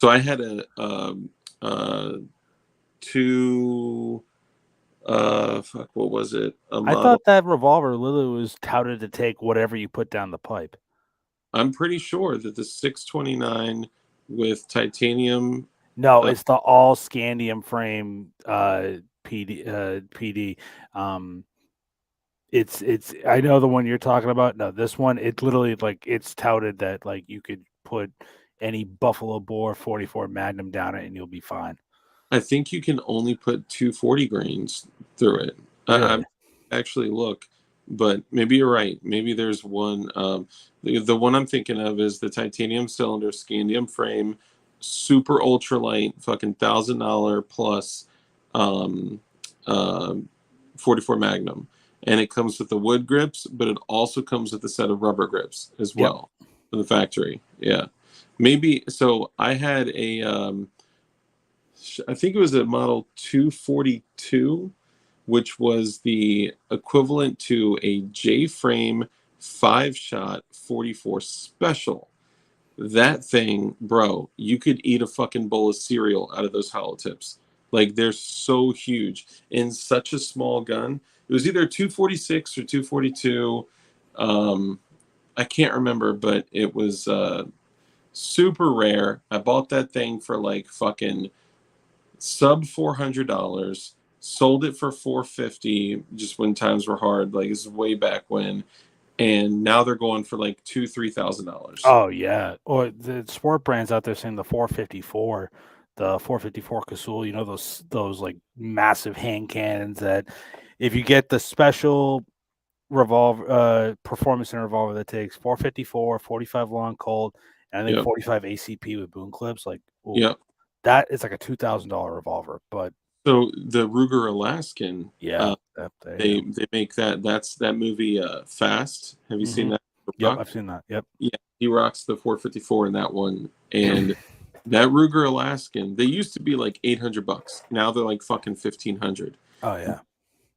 So I had a two fuck, what was it? A I model. thought that revolver literally was touted to take whatever you put down the pipe. I'm pretty sure that the 629 with titanium. No, it's the all scandium frame PD. It's I know the one you're talking about. No, this one, it literally like it's touted that like you could put any Buffalo Bore 44 Magnum down it and you'll be fine. I think you can only put 240 grains through it. Really? I actually look, but maybe you're right. Maybe there's one. The one I'm thinking of is the titanium cylinder, scandium frame, super ultralight, fucking $1,000 plus, um, uh, 44 Magnum, and it comes with the wood grips, but it also comes with a set of rubber grips as Yep. well from the factory. Yeah, maybe. So I had a. I think it was a model 242, which was the equivalent to a J-frame 5-shot 44 special. That thing, bro, you could eat a fucking bowl of cereal out of those hollow tips. Like, they're so huge in such a small gun. It was either 246 or 242. I can't remember, but it was super rare. I bought that thing for like fucking sub $400, sold it for $450 just when times were hard, like this is way back when, and now they're going for like $2,000-3,000. Oh yeah. Or the sport brands out there saying the 454, the 454 Casull, you know those like massive hand cannons that if you get the special revolver performance center revolver that takes 454, 45 long cold, and I think Yep. 45 ACP with boom clips, like ooh, Yep. that is like a $2,000 revolver. But So the Ruger Alaskan, yeah, they make that movie Fast. Have you seen that? Yep, I've seen that. Yep. Yeah, he rocks the 454 in that one, and that Ruger Alaskan, they used to be like $800. Now they're like fucking 1,500. Oh yeah.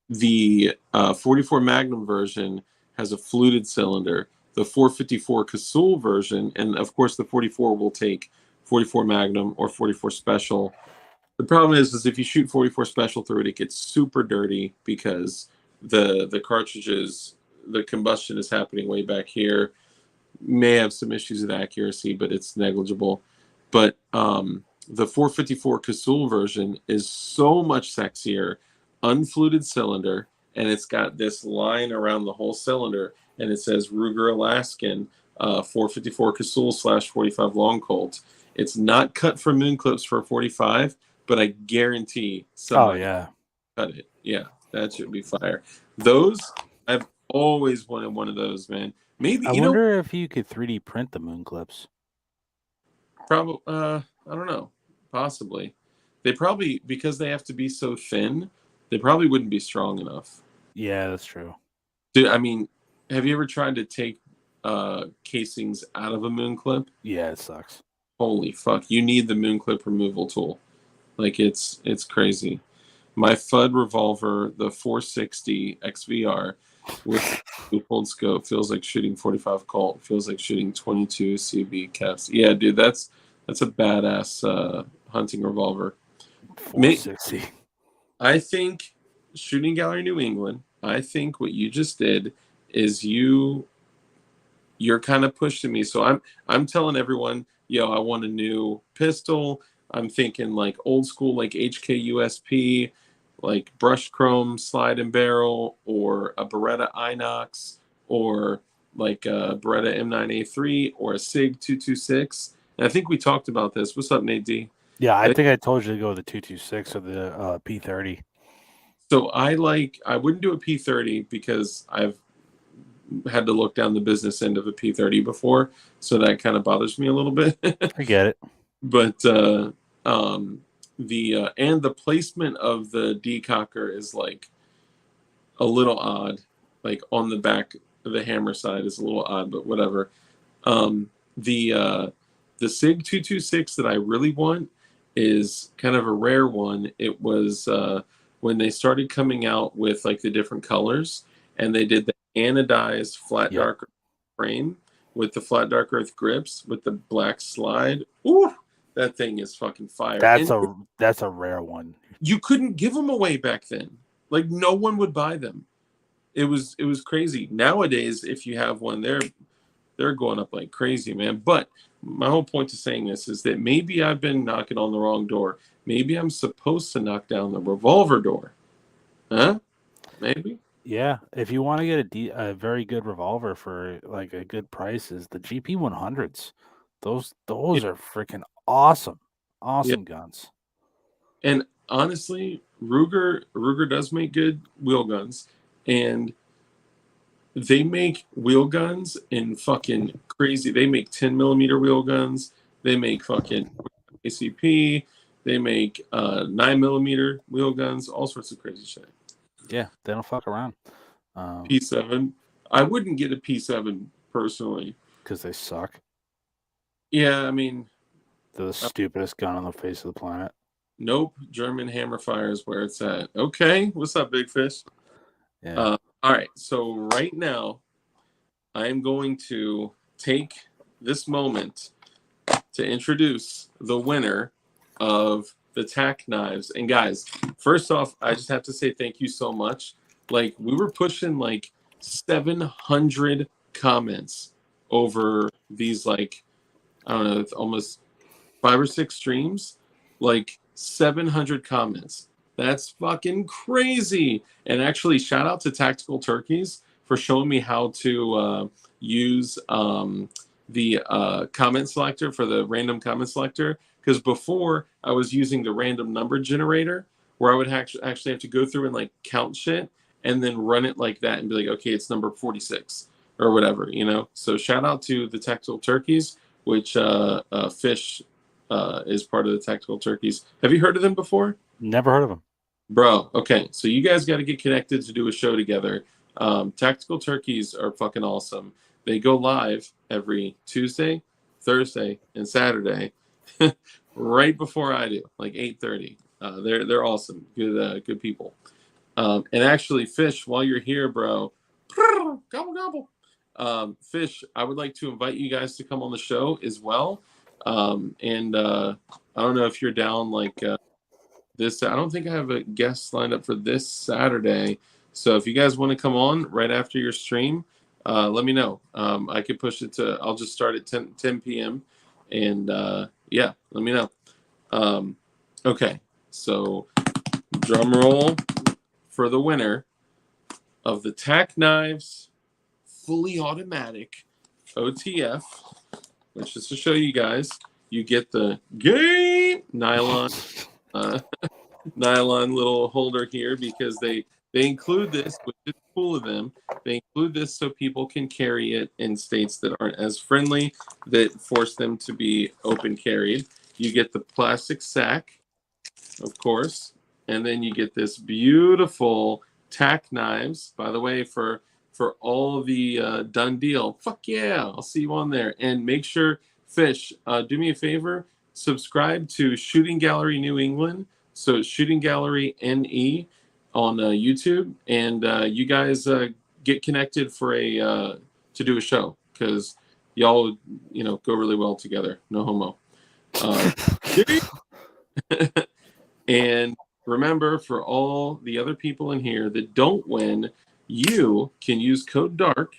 The 44 Magnum version has a fluted cylinder. The 454 Casull version, and of course the 44 will take 44 Magnum or 44 Special. The problem is if you shoot 44 Special through it, it gets super dirty because the cartridges, the combustion is happening way back here. May have some issues with accuracy, but it's negligible. But the 454 Casull version is so much sexier, unfluted cylinder, and it's got this line around the whole cylinder, and it says Ruger Alaskan 454 Casull /45 long colt. It's not cut from moon clips for a 45, but I guarantee Oh somebody yeah. cut it. Yeah, that should be fire. Those, I've always wanted one of those, man. Maybe, I wonder if you could 3D print the moon clips. probably, I don't know, possibly. They probably, because they have to be so thin, they probably wouldn't be strong enough. Yeah, that's true. Dude, I mean, have you ever tried to take casings out of a moon clip? Yeah, it sucks. Holy fuck! You need the moon clip removal tool. Like it's crazy. My FUD revolver, the 460 XVR, with full scope, feels like shooting 45 Colt. Feels like shooting 22 CB caps. Yeah, dude, that's a badass hunting revolver. 460. I think Shooting Gallery New England. I think what you just did is you're kind of pushing me. So I'm telling everyone, yo, I want a new pistol. I'm thinking like old school, like HK-USP, like brushed chrome slide and barrel, or a Beretta Inox, or like a Beretta M9A3, or a SIG 226. And I think we talked about this. What's up, Nate D? Yeah, I think I told you to go with the 226 or the P30. So I wouldn't do a P30 because I've had to look down the business end of a P30 before, so that kind of bothers me a little bit. I get it. But the and the placement of the decocker is like a little odd, like on the back of the hammer side is a little odd, but whatever. Um, the SIG 226 that I really want is kind of a rare one. It was when they started coming out with like the different colors, and they did the anodized flat Yep. dark frame with the flat dark earth grips with the black slide. Ooh, that thing is fucking fire. That's And a rare one. you couldn't give them away back then. Like no one would buy them. It was crazy. Nowadays, if you have one, they're going up like crazy, man. But my whole point to saying this is that maybe I've been knocking on the wrong door. Maybe I'm supposed to knock down the revolver door. Huh? Maybe. Yeah, if you want to get a very good revolver for like a good price, is the GP 100s. Those Yeah. are freaking awesome, Yeah. awesome guns. And honestly, Ruger does make good wheel guns, and they make wheel guns in fucking crazy. They make 10 millimeter wheel guns. They make fucking ACP. They make 9 millimeter wheel guns. All sorts of crazy shit. Yeah, they don't fuck around. P7. I wouldn't get a P7 personally. Because they suck. Yeah, I mean, They're the stupidest gun on the face of the planet. nope. German hammer fire is where it's at. Okay, what's up, Big Fish? Yeah. All right, so right now, I am going to take this moment to introduce the winner of the tack knives. And guys, first off, I just have to say thank you so much. Like we were pushing like 700 comments over these like I don't know, it's almost 5 or 6 streams, like 700 comments. That's fucking crazy. And actually, shout out to Tactical Turkeys for showing me how to use the comment selector for the random comment selector. Because before I was using the random number generator, where I would actually have to go through and like count shit and then run it like that and be like, okay, it's number 46 or whatever, you know. So shout out to the Tactical Turkeys, which Fish is part of the Tactical Turkeys. Have you heard of them before? Never heard of them. Bro, okay. So you guys got to get connected to do a show together. Tactical Turkeys are fucking awesome. They go live every Tuesday, Thursday, and Saturday, right before I do, like 8:30. They're awesome. Good people. And actually, Fish, while you're here, bro, gobble gobble. Fish, I would like to invite you guys to come on the show as well. And I don't know if you're down like this. I don't think I have a guest lined up for this Saturday. So if you guys want to come on right after your stream, let me know. I could push it to, I'll just start at 10 p.m. And yeah, let me know. Okay, so drum roll for the winner of the Tack Knives fully automatic OTF, which is to show you guys, you get the game nylon nylon little holder here because they include this, which is cool of them. They include this so people can carry it in states that aren't as friendly, that force them to be open carried. You get the plastic sack, of course, and then you get this beautiful tack knives. By the way, for all the done deal, fuck yeah, I'll see you on there. And make sure, Fish, do me a favor, subscribe to Shooting Gallery New England. So Shooting Gallery NE on YouTube, and you guys get connected for a to do a show because y'all go really well together. No homo. And remember, for all the other people in here that don't win, you can use code DARK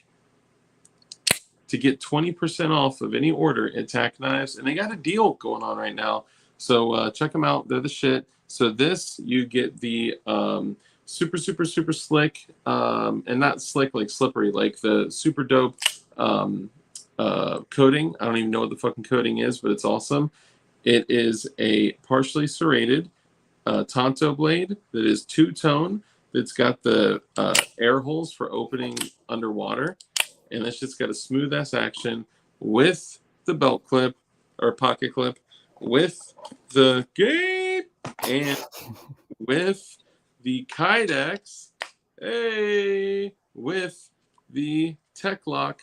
to get 20% off of any order at Tack Knives. And they got a deal going on right now. So check them out. They're the shit. So this, you get the super, super, super slick, and not slick like slippery, like the super dope coating. I don't even know what the fucking coating is, but it's awesome. It is a partially serrated Tonto blade that is two-tone, that's got the air holes for opening underwater, and it's just got a smooth ass action with the belt clip or pocket clip, with the gate, and with the Kydex, hey, with the tech lock.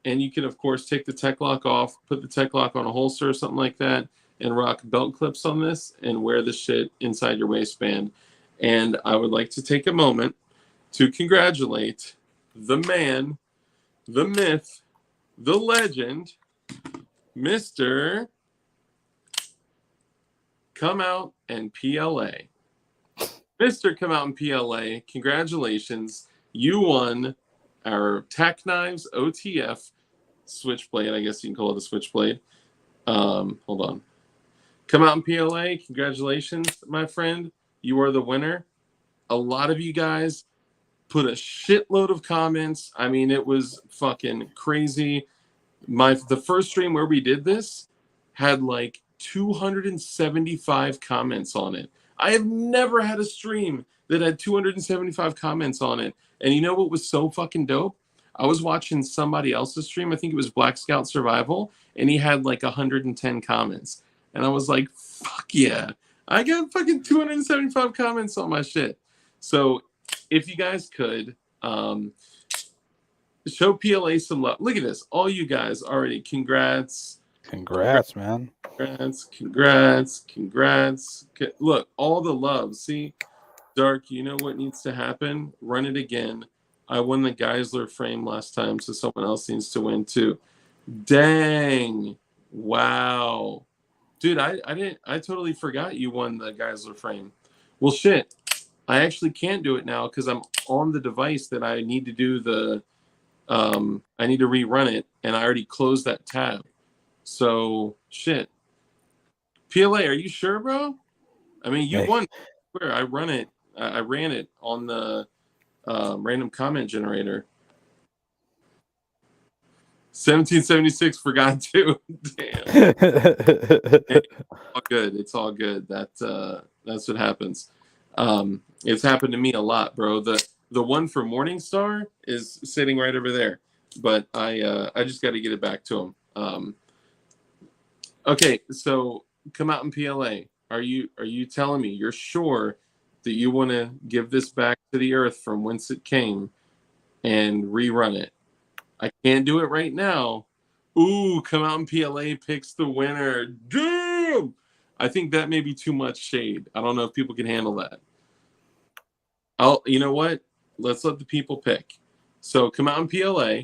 And you can, of course, take the tech lock off, put the tech lock on a holster or something like that, and rock belt clips on this and wear this shit inside your waistband. And I would like to take a moment to congratulate the man, the myth, the legend, Mr. Come Out and PLA. Mr. Come Out and PLA, congratulations. You won our Tack Knives OTF switchblade. I guess you can call it a switchblade. Hold on. Come Out in PLA, congratulations, my friend. You are the winner. A lot of you guys put a shitload of comments. I mean, it was fucking crazy. The first stream where we did this had like 275 comments on it. I have never had a stream that had 275 comments on it. And you know what was so fucking dope? I was watching somebody else's stream. I think it was Black Scout Survival, and he had like 110 comments. And I was like, fuck yeah. I got fucking 275 comments on my shit. So if you guys could show PLA some love. Look at this. All you guys already. Congrats. Congrats, man. Congrats. Look, all the love. See, Dark, you know what needs to happen? Run it again. I won the Geisler frame last time, so someone else needs to win too. Dang. Wow. Dude, I totally forgot you won the Geisler frame. Well, shit. I actually can't do it now because I'm on the device that I need to do the I need to rerun it, and I already closed that tab. So shit. PLA, are you sure, bro? I mean, you won. Where I run it, I ran it on the random comment generator. 1776 forgot to. Damn. It's all good. It's all good. That's what happens. It's happened to me a lot, bro. The one for Morningstar is sitting right over there, but I just got to get it back to him. Okay, so Come Out in PLA. Are you telling me you're sure that you want to give this back to the earth from whence it came and rerun it? I can't do it right now. Ooh, Come Out in PLA picks the winner. Damn! I think that may be too much shade. I don't know if people can handle that. You know what? Let's let the people pick. So Come Out in PLA.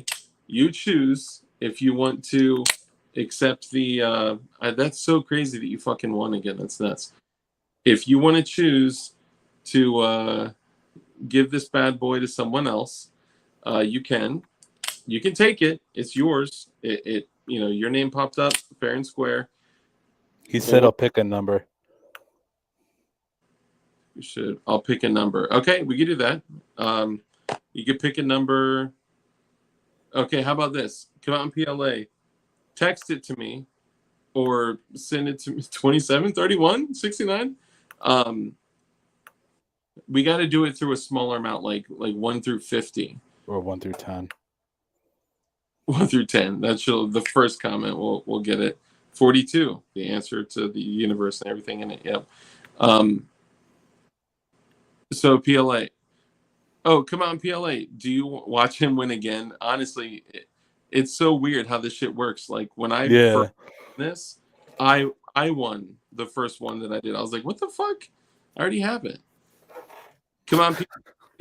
You choose if you want to accept the. That's so crazy that you fucking won again. That's nuts. If you want to choose to give this bad boy to someone else, you can. You can take it. It's yours. Your name popped up fair and square. He said I'll pick a number. You should. I'll pick a number. Okay, we can do that. You can pick a number. Okay, how about this? Come Out in PLA. Text it to me or send it to me 27, 31, 69. We got to do it through a smaller amount, like 1 through 50. Or 1 through 10. 1 through 10. That's the first comment. We'll get it. 42, the answer to the universe and everything in it. Yep. So PLA. Oh, come on, PLA. Do you watch him win again? Honestly, it's so weird how this shit works. Like when I first this, I won the first one that I did. I was like, what the fuck? I already have it. Come on, PLA,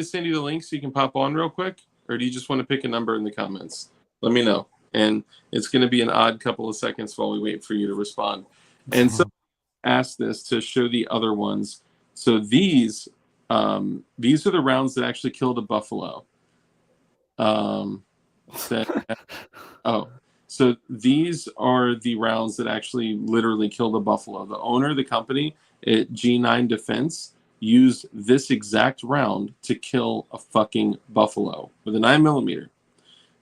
send you the link so you can pop on real quick, or do you just want to pick a number in the comments? Let me know. And it's going to be an odd couple of seconds while we wait for you to respond. And so ask this to show the other ones. So these are the rounds that actually killed a buffalo. So these are the rounds that actually literally killed a buffalo. The owner of the company at G9 Defense used this exact round to kill a fucking buffalo with a 9mm.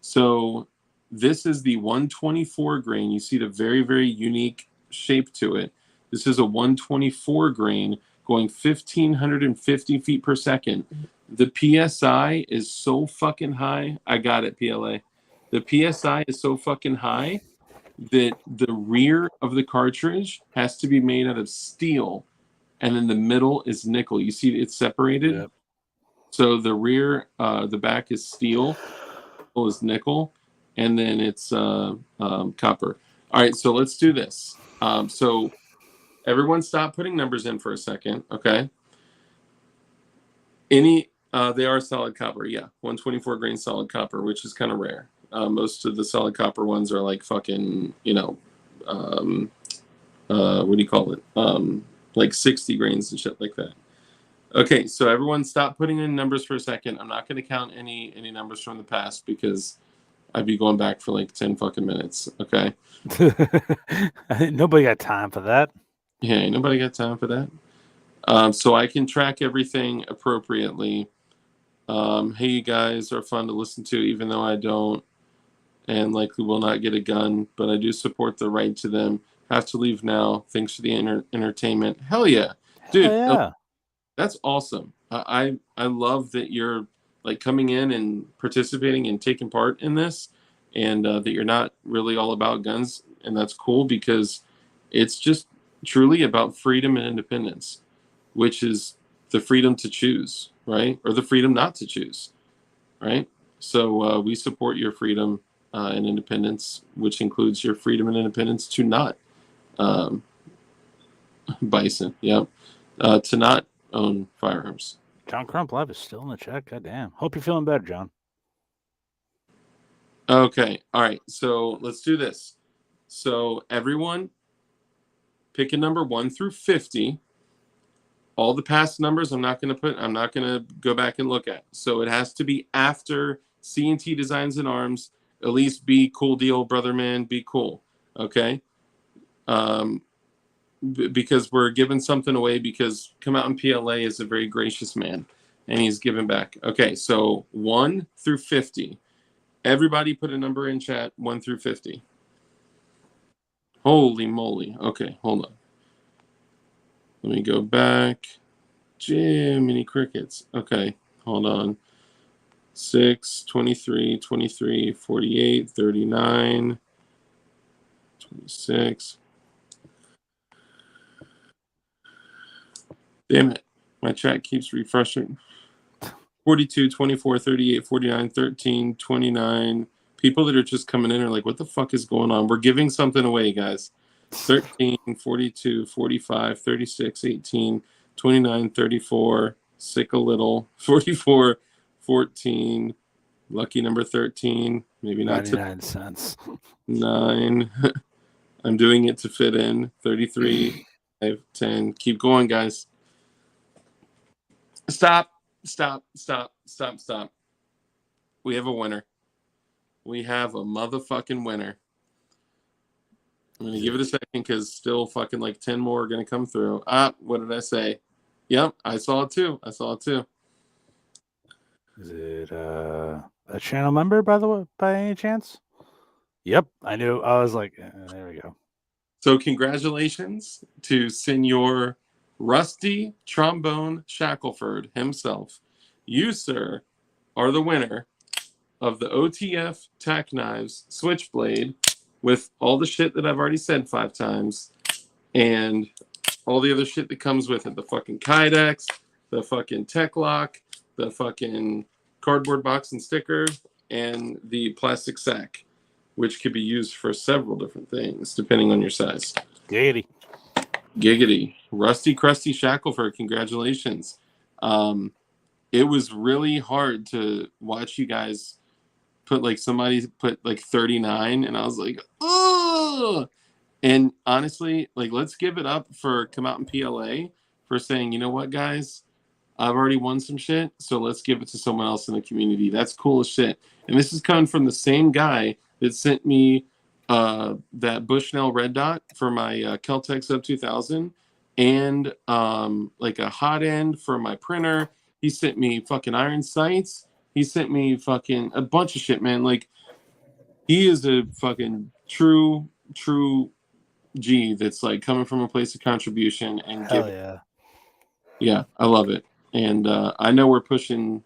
So this is the 124 grain. You see the very, very unique shape to it. This is a 124 grain going 1,550 feet per second. The PSI is so fucking high. I got it, PLA. The PSI is so fucking high that the rear of the cartridge has to be made out of steel, and then the middle is nickel. You see it's separated? Yep. So the rear, the back is steel, is nickel, and then it's copper. All right, so let's do this. So everyone stop putting numbers in for a second, okay? They are solid copper, yeah. 124 grain solid copper, which is kind of rare. Most of the solid copper ones are like fucking, what do you call it? Like 60 grains and shit like that. Okay, so everyone stop putting in numbers for a second. I'm not going to count any numbers from the past because I'd be going back for like 10 fucking minutes, okay? Nobody got time for that. Yeah, ain't nobody got time for that. So I can track everything appropriately. Hey, you guys are fun to listen to, even though I don't and likely will not get a gun, but I do support the right to them. Have to leave now. Thanks for the entertainment. Hell yeah. Dude, yeah. that's awesome. I love that you're like coming in and participating and taking part in this, and that you're not really all about guns, and that's cool because it's just truly about freedom and independence, which is the freedom to choose, right? Or the freedom not to choose, right? So we support your freedom and independence, which includes your freedom and independence to not bison, to not own firearms. John Crump Live is still in the chat. God damn. Hope you're feeling better, John. Okay, all right. So let's do this. So everyone, pick a number 1 through 50. All the past numbers I'm not going to go back and look at. So it has to be after C&T Designs and Arms. At least be cool deal, brother man. Be cool. Okay. Because we're giving something away because Come Out in PLA is a very gracious man and he's giving back. Okay. So 1 through 50. Everybody put a number in chat 1 through 50. Holy moly. Okay. Hold on. Let me go back. Jiminy crickets. Okay. Hold on. 6, 23, 23, 48, 39, 26. Damn it. My chat keeps refreshing. 42, 24, 38, 49, 13, 29. People that are just coming in are like, what the fuck is going on? We're giving something away, guys. 13, 42, 45, 36, 18, 29, 34, sick a little, 44, 14, lucky number 13, maybe not 99 cents. 9. I'm doing it to fit in. 33, 5, 10. Keep going, guys. Stop. We have a winner. We have a motherfucking winner. I'm going to give it a second because still fucking like 10 more are going to come through. What did I say? Yep, I saw it too. Is it a channel member, by the way, by any chance? Yep, I knew. I was like, there we go. So congratulations to Senor Rusty Trombone Shackelford himself. You, sir, are the winner of the OTF Tack Knives Switchblade with all the shit that I've already said 5 times and all the other shit that comes with it. The fucking Kydex, the fucking Tech Lock, the fucking cardboard box and sticker, and the plastic sack, which could be used for several different things depending on your size. Giggity. Giggity. Rusty Crusty Shackelford, congratulations. It was really hard to watch you guys put like somebody put like 39 and I was like, oh. And honestly, like, let's give it up for Come Out in PLA for saying, you know what, guys, I've already won some shit, so let's give it to someone else in the community. That's cool as shit. And this is coming from the same guy that sent me that Bushnell Red Dot for my Keltec Sub 2000 and like a hot end for my printer. He sent me fucking iron sights. He sent me fucking a bunch of shit, man. Like, he is a fucking true G that's like coming from a place of contribution and Hell giving. yeah. Yeah, I love it. And I know we're pushing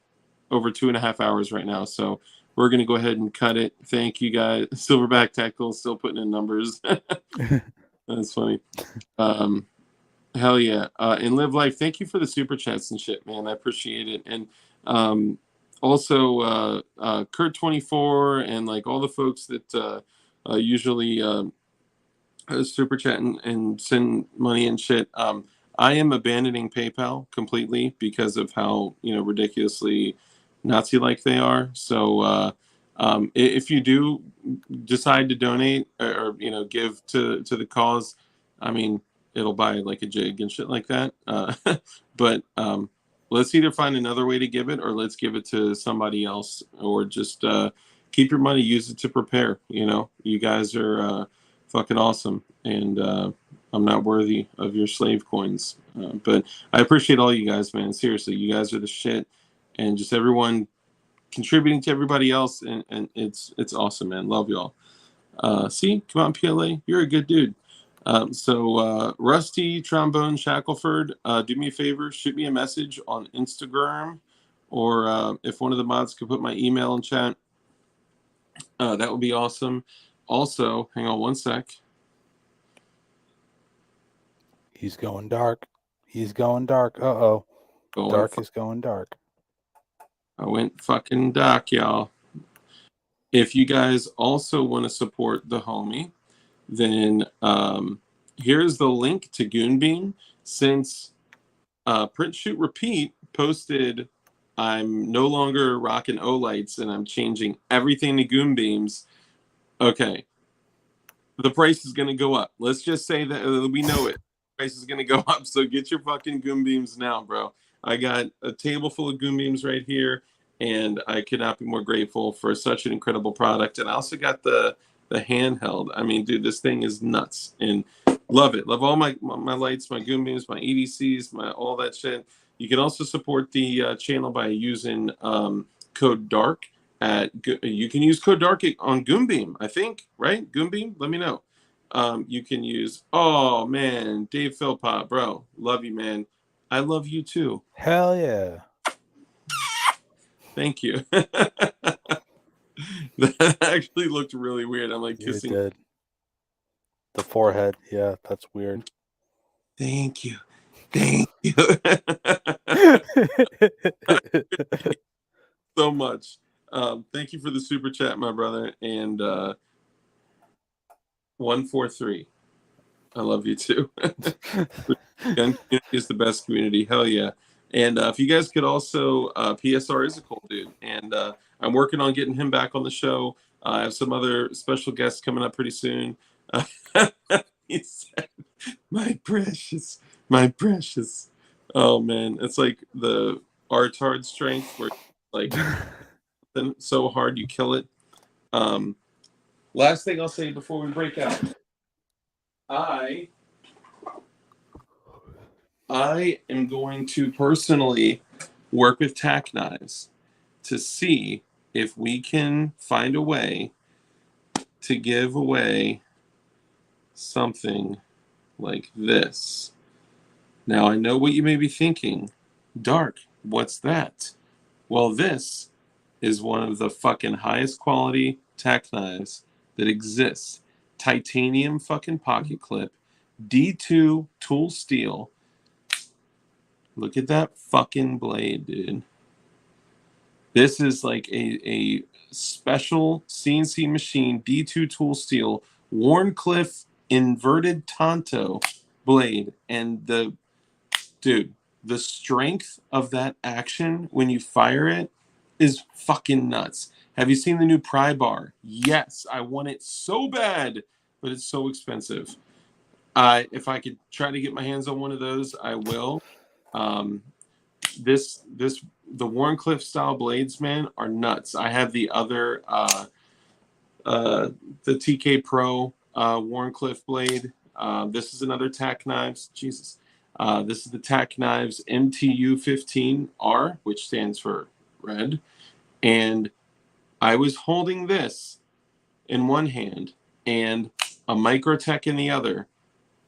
over 2.5 hours right now, so we're going to go ahead and cut it. Thank you, guys. Silverback Tactical still putting in numbers. That's funny. Hell yeah. And Live Life, thank you for the super chats and shit, man. I appreciate it. And also Kurt24 and like all the folks that usually super chat and send money and shit. I am abandoning PayPal completely because of how, you know, ridiculously Nazi-like they are. So if you do decide to donate or you know, give to the cause, I mean, it'll buy like a jig and shit like that. But let's either find another way to give it or let's give it to somebody else or just keep your money, use it to prepare. You know, you guys are fucking awesome. And I'm not worthy of your slave coins. But I appreciate all you guys, man. Seriously, you guys are the shit. And just everyone contributing to everybody else. And it's awesome, man. Love y'all. See, come on, PLA. You're a good dude. So Rusty Trombone Shackelford, do me a favor. Shoot me a message on Instagram. Or if one of the mods could put my email in chat, that would be awesome. Also, hang on one sec. He's going dark. He's going dark. Uh-oh. Dark is going dark. I went fucking dark, y'all. If you guys also want to support the homie, then here's the link to Goonbeam. Since Print Shoot Repeat posted I'm no longer rocking Olights and I'm changing everything to Goonbeams, okay, the price is going to go up. Let's just say that we know it. The price is going to go up. So get your fucking Goonbeams now, bro. I got a table full of Goonbeams right here, and I could not be more grateful for such an incredible product. And I also got the handheld. I mean, dude, this thing is nuts, and love it. Love all my lights, my Goonbeams, my EDCs, my all that shit. You can also support the channel by using code DARK. You can use code DARK on Goonbeam, I think, right? Goonbeam, let me know. You can use, oh man, Dave Philpott, bro, love you, man. I love you too. Hell yeah. Thank you. That actually looked really weird. I'm like kissing. It did. The forehead, yeah, that's weird. Thank you. Thank you. So much. Thank you for the super chat, my brother. And 143. I love you too. Gun community is the best community. Hell yeah. And if you guys could also, PSR is a cool dude. And I'm working on getting him back on the show. I have some other special guests coming up pretty soon. He said, my precious, my precious. Oh man, it's like the R-tard strength where like so hard you kill it. Last thing I'll say before we break out. I am going to personally work with tack knives to see if we can find a way to give away something like this. Now, I know what you may be thinking. Dark, what's that? Well, this is one of the fucking highest quality tack knives that exists. Titanium fucking pocket clip, D2 tool steel. Look at that fucking blade, dude. This is like a special CNC machine D2 tool steel Warncliffe inverted Tonto blade. And dude, the strength of that action when you fire it is fucking nuts. Have you seen the new pry bar? Yes, I want it so bad, but it's so expensive. If I could try to get my hands on one of those, I will. Um, this the Warncliffe style blades, man, are nuts. I have the other the TK Pro Warncliffe blade. This is another Tack Knives. Jesus. This is the Tack Knives MTU15R, which stands for red. And I was holding this in one hand and a Microtech in the other.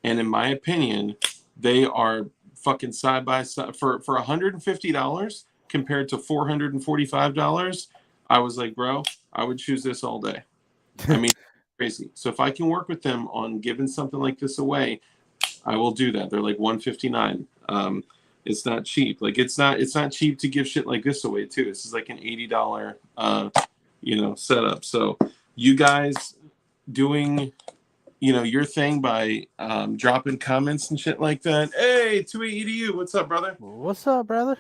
And in my opinion, they are fucking side by side for $150 compared to $445. I was like, bro, I would choose this all day. I mean, crazy. So if I can work with them on giving something like this away, I will do that. They're like 159. It's not cheap. Like it's not cheap to give shit like this away too. This is like an $80 setup. So you guys doing your thing by dropping comments and shit like that. Hey, 2AEDU, what's up, brother? What's up, brother?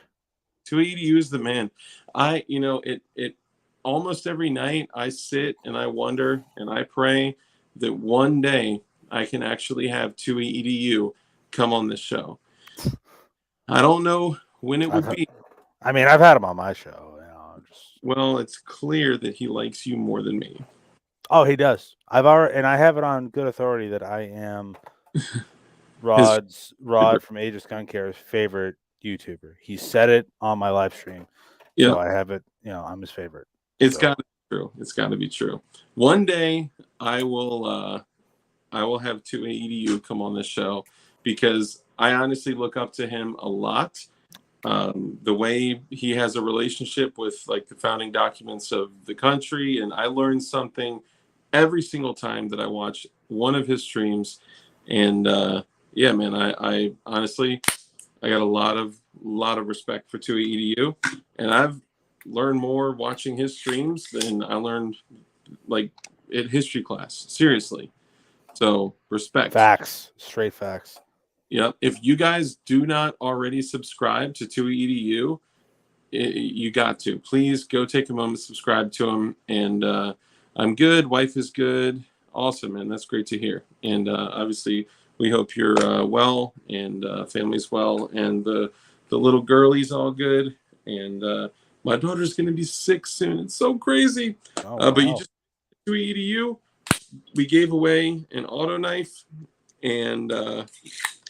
2AEDU is the man. It almost every night I sit and I wonder and I pray that one day I can actually have 2AEDU come on this show. I don't know when it would be. I mean, I've had him on my show. Well, it's clear that he likes you more than me. Oh, he does. I have it on good authority that I am Rod from Aegis Gun Care's favorite YouTuber. He said it on my live stream. Yeah. So I have it, I'm his favorite. It's got to be true. It's got to be true. One day I will have 2AEDU come on this show because I honestly look up to him a lot. The way he has a relationship with like the founding documents of the country, and I learn something every single time that I watch one of his streams. And yeah, man, I honestly I got a lot of respect for 2AEDU, and I've learned more watching his streams than I learned like in history class. Seriously. So respect. Facts. Straight facts. Yep. If you guys do not already subscribe to 2AEDU, you got to. Please go take a moment, subscribe to him. And I'm good. Wife is good. Awesome, man. That's great to hear. And obviously, we hope you're well and family's well. And the little girlie's all good. And my daughter's going to be 6 soon. It's so crazy. Oh, wow. But you just 2AEDU, we gave away an auto knife and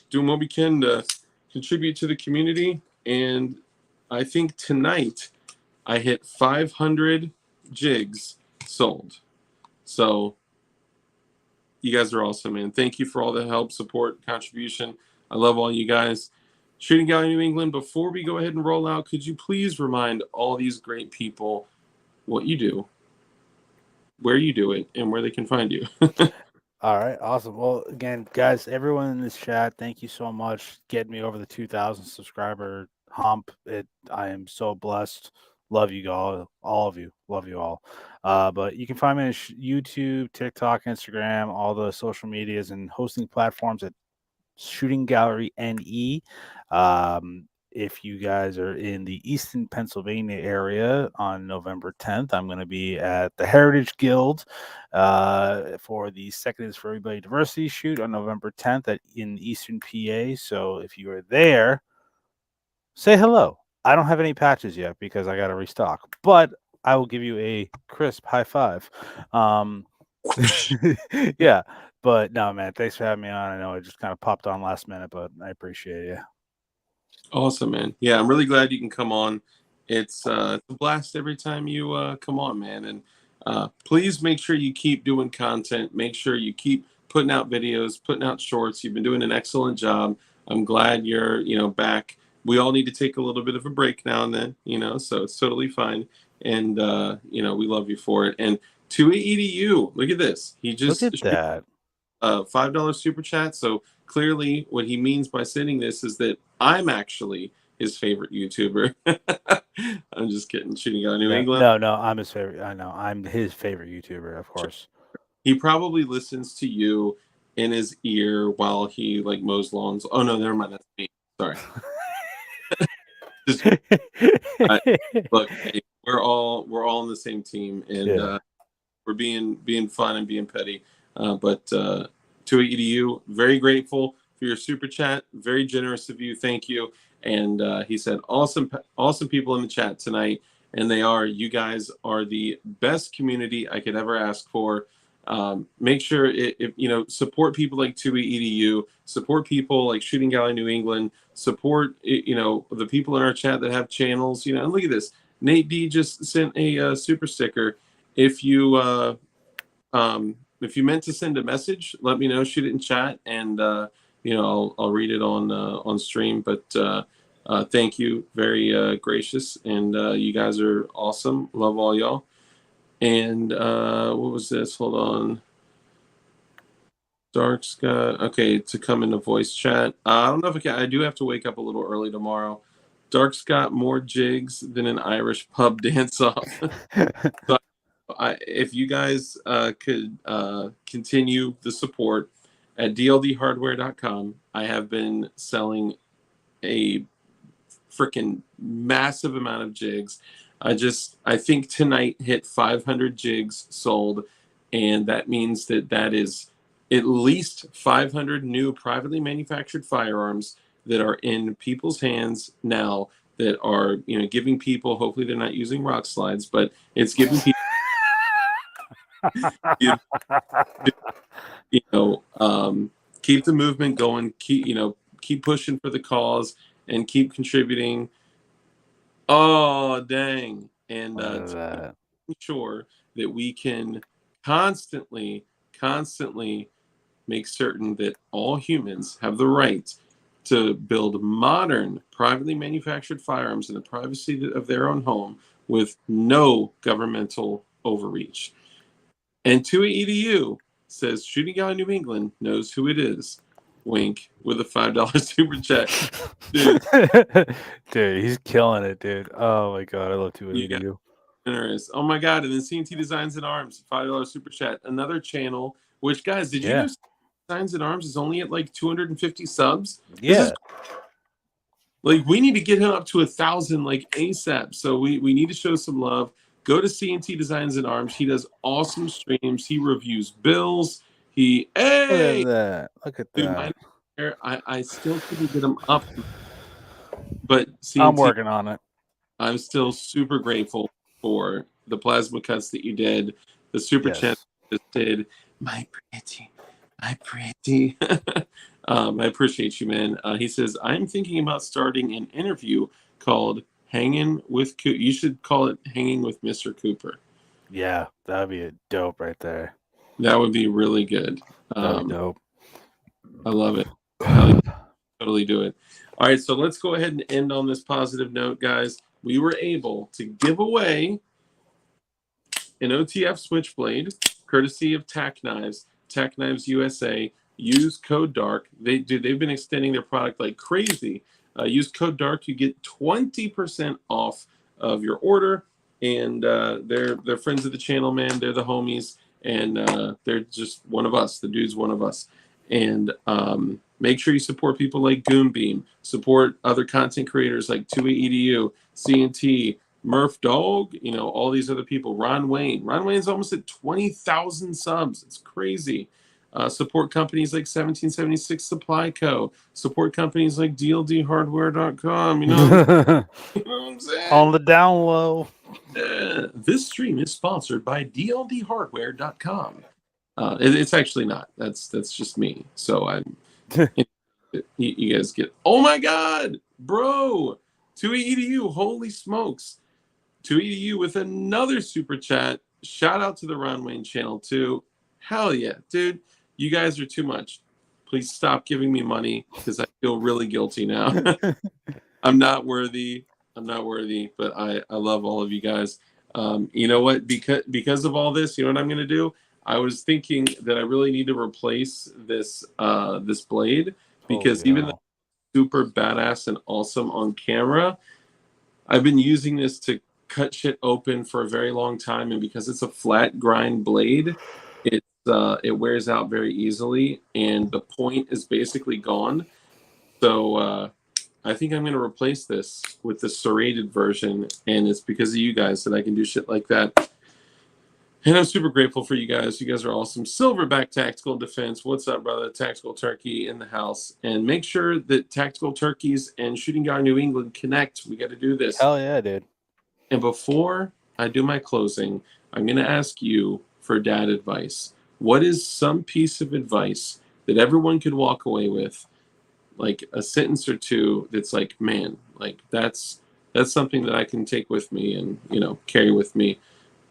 doing what we can to contribute to the community. And I think tonight I hit 500 jigs sold. So you guys are awesome, man. Thank you for all the help, support, contribution. I love all you guys. Shooting Gallery New England, before we go ahead and roll out, could you please remind all these great people what you do, where you do it, and where they can find you? All right, awesome. Well, again, guys, everyone in this chat, thank you so much getting me over the 2,000 subscriber hump. I am so blessed. Love you all of you. Love you all. But you can find me on YouTube, TikTok, Instagram, all the social medias and hosting platforms at Shooting Gallery NE. If you guys are in the Easton, Pennsylvania area on November 10th, I'm going to be at the Heritage Guild for the Second is for Everybody Diversity shoot on November 10th in Eastern PA. So if you are there, say hello. I don't have any patches yet because I got to restock, but I will give you a crisp high five. Yeah. But no, man, thanks for having me on. I know it just kind of popped on last minute, but I appreciate it. Awesome, man. Yeah, I'm really glad you can come on. It's a blast every time you come on, man. And please make sure you keep doing content. Make sure you keep putting out videos, putting out shorts. You've been doing an excellent job. I'm glad you're, back. We all need to take a little bit of a break now and then, so it's totally fine. And, we love you for it. And to EDU, look at this. He Look just at that. $5 super chat. So clearly, what he means by sending this is that I'm actually his favorite YouTuber. I'm just kidding. Shooting out of New No, England. no, no. I'm his favorite. I know. I'm his favorite YouTuber, of course. He probably listens to you in his ear while he like mows lawns. Oh no, never mind. That's me. Sorry. Just look. Hey, we're all on the same team, and Yeah. we're being fun and being petty. But to EDU, very grateful for your super chat. Very generous of you. Thank you. And he said, awesome people in the chat tonight. And you guys are the best community I could ever ask for. Make sure if support people like TUI EDU, support people like Shooting Gallery New England, support the people in our chat that have channels. And look at this. Nate D just sent a super sticker. If you meant to send a message, let me know. Shoot it in chat, and I'll read it on stream. But thank you, very gracious, and you guys are awesome. Love all y'all. And what was this? Hold on. Dark Sky. Okay, to come into voice chat. I don't know if I do have to wake up a little early tomorrow. Dark's got more jigs than an Irish pub dance off. So if you guys could continue the support at dldhardware.com, I have been selling a freaking massive amount of jigs. I think tonight hit 500 jigs sold, and that means that is at least 500 new privately manufactured firearms that are in people's hands now that are giving people, hopefully they're not using rock slides, but it's giving people keep the movement going, keep pushing for the cause and keep contributing. Oh dang. And to ensure that we can constantly make certain that all humans have the right to build modern privately manufactured firearms in the privacy of their own home with no governmental overreach. And TUI EDU says Shooting Gallery New England knows who it is. Wink with a $5 super chat. Dude, he's killing it, dude. Oh my god, I love TUI EDU. Generous. Oh my god, and then CNT Designs and Arms, $5 super chat. Another channel, which guys, did you know Designs and Arms is only at like 250 subs? Yeah. Like we need to get him up to 1,000 like ASAP. So we need to show some love. Go to CNT Designs and Arms. He does awesome streams. He reviews bills. Look at that. Look at dude, that. I still couldn't get him up, but CNT, I'm working on it. I'm still super grateful for the plasma cuts that you did, the super chat you just did. My pretty. I appreciate you, man. He says, I'm thinking about starting an interview called Hanging with Cooper. You should call it Hanging with Mr. Cooper. Yeah, that'd be a dope right there. That would be really good. That'd be dope. I love it. I'll totally do it. All right, so let's go ahead and end on this positive note, guys. We were able to give away an OTF Switchblade, courtesy of Tack Knives USA. Use code DARK. They've been extending their product like crazy. Use code DARK. You get 20% off of your order. And they're friends of the channel, man. They're the homies. And they're just one of us. The dude's one of us. And make sure you support people like Goonbeam. Support other content creators like TUI EDU, CNT, Murph Dog, all these other people. Ron Wayne. Ron Wayne's almost at 20,000 subs. It's crazy. Support companies like 1776 Supply Co. Support companies like DLDhardware.com. You know what I'm saying? On the down low. This stream is sponsored by DLDhardware.com. It's actually not. That's just me. So I'm. You guys get. Oh my God, bro! TUI EDU. Holy smokes! TUI EDU with another super chat. Shout out to the Ron Wayne channel too. Hell yeah, dude! You guys are too much. Please stop giving me money because I feel really guilty now. I'm not worthy. I'm not worthy, but I love all of you guys. You know what? Because of all this, you know what I'm gonna do? I was thinking that I really need to replace this blade because Holy even though hell. it's super badass and awesome on camera, I've been using this to cut shit open for a very long time, and because it's a flat grind blade, it wears out very easily, and the point is basically gone. So I think I'm going to replace this with the serrated version, and it's because of you guys that I can do shit like that. And I'm super grateful for you guys. You guys are awesome. Silverback Tactical Defense. What's up, brother? Tactical Turkey in the house. And make sure that Tactical Turkeys and Shooting Guard New England connect. We got to do this. Hell yeah, dude. And before I do my closing, I'm going to ask you for dad advice. What is some piece of advice that everyone could walk away with, like a sentence or two that's like, man, like that's something that I can take with me and, carry with me,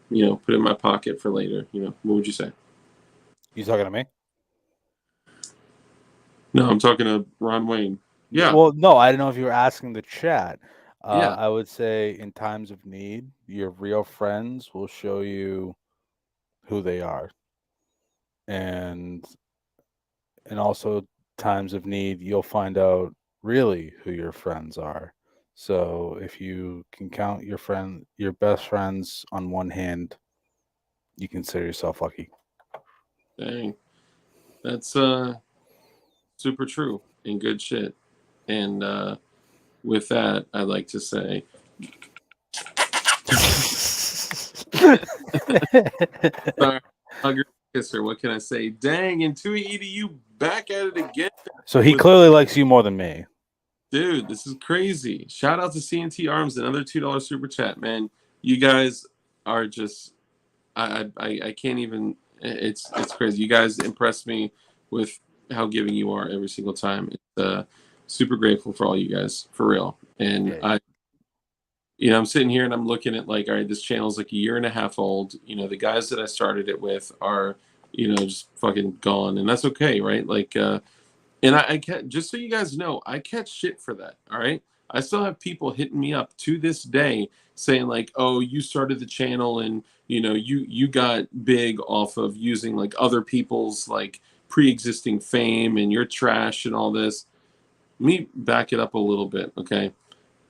put in my pocket for later. What would you say? You talking to me? No, I'm talking to Ron Wayne. Yeah. Well, no, I don't know if you were asking the chat. Yeah. I would say in times of need, your real friends will show you who they are. And also times of need, you'll find out really who your friends are. So if you can count your best friends on one hand, you consider yourself lucky. Dang. That's super true and good shit. And with that, I'd like to say sorry, hugger, kisser. What can I say? Dang, and Tui EDU back at it again. So he clearly likes you more than me. Dude, this is crazy. Shout out to CNT Arms, another $2 super chat, man. You guys are just I can't even it's crazy. You guys impress me with how giving you are every single time. It's super grateful for all you guys, for real. And Yeah. I'm sitting here and I'm looking at like, all right, this channel's like a year and a half old. The guys that I started it with are, just fucking gone, and that's okay, right? Like, and I just so you guys know, I catch shit for that. All right, I still have people hitting me up to this day saying like, "Oh, you started the channel and you got big off of using like other people's like pre-existing fame and you're trash and all this." Let me back it up a little bit, okay?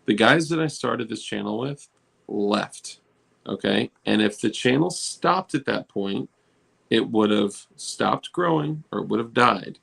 The guys that I started this channel with left, okay? And if the channel stopped at that point, it would have stopped growing or it would have died.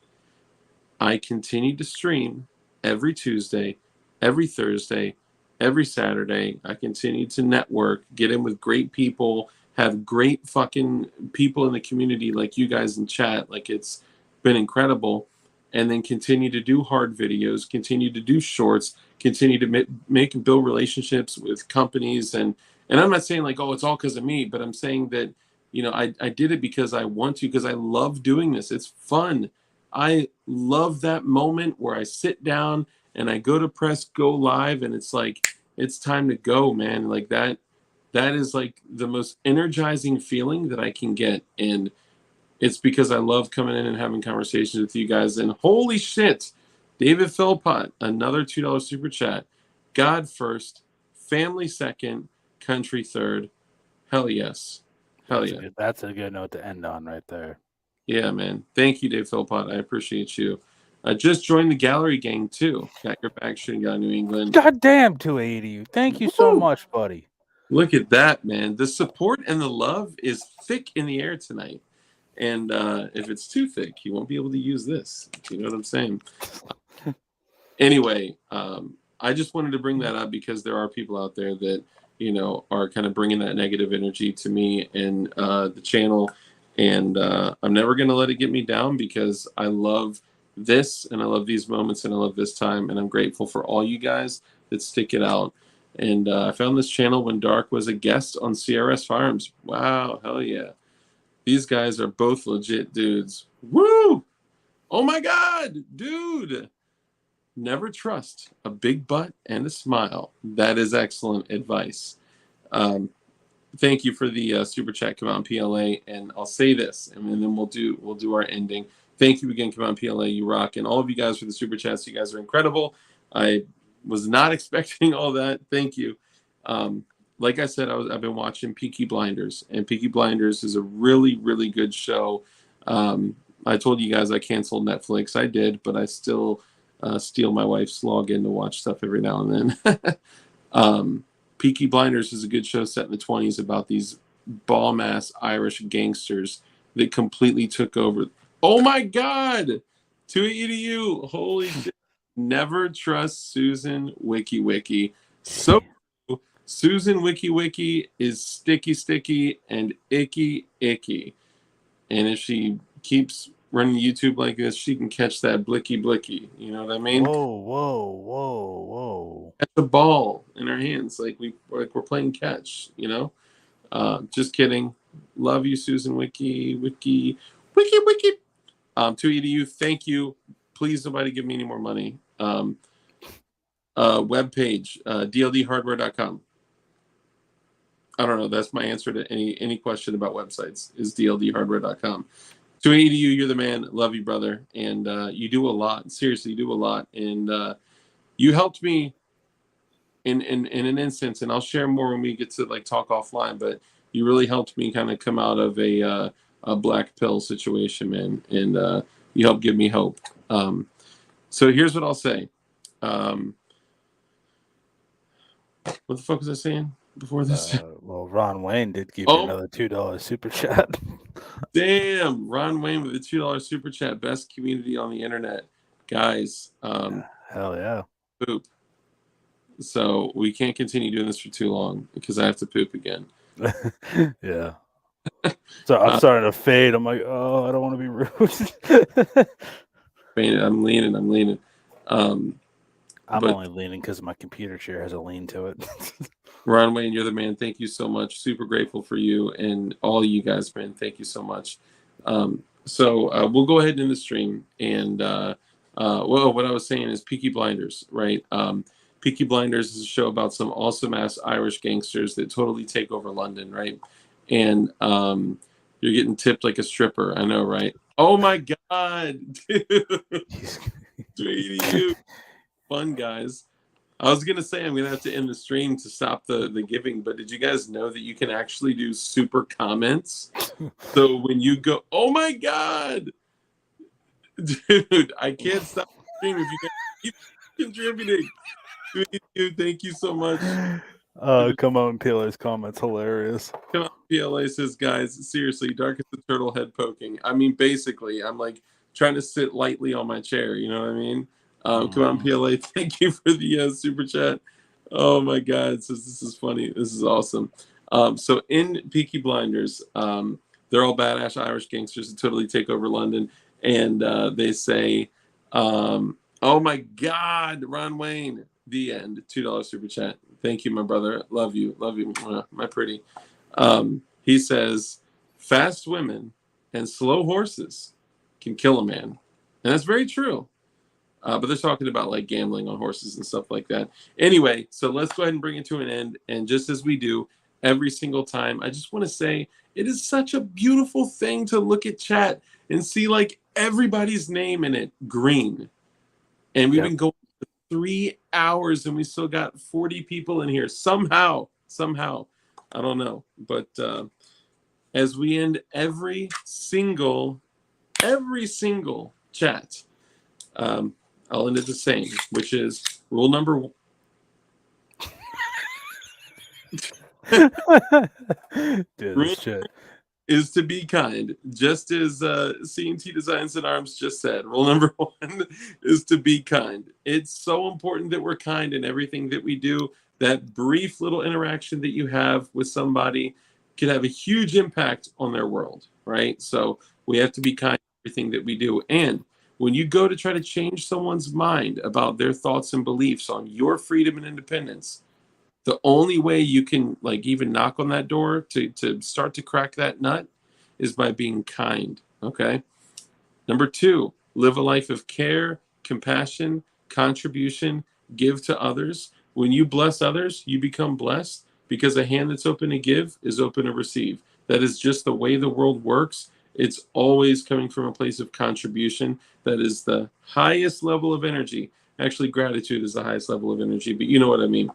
I continued to stream every Tuesday, every Thursday, every Saturday. I continued to network, get in with great people, have great fucking people in the community like you guys in chat. Like, it's been incredible. And then continue to do hard videos, continue to do shorts, continue to make and build relationships with companies. And I'm not saying like, oh, it's all because of me, but I'm saying that, I did it because I want to, because I love doing this. It's fun. I love that moment where I sit down and I go to press go live and it's like, it's time to go, man. Like that is like the most energizing feeling that I can get. And it's because I love coming in and having conversations with you guys. And holy shit, David Philpott, another $2 super chat. God first, family second, country third. Hell yes. Hell yeah. That's a good note to end on right there. Yeah, man. Thank you, Dave Philpott. I appreciate you. I just joined the gallery gang too. Got your back, Shooting Guy New England. God damn, 280. Thank you so much, buddy. Look at that, man. The support and the love is thick in the air tonight. And if it's too thick, you won't be able to use this. You know what I'm saying? Anyway, I just wanted to bring that up because there are people out there that, are kind of bringing that negative energy to me and the channel. And I'm never going to let it get me down because I love this and I love these moments and I love this time. And I'm grateful for all you guys that stick it out. And I found this channel when Dark was a guest on CRS Firearms. Wow, hell yeah. These guys are both legit dudes. Woo! Oh my God, dude. Never trust a big butt and a smile. That is excellent advice. Thank you for the super chat, come out in PLA, and I'll say this, and then we'll do our ending. Thank you again. Come on, PLA, you rock. And all of you guys for the super chats. You guys are incredible. I was not expecting all that. Thank you. Like I said, I've been watching Peaky Blinders, and Peaky Blinders is a really, really good show. I told you guys I canceled Netflix. I did, but I still steal my wife's login to watch stuff every now and then. Peaky Blinders is a good show set in the 20s about these ball-ass Irish gangsters that completely took over. Oh my God! To you, holy shit! Never trust Susan Wiki Wiki. So Susan Wiki Wiki is sticky and icky. And if she keeps running YouTube like this, she can catch that blicky. You know what I mean? Whoa. Catch a ball in her hands, like we're playing catch. You know? Just kidding. Love you, Susan Wiki. To you, thank you. Please, nobody give me any more money. Webpage, dldhardware.com. I don't know. That's my answer to any question about websites is dldhardware.com. To you, you're the man. Love you, brother. And you do a lot. Seriously, you do a lot. And you helped me in an instance, and I'll share more when we get to like talk offline, but you really helped me kind of come out of a black pill situation, man. And you helped give me hope. So here's what I'll say. What the fuck was I saying before this? Well, Ron Wayne did give you another $2 super chat. Damn, Ron Wayne with a $2 super chat. Best community on the internet, guys. Hell yeah. Poop. So we can't continue doing this for too long because I have to poop again. Yeah. So I'm starting to fade. I'm like, oh, I don't want to be rude. I'm leaning. I'm only leaning because my computer chair has a lean to it. Ron Wayne, you're the man. Thank you so much. Super grateful for you and all you guys, man. Thank you so much. So we'll go ahead and end the stream. And well, what I was saying is Peaky Blinders, right? Peaky Blinders is a show about some awesome ass Irish gangsters that totally take over London, right? And you're getting tipped like a stripper. I know, right? Oh my God, dude. You fun guys. I was gonna say I'm gonna have to end the stream to stop the giving, but did you guys know that you can actually do super comments? So when you go, oh my God, dude, I can't stop the stream if you guys keep contributing. Thank you so much. Come on, PLA's comments hilarious. Come on, PLA says, guys, seriously, dark as the turtle head poking. I mean, basically, I'm like trying to sit lightly on my chair. You know what I mean? Come on, PLA. Thank you for the super chat. Oh my God, this is funny. This is awesome. So in Peaky Blinders, they're all badass Irish gangsters that totally take over London, and they say, "Oh my God, Ron Wayne." The end. $2 super chat. Thank you, my brother. Love you, my pretty. He says, "Fast women and slow horses can kill a man," and that's very true. But they're talking about like gambling on horses and stuff like that. Anyway, so let's go ahead and bring it to an end. And just as we do every single time, I just want to say it is such a beautiful thing to look at chat and see like everybody's name in it green. And we've been going for 3 hours and we still got 40 people in here. Somehow, I don't know. But as we end every single chat, I'll end it the same, which is rule number one. Dude, shit is to be kind, just as C&T Designs and Arms just said. Rule number one is to be kind. It's so important that we're kind in everything that we do. That brief little interaction that you have with somebody could have a huge impact on their world, right? So we have to be kind in everything that we do. And when you go to try to change someone's mind about their thoughts and beliefs on your freedom and independence, the only way you can like even knock on that door to start to crack that nut is by being kind. Okay. Number two, live a life of care, compassion, contribution, give to others. When you bless others, you become blessed because a hand that's open to give is open to receive. That is just the way the world works. It's always coming from a place of contribution. That is the highest level of energy. Actually, gratitude is the highest level of energy, but you know what I mean.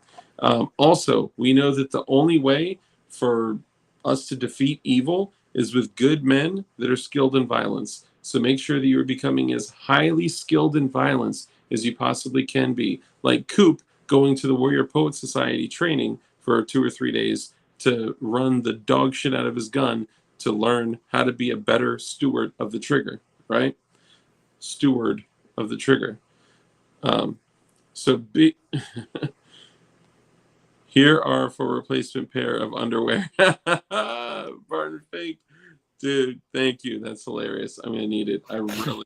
Also, we know that the only way for us to defeat evil is with good men that are skilled in violence. So make sure that you're becoming as highly skilled in violence as you possibly can be. Like Coop going to the Warrior Poet Society training for 2 or 3 days to run the dog shit out of his gun to learn how to be a better steward of the trigger, right? Steward of the trigger. So be here are for replacement pair of underwear. Barton Fake. Dude, thank you. That's hilarious. I'm gonna need it. I really,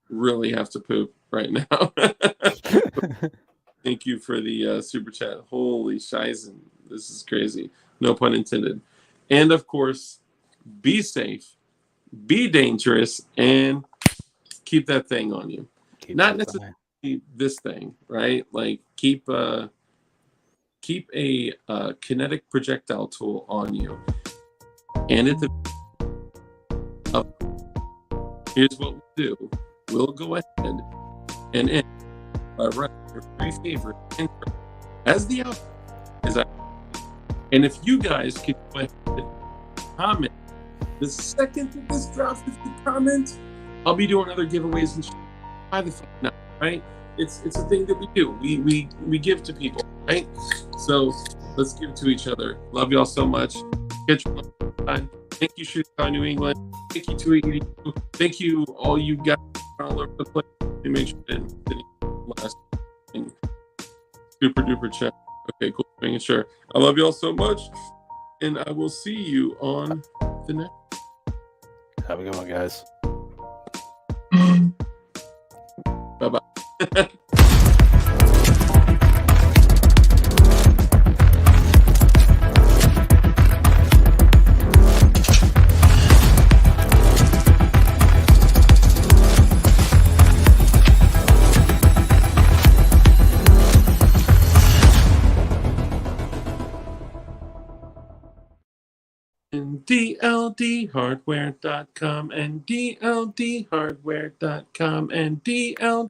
really have to poop right now. Thank you for the super chat. Holy shizen. This is crazy. No pun intended. And of course, be safe, be dangerous, and keep that thing on you. Not necessarily this thing, right? Like keep a kinetic projectile tool on you. And at the here's what we'll do. We'll go ahead and end by writing your very favorite intro as the outro. And if you guys could go ahead and comment the second that this drops, if you comment, I'll be doing other giveaways and shit. Why the fuck not, right? It's a thing that we do. We give to people, right? So let's give to each other. Love y'all so much. Catch you next time. Thank you, Shooting New England. Thank you, 282. Thank you, all you guys all over the place. Let me make sure I didn't last thing. Super duper chat. Okay, cool. Making sure. I love y'all so much. And I will see you on the next. Have a good one, guys. Bye-bye. And DLDhardware.com and DLDhardware.com and DLD